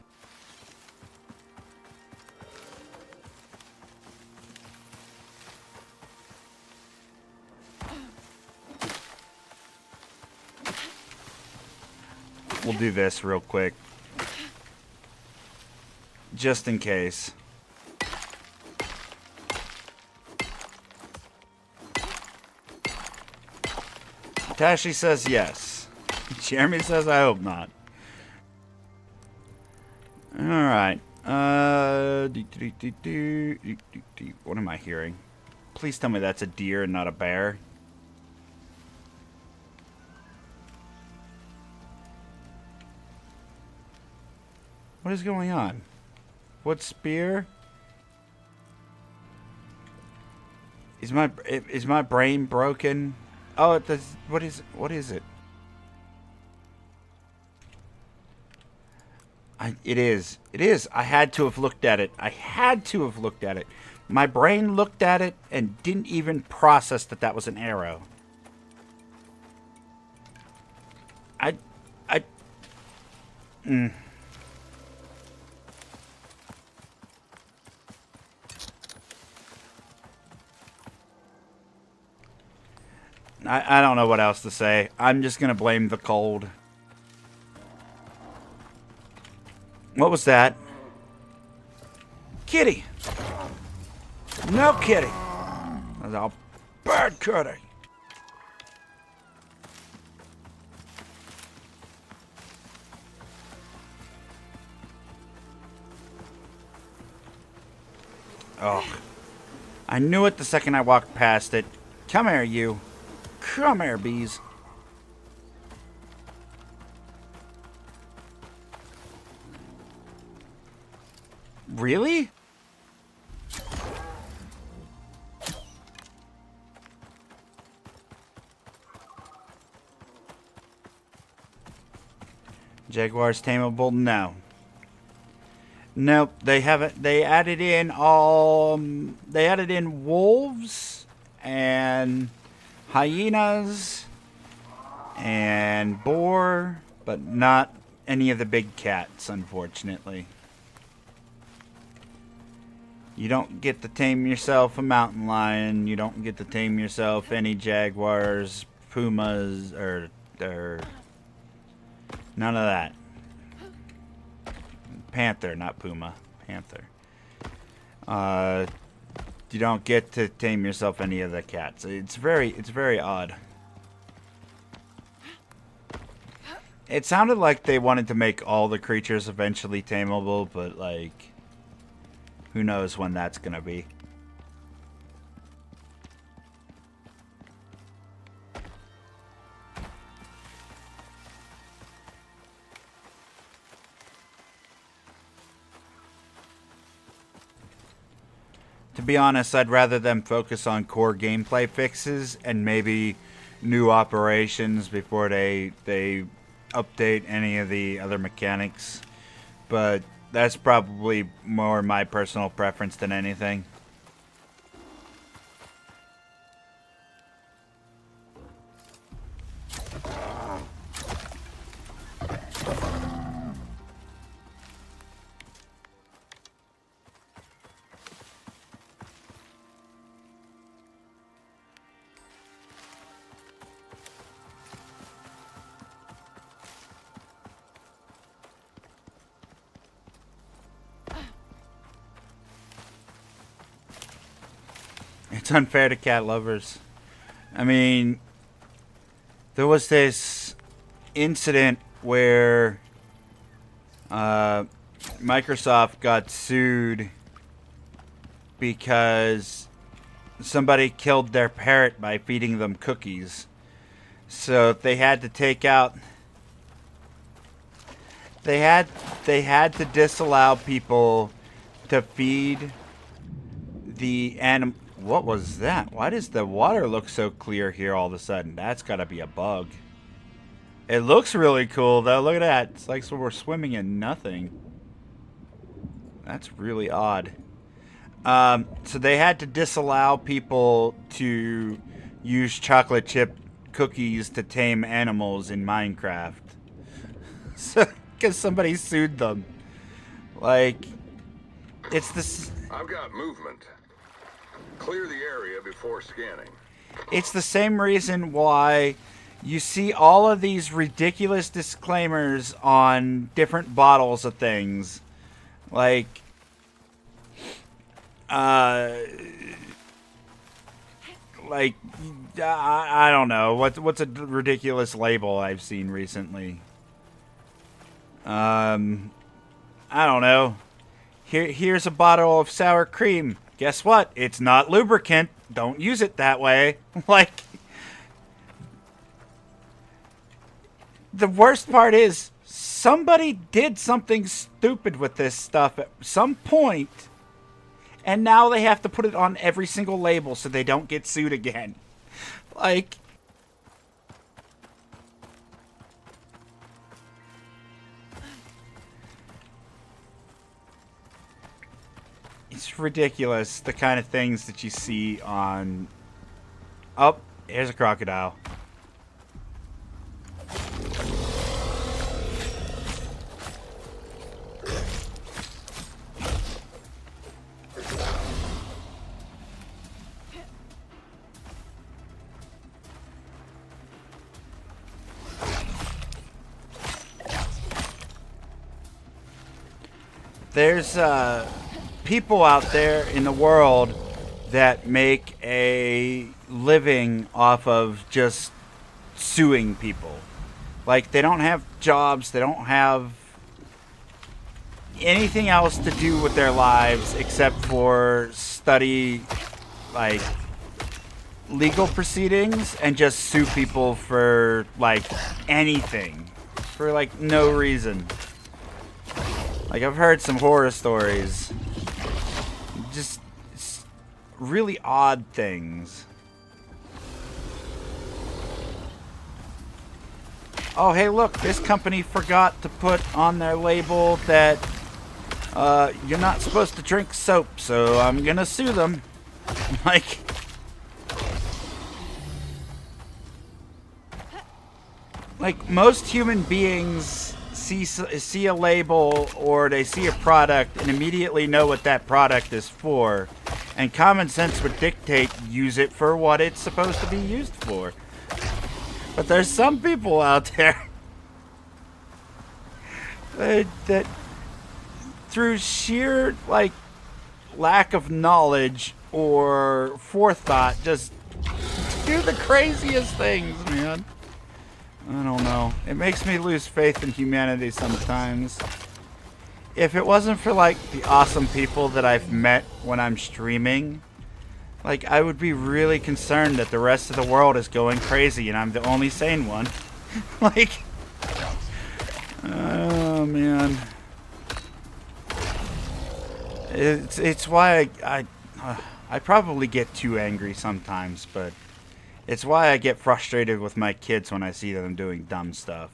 We'll do this real quick. Just in case. Tashi says yes. Jeremy says I hope not. Alright. What am I hearing? Please tell me that's a deer and not a bear. What is going on? What spear? Is my brain broken? Oh, it does. What is it? It is. I had to have looked at it. My brain looked at it and didn't even process that was an arrow. I don't know what else to say. I'm just gonna blame the cold. What was that? Kitty! No kitty! That's all bird kitty! Oh. I knew it the second I walked past it. Come here, you. Come here, bees. Really? Jaguar's tameable? No. Nope, they haven't. They added in wolves and hyenas and boar, but not any of the big cats, unfortunately. You don't get to tame yourself a mountain lion. You don't get to tame yourself any jaguars, pumas, or none of that. Panther, not puma. Panther. You don't get to tame yourself any of the cats. It's very odd. It sounded like they wanted to make all the creatures eventually tameable, but like, who knows when that's gonna be. To be honest, I'd rather them focus on core gameplay fixes and maybe new operations before they update any of the other mechanics. But that's probably more my personal preference than anything. It's unfair to cat lovers. I mean, there was this incident where Microsoft got sued because somebody killed their parrot by feeding them cookies. So they had to take out... They had to disallow people to feed the animal... What was that? Why does the water look so clear here all of a sudden? That's gotta be a bug. It looks really cool though. Look at that. It's like so we're swimming in nothing. That's really odd. So they had to disallow people to use chocolate chip cookies to tame animals in Minecraft. So, because somebody sued them. Like, it's this... I've got movement. Clear the area before scanning. It's the same reason why you see all of these ridiculous disclaimers on different bottles of things. Like, I don't know. What's a ridiculous label I've seen recently? I don't know. Here's a bottle of sour cream. Guess what? It's not lubricant. Don't use it that way. Like, the worst part is somebody did something stupid with this stuff at some point, and now they have to put it on every single label so they don't get sued again. Like, it's ridiculous, the kind of things that you see on... Oh, here's a crocodile. There's people out there in the world that make a living off of just suing people. Like, they don't have jobs, they don't have anything else to do with their lives except for study, like, legal proceedings and just sue people for, like, anything. For, like, no reason. Like, I've heard some horror stories. Just really odd things. Oh, hey, look, this company forgot to put on their label that you're not supposed to drink soap, so I'm gonna sue them. Like most human beings see a label or they see a product and immediately know what that product is for, and common sense would dictate use it for what it's supposed to be used for. But there's some people out there that through sheer like lack of knowledge or forethought just do the craziest things, man. I don't know. It makes me lose faith in humanity sometimes. If it wasn't for, like, the awesome people that I've met when I'm streaming, like, I would be really concerned that the rest of the world is going crazy and I'm the only sane one. Like, oh, man. It's why I probably get too angry sometimes, but... it's why I get frustrated with my kids when I see them doing dumb stuff.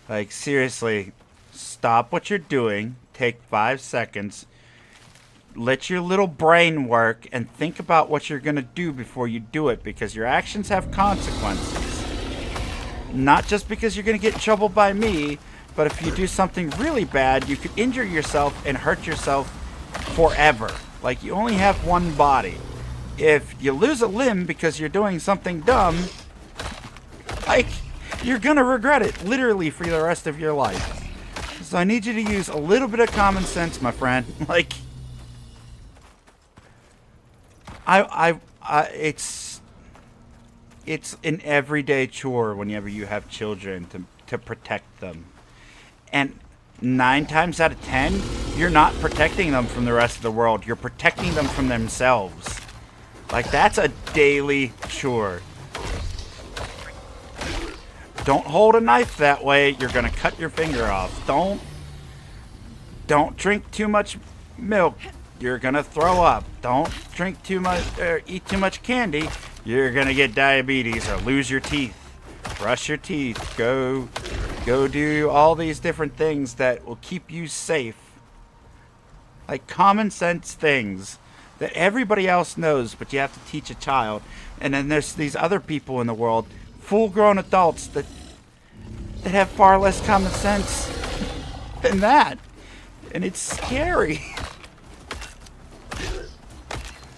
Like, seriously, stop what you're doing, take 5 seconds, let your little brain work, and think about what you're going to do before you do it, because your actions have consequences. Not just because you're going to get in trouble by me, but if you do something really bad, you could injure yourself and hurt yourself forever. Like, you only have one body. If you lose a limb because you're doing something dumb, like, you're gonna regret it, literally, for the rest of your life. So I need you to use a little bit of common sense, my friend. Like, It's an everyday chore whenever you have children to protect them. And 9 times out of 10, you're not protecting them from the rest of the world. You're protecting them from themselves. Like, that's a daily chore. Don't hold a knife that way. You're going to cut your finger off. Don't drink too much milk. You're going to throw up. Don't drink too much or eat too much candy. You're going to get diabetes or lose your teeth. Brush your teeth. Go do all these different things that will keep you safe. Like common sense things that everybody else knows, but you have to teach a child. And then there's these other people in the world, full-grown adults that have far less common sense than that. And it's scary.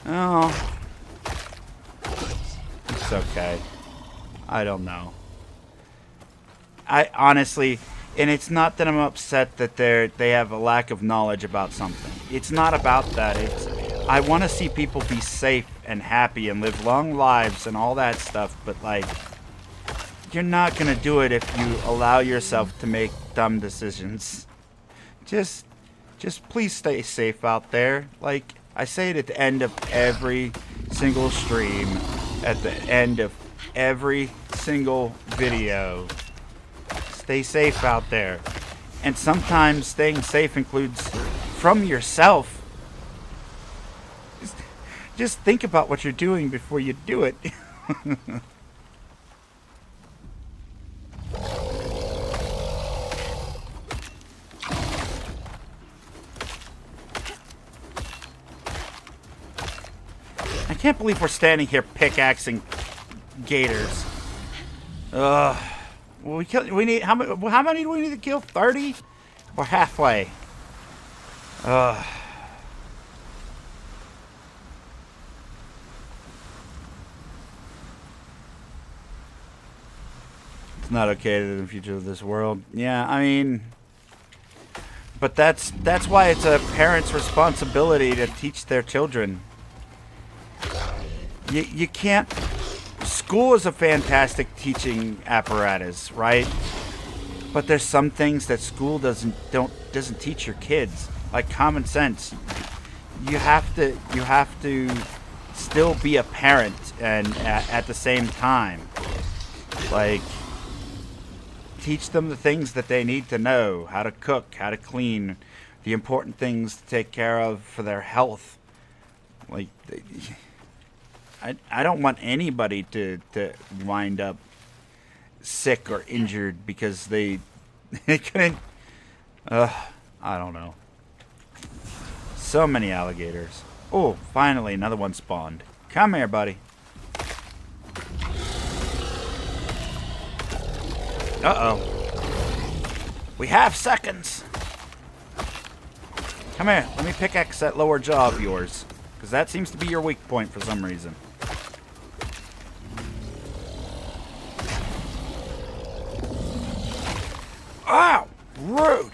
Oh. It's okay. I don't know. I honestly, and it's not that I'm upset that they have a lack of knowledge about something. It's not about that. It's I want to see people be safe and happy and live long lives and all that stuff, but like you're not going to do it if you allow yourself to make dumb decisions. Just please stay safe out there. Like I say it at the end of every single stream, at the end of every single video. Stay safe out there. And sometimes staying safe includes from yourself. Just think about what you're doing before you do it. I can't believe we're standing here pickaxing gators. Ugh. Well, we need how many do we need to kill? 30? Or halfway? Ugh. It's not okay to the future of this world. Yeah, I mean, but that's why it's a parent's responsibility to teach their children. You can't. School is a fantastic teaching apparatus, right? But there's some things that school doesn't teach your kids, like common sense. You have to still be a parent and at the same time, like teach them the things that they need to know: how to cook, how to clean, the important things to take care of for their health. Like. I don't want anybody to wind up sick or injured because they couldn't. I don't know. So many alligators. Oh, finally another one spawned. Come here, buddy. Uh-oh. We have seconds. Come here. Let me pickaxe that lower jaw of yours, because that seems to be your weak point for some reason. Ow! Rude!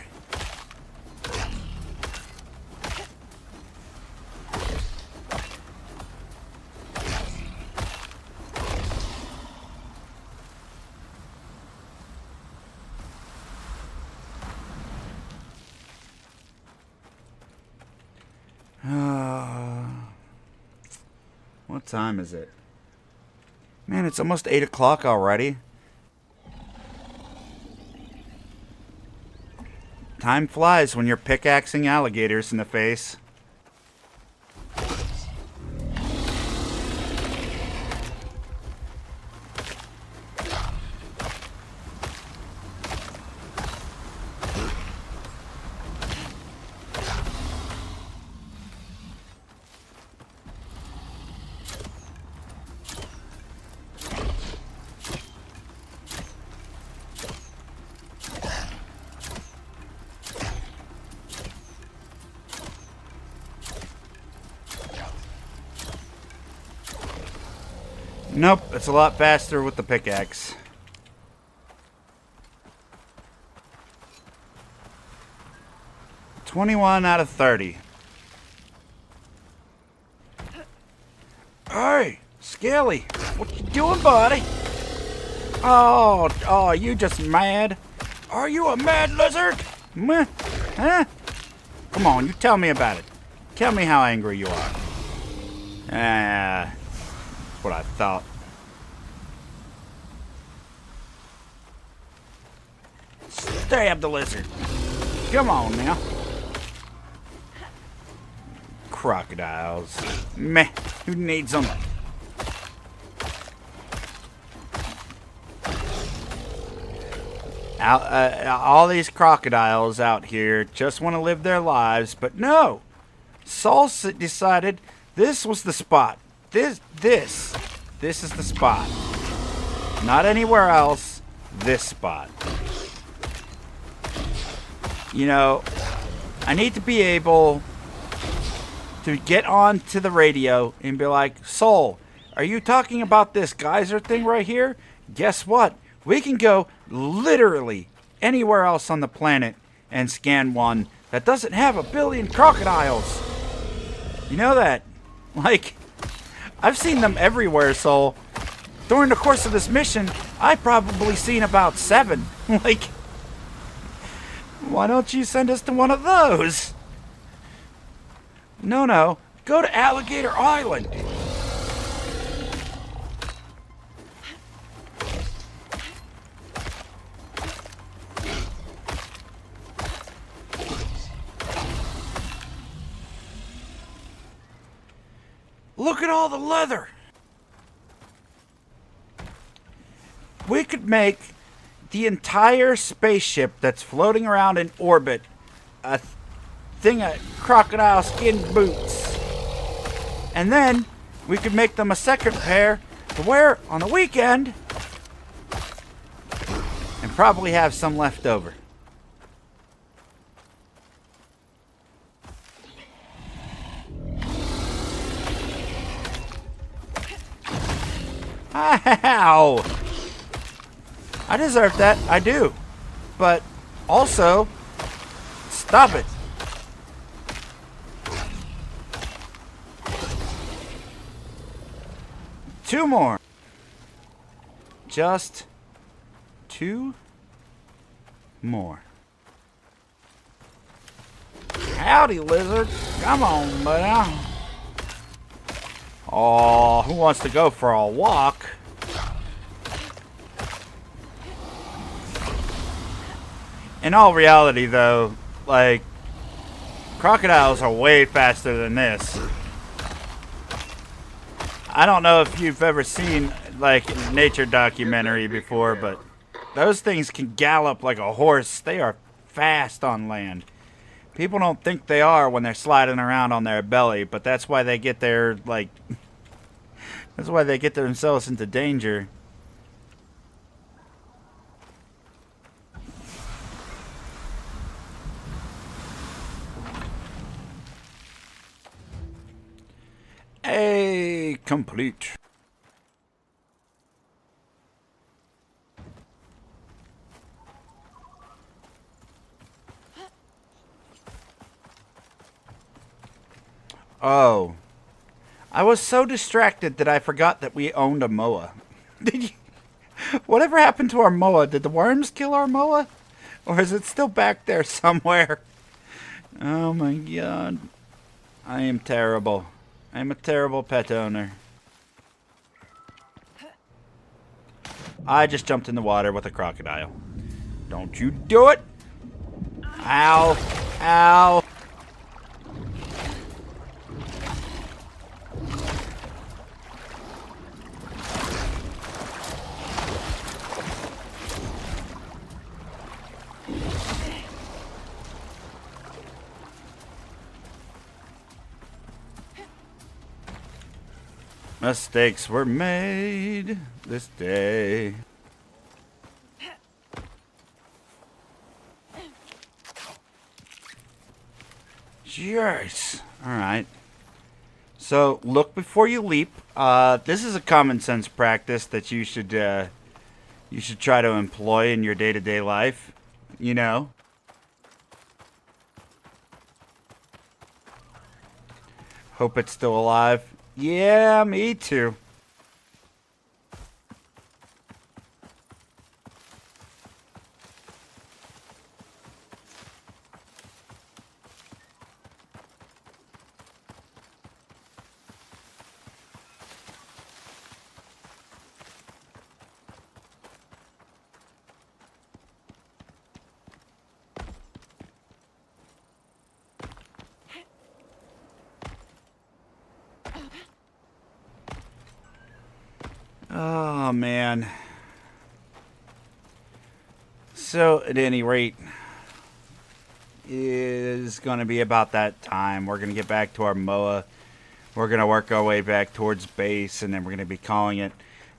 What time is it? Man, it's almost 8 o'clock already. Time flies when you're pickaxing alligators in the face. Nope, it's a lot faster with the pickaxe. $21 out of 30. Skelly, what you doing, buddy? Oh, you just mad? Are you a mad lizard? Meh? Huh? Come on, you tell me about it. Tell me how angry you are. That's what I thought. Stab the lizard. Come on now. Crocodiles. Meh. Who needs them? All these crocodiles out here just want to live their lives, but no. Saul decided this was the spot. This is the spot. Not anywhere else. This spot. You know, I need to be able to get on to the radio and be like, Soul, are you talking about this geyser thing right here? Guess what? We can go literally anywhere else on the planet and scan one that doesn't have 1 billion crocodiles. You know that? Like, I've seen them everywhere, Soul. During the course of this mission, I've probably seen about 7. Like, why don't you send us to one of those? No. Go to Alligator Island. Look at all the leather. We could make the entire spaceship that's floating around in orbit a thing of crocodile skin boots. And then we could make them a second pair to wear on the weekend and probably have some left over. Ow! I deserve that. I do. But also, stop it. Two more. Just 2 more. Howdy, lizard. Come on, buddy. Oh, who wants to go for a walk? In all reality, though, like, crocodiles are way faster than this. I don't know if you've ever seen, like, a nature documentary before, but those things can gallop like a horse. They are fast on land. People don't think they are when they're sliding around on their belly, but that's why they get their, like, that's why they get themselves into danger. Complete. Oh. I was so distracted that I forgot that we owned a MOA. Did you? Whatever happened to our MOA? Did the worms kill our MOA? Or is it still back there somewhere? Oh my god. I am terrible. I'm a terrible pet owner. I just jumped in the water with a crocodile. Don't you do it! Ow! Ow! Mistakes were made this day. Jeez. Alright. So, look before you leap. This is a common sense practice that you should try to employ in your day-to-day life. You know? Hope it's still alive. Yeah, me too. Oh, man. So, at any rate, it is going to be about that time. We're going to get back to our MOA. We're going to work our way back towards base, and then we're going to be calling it.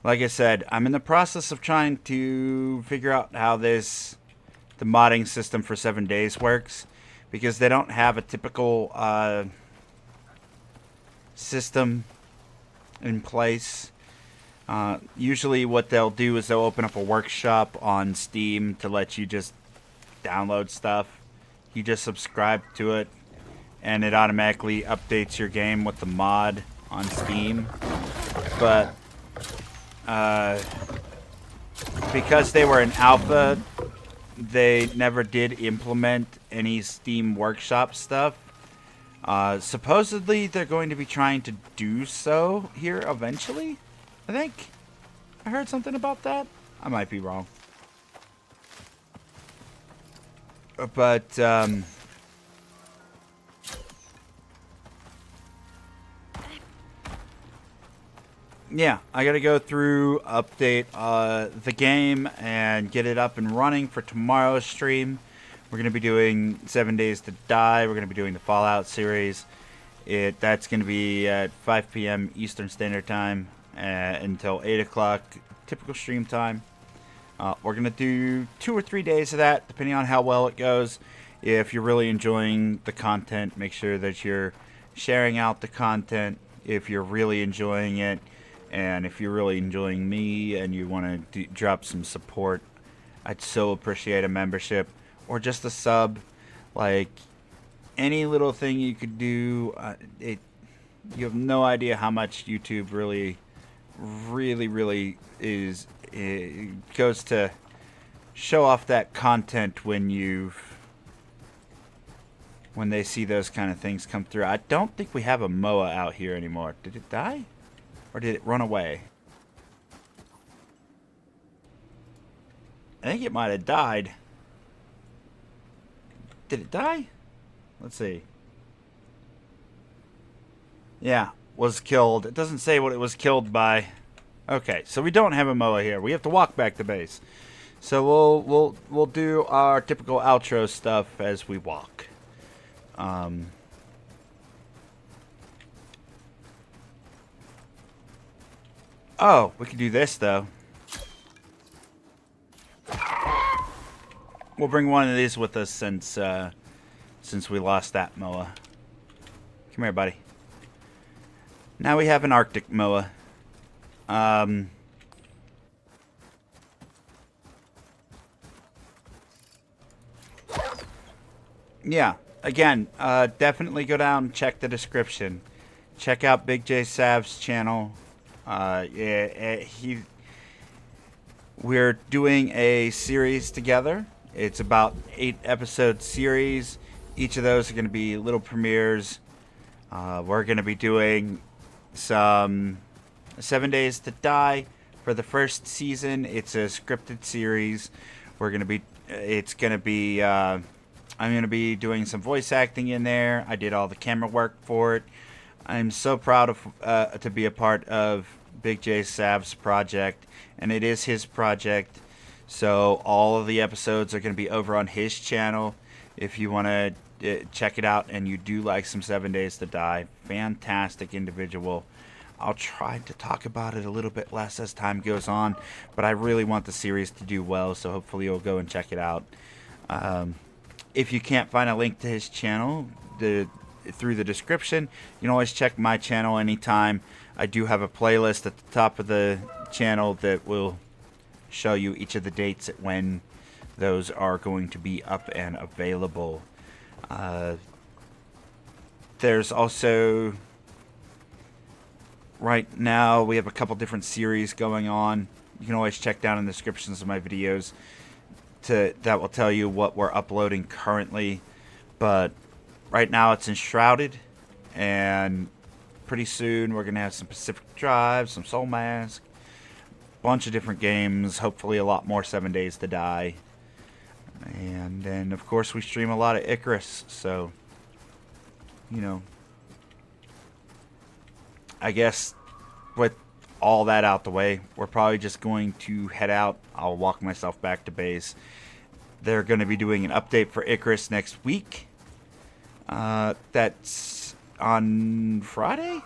Like I said, I'm in the process of trying to figure out how the modding system for 7 days works, because they don't have a typical system in place. Usually what they'll do is they'll open up a workshop on Steam to let you just download stuff. You just subscribe to it, and it automatically updates your game with the mod on Steam. But because they were in alpha, they never did implement any Steam Workshop stuff. Supposedly, they're going to be trying to do so here eventually. I think I heard something about that. I might be wrong. But, yeah, I gotta go through, update the game, and get it up and running for tomorrow's stream. We're gonna be doing 7 Days to Die. We're gonna be doing the Fallout series. That's gonna be at 5 p.m. Eastern Standard Time until 8 o'clock, typical stream time. We're gonna do 2 or 3 days of that, depending on how well it goes. If you're really enjoying the content, make sure that you're sharing out the content. If you're really enjoying it, and if you're really enjoying me and you want to drop some support, I'd so appreciate a membership or just a sub. Like, any little thing you could do, you have no idea how much YouTube really is. It goes to show off that content when they see those kind of things come through. I don't think we have a MOA out here anymore. Did it die? Or did it run away? I think it might have died. Did it die? Let's see. Yeah, was killed. It doesn't say what it was killed by. Okay, so we don't have a MOA here. We have to walk back to base. So we'll do our typical outro stuff as we walk. Oh, we can do this though. We'll bring one of these with us since we lost that MOA. Come here, buddy. Now we have an Arctic MOA. Yeah, again, definitely go down and check the description. Check out Big J Sav's channel. We're doing a series together. It's about 8-episode series. Each of those are going to be little premieres. We're going to be doing some 7 Days to Die for the first season. It's a scripted series. I'm going to be doing some voice acting in there. I did all the camera work for it. I'm so proud of to be a part of Big J Sav's project, and it is his project. So all of the episodes are going to be over on his channel. If you want to check it out and you do like some 7 Days to Die, fantastic individual. I'll try to talk about it a little bit less as time goes on, but I really want the series to do well, so hopefully you'll go and check it out. If you can't find a link to his channel through the description, you can always check my channel anytime. I do have a playlist at the top of the channel that will show you each of the dates at when those are going to be up and available. There's also, right now, we have a couple different series going on. You can always check down in the descriptions of my videos that will tell you what we're uploading currently. But right now it's Enshrouded, and pretty soon we're going to have some Pacific Drive, some Soul Mask, bunch of different games, hopefully a lot more 7 Days to Die. And then, of course, we stream a lot of Icarus, so, you know, I guess with all that out the way, we're probably just going to head out. I'll walk myself back to base. They're going to be doing an update for Icarus next week. That's on Friday?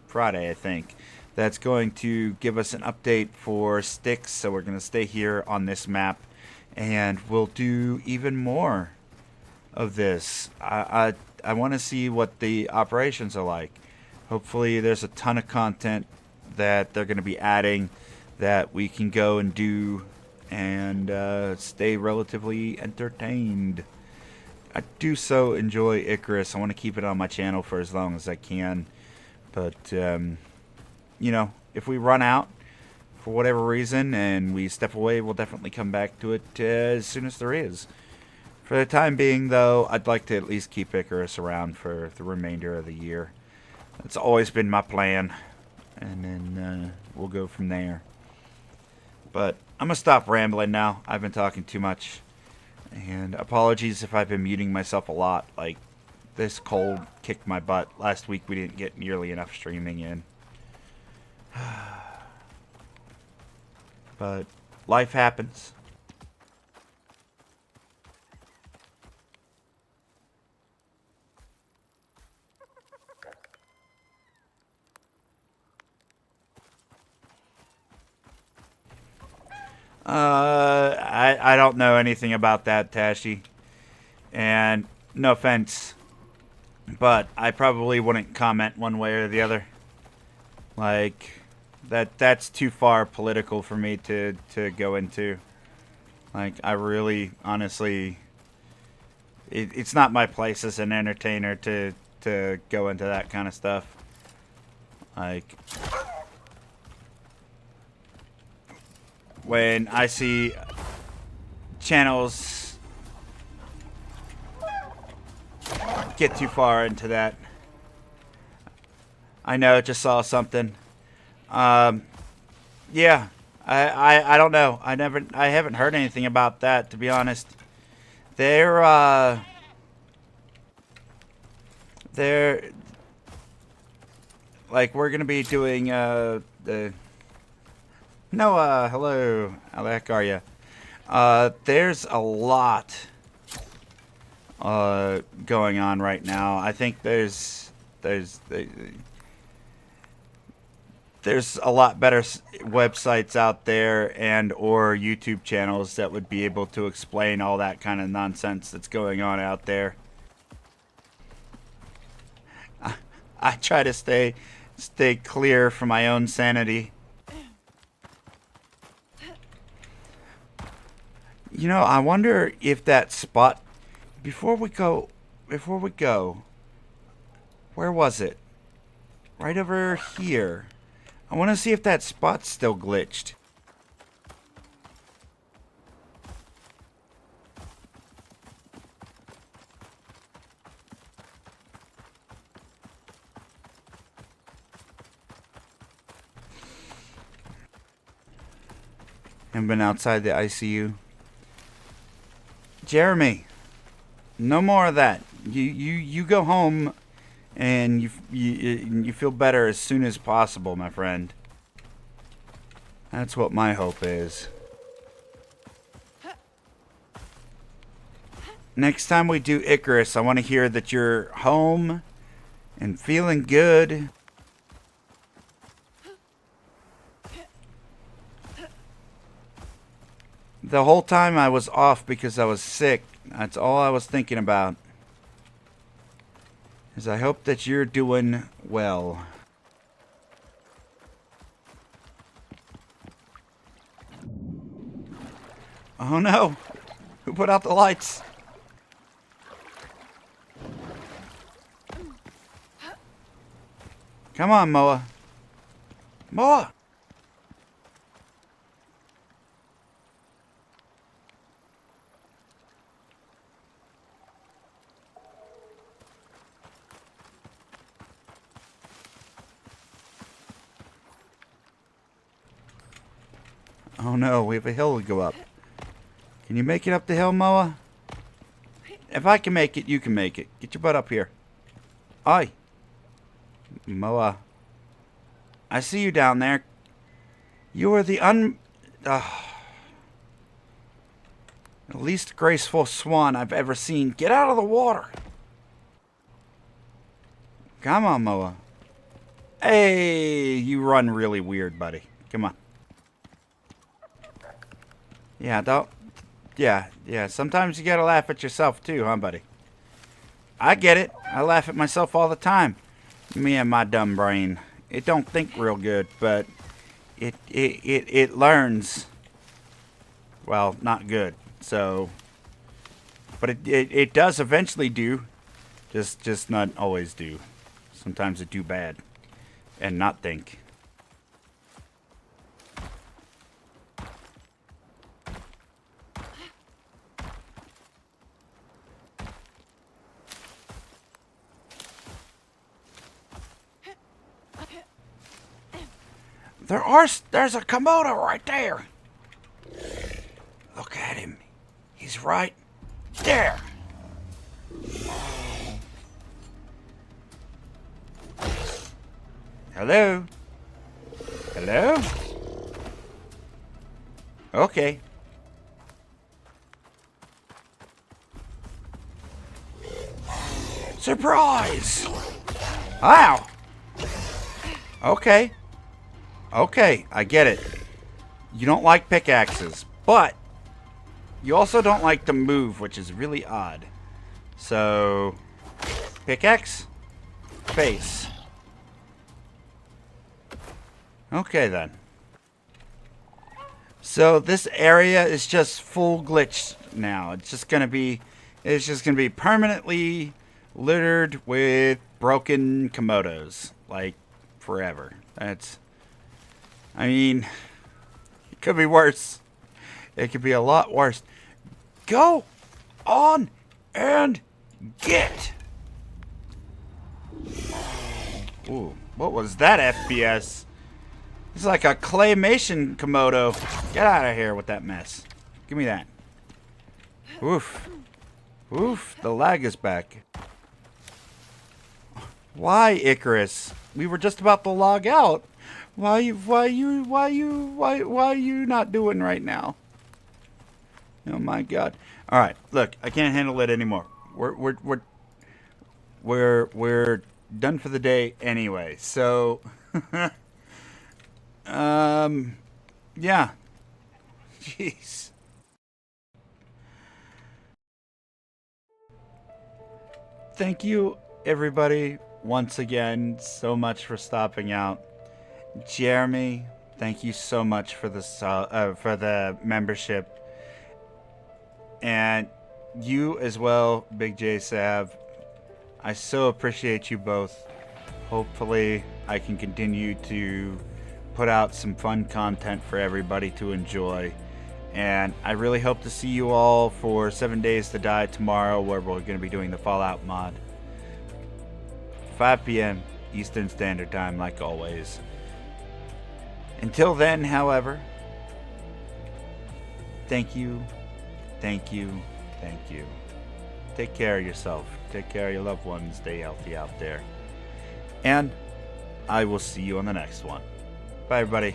Friday, I think. That's going to give us an update for Styx, so we're going to stay here on this map, and we'll do even more of this. I want to see what the operations are like. Hopefully there's a ton of content that they're going to be adding that we can go and do and stay relatively entertained. I do so enjoy Icarus. I want to keep it on my channel for as long as I can. But, you know, if we run out for whatever reason and we step away, we'll definitely come back to it as soon as there is. For the time being, though, I'd like to at least keep Icarus around for the remainder of the year. That's always been my plan. And then we'll go from there. But I'm going to stop rambling now. I've been talking too much. And apologies if I've been muting myself a lot. Like, this cold kicked my butt. Last week we didn't get nearly enough streaming in. But life happens. I don't know anything about that, Tashi. And no offense, but I probably wouldn't comment one way or the other. Like, that's too far political for me to go into. Like, I really, honestly, it's not my place as an entertainer to go into that kind of stuff. Like, when I see channels get too far into that. I know, just saw something. Yeah, I don't know. I haven't heard anything about that, to be honest. They're like, we're gonna be doing the Noah, hello. How the heck are you? There's a lot going on right now. I think there's a lot better websites out there and or YouTube channels that would be able to explain all that kind of nonsense that's going on out there. I try to stay clear for my own sanity. You know, I wonder if that spot, before we go, where was it? Right over here. I want to see if that spot's still glitched. Haven't been outside the ICU. Jeremy, no more of that. You go home and you feel better as soon as possible, my friend. That's what my hope is. Next time we do Icarus, I want to hear that you're home and feeling good. The whole time I was off because I was sick. That's all I was thinking about. Is I hope that you're doing well. Oh no! Who put out the lights? Come on, Moa. Moa! Oh no, we have a hill to go up. Can you make it up the hill, Moa? If I can make it, you can make it. Get your butt up here. Oi. Moa. I see you down there. You are the least graceful swan I've ever seen. Get out of the water. Come on, Moa. Hey, you run really weird, buddy. Come on. Yeah, don't. Yeah. Sometimes you gotta laugh at yourself too, huh, buddy? I get it. I laugh at myself all the time. Me and my dumb brain. It don't think real good, but it learns. Well, not good. So, but it does eventually do. Just not always do. Sometimes it do bad, and not think. There's a Komodo right there. Look at him. He's right there. Hello? Hello? Okay. Surprise! Ow! Okay. Okay, I get it. You don't like pickaxes, but you also don't like to move, which is really odd. So, pickaxe, face. Okay then. So this area is just full glitch now. It's just gonna be permanently littered with broken Komodos, like forever. I mean, it could be worse. It could be a lot worse. Go on and get. Ooh, what was that FPS? It's like a claymation Komodo. Get out of here with that mess. Give me that. Oof. Oof, the lag is back. Why, Icarus? We were just about to log out. Why are you not doing right now? Oh my God! All right, look, I can't handle it anymore. We're done for the day anyway. So, yeah. Jeez. Thank you, everybody, once again, so much for stopping out. Jeremy, thank you so much for the membership, and you as well, Big J Sav. I so appreciate you both. Hopefully, I can continue to put out some fun content for everybody to enjoy, and I really hope to see you all for 7 Days to Die tomorrow, where we're going to be doing the Fallout mod. 5 p.m. Eastern Standard Time, like always. Until then, however, thank you, thank you, thank you. Take care of yourself. Take care of your loved ones. Stay healthy out there. And I will see you on the next one. Bye, everybody.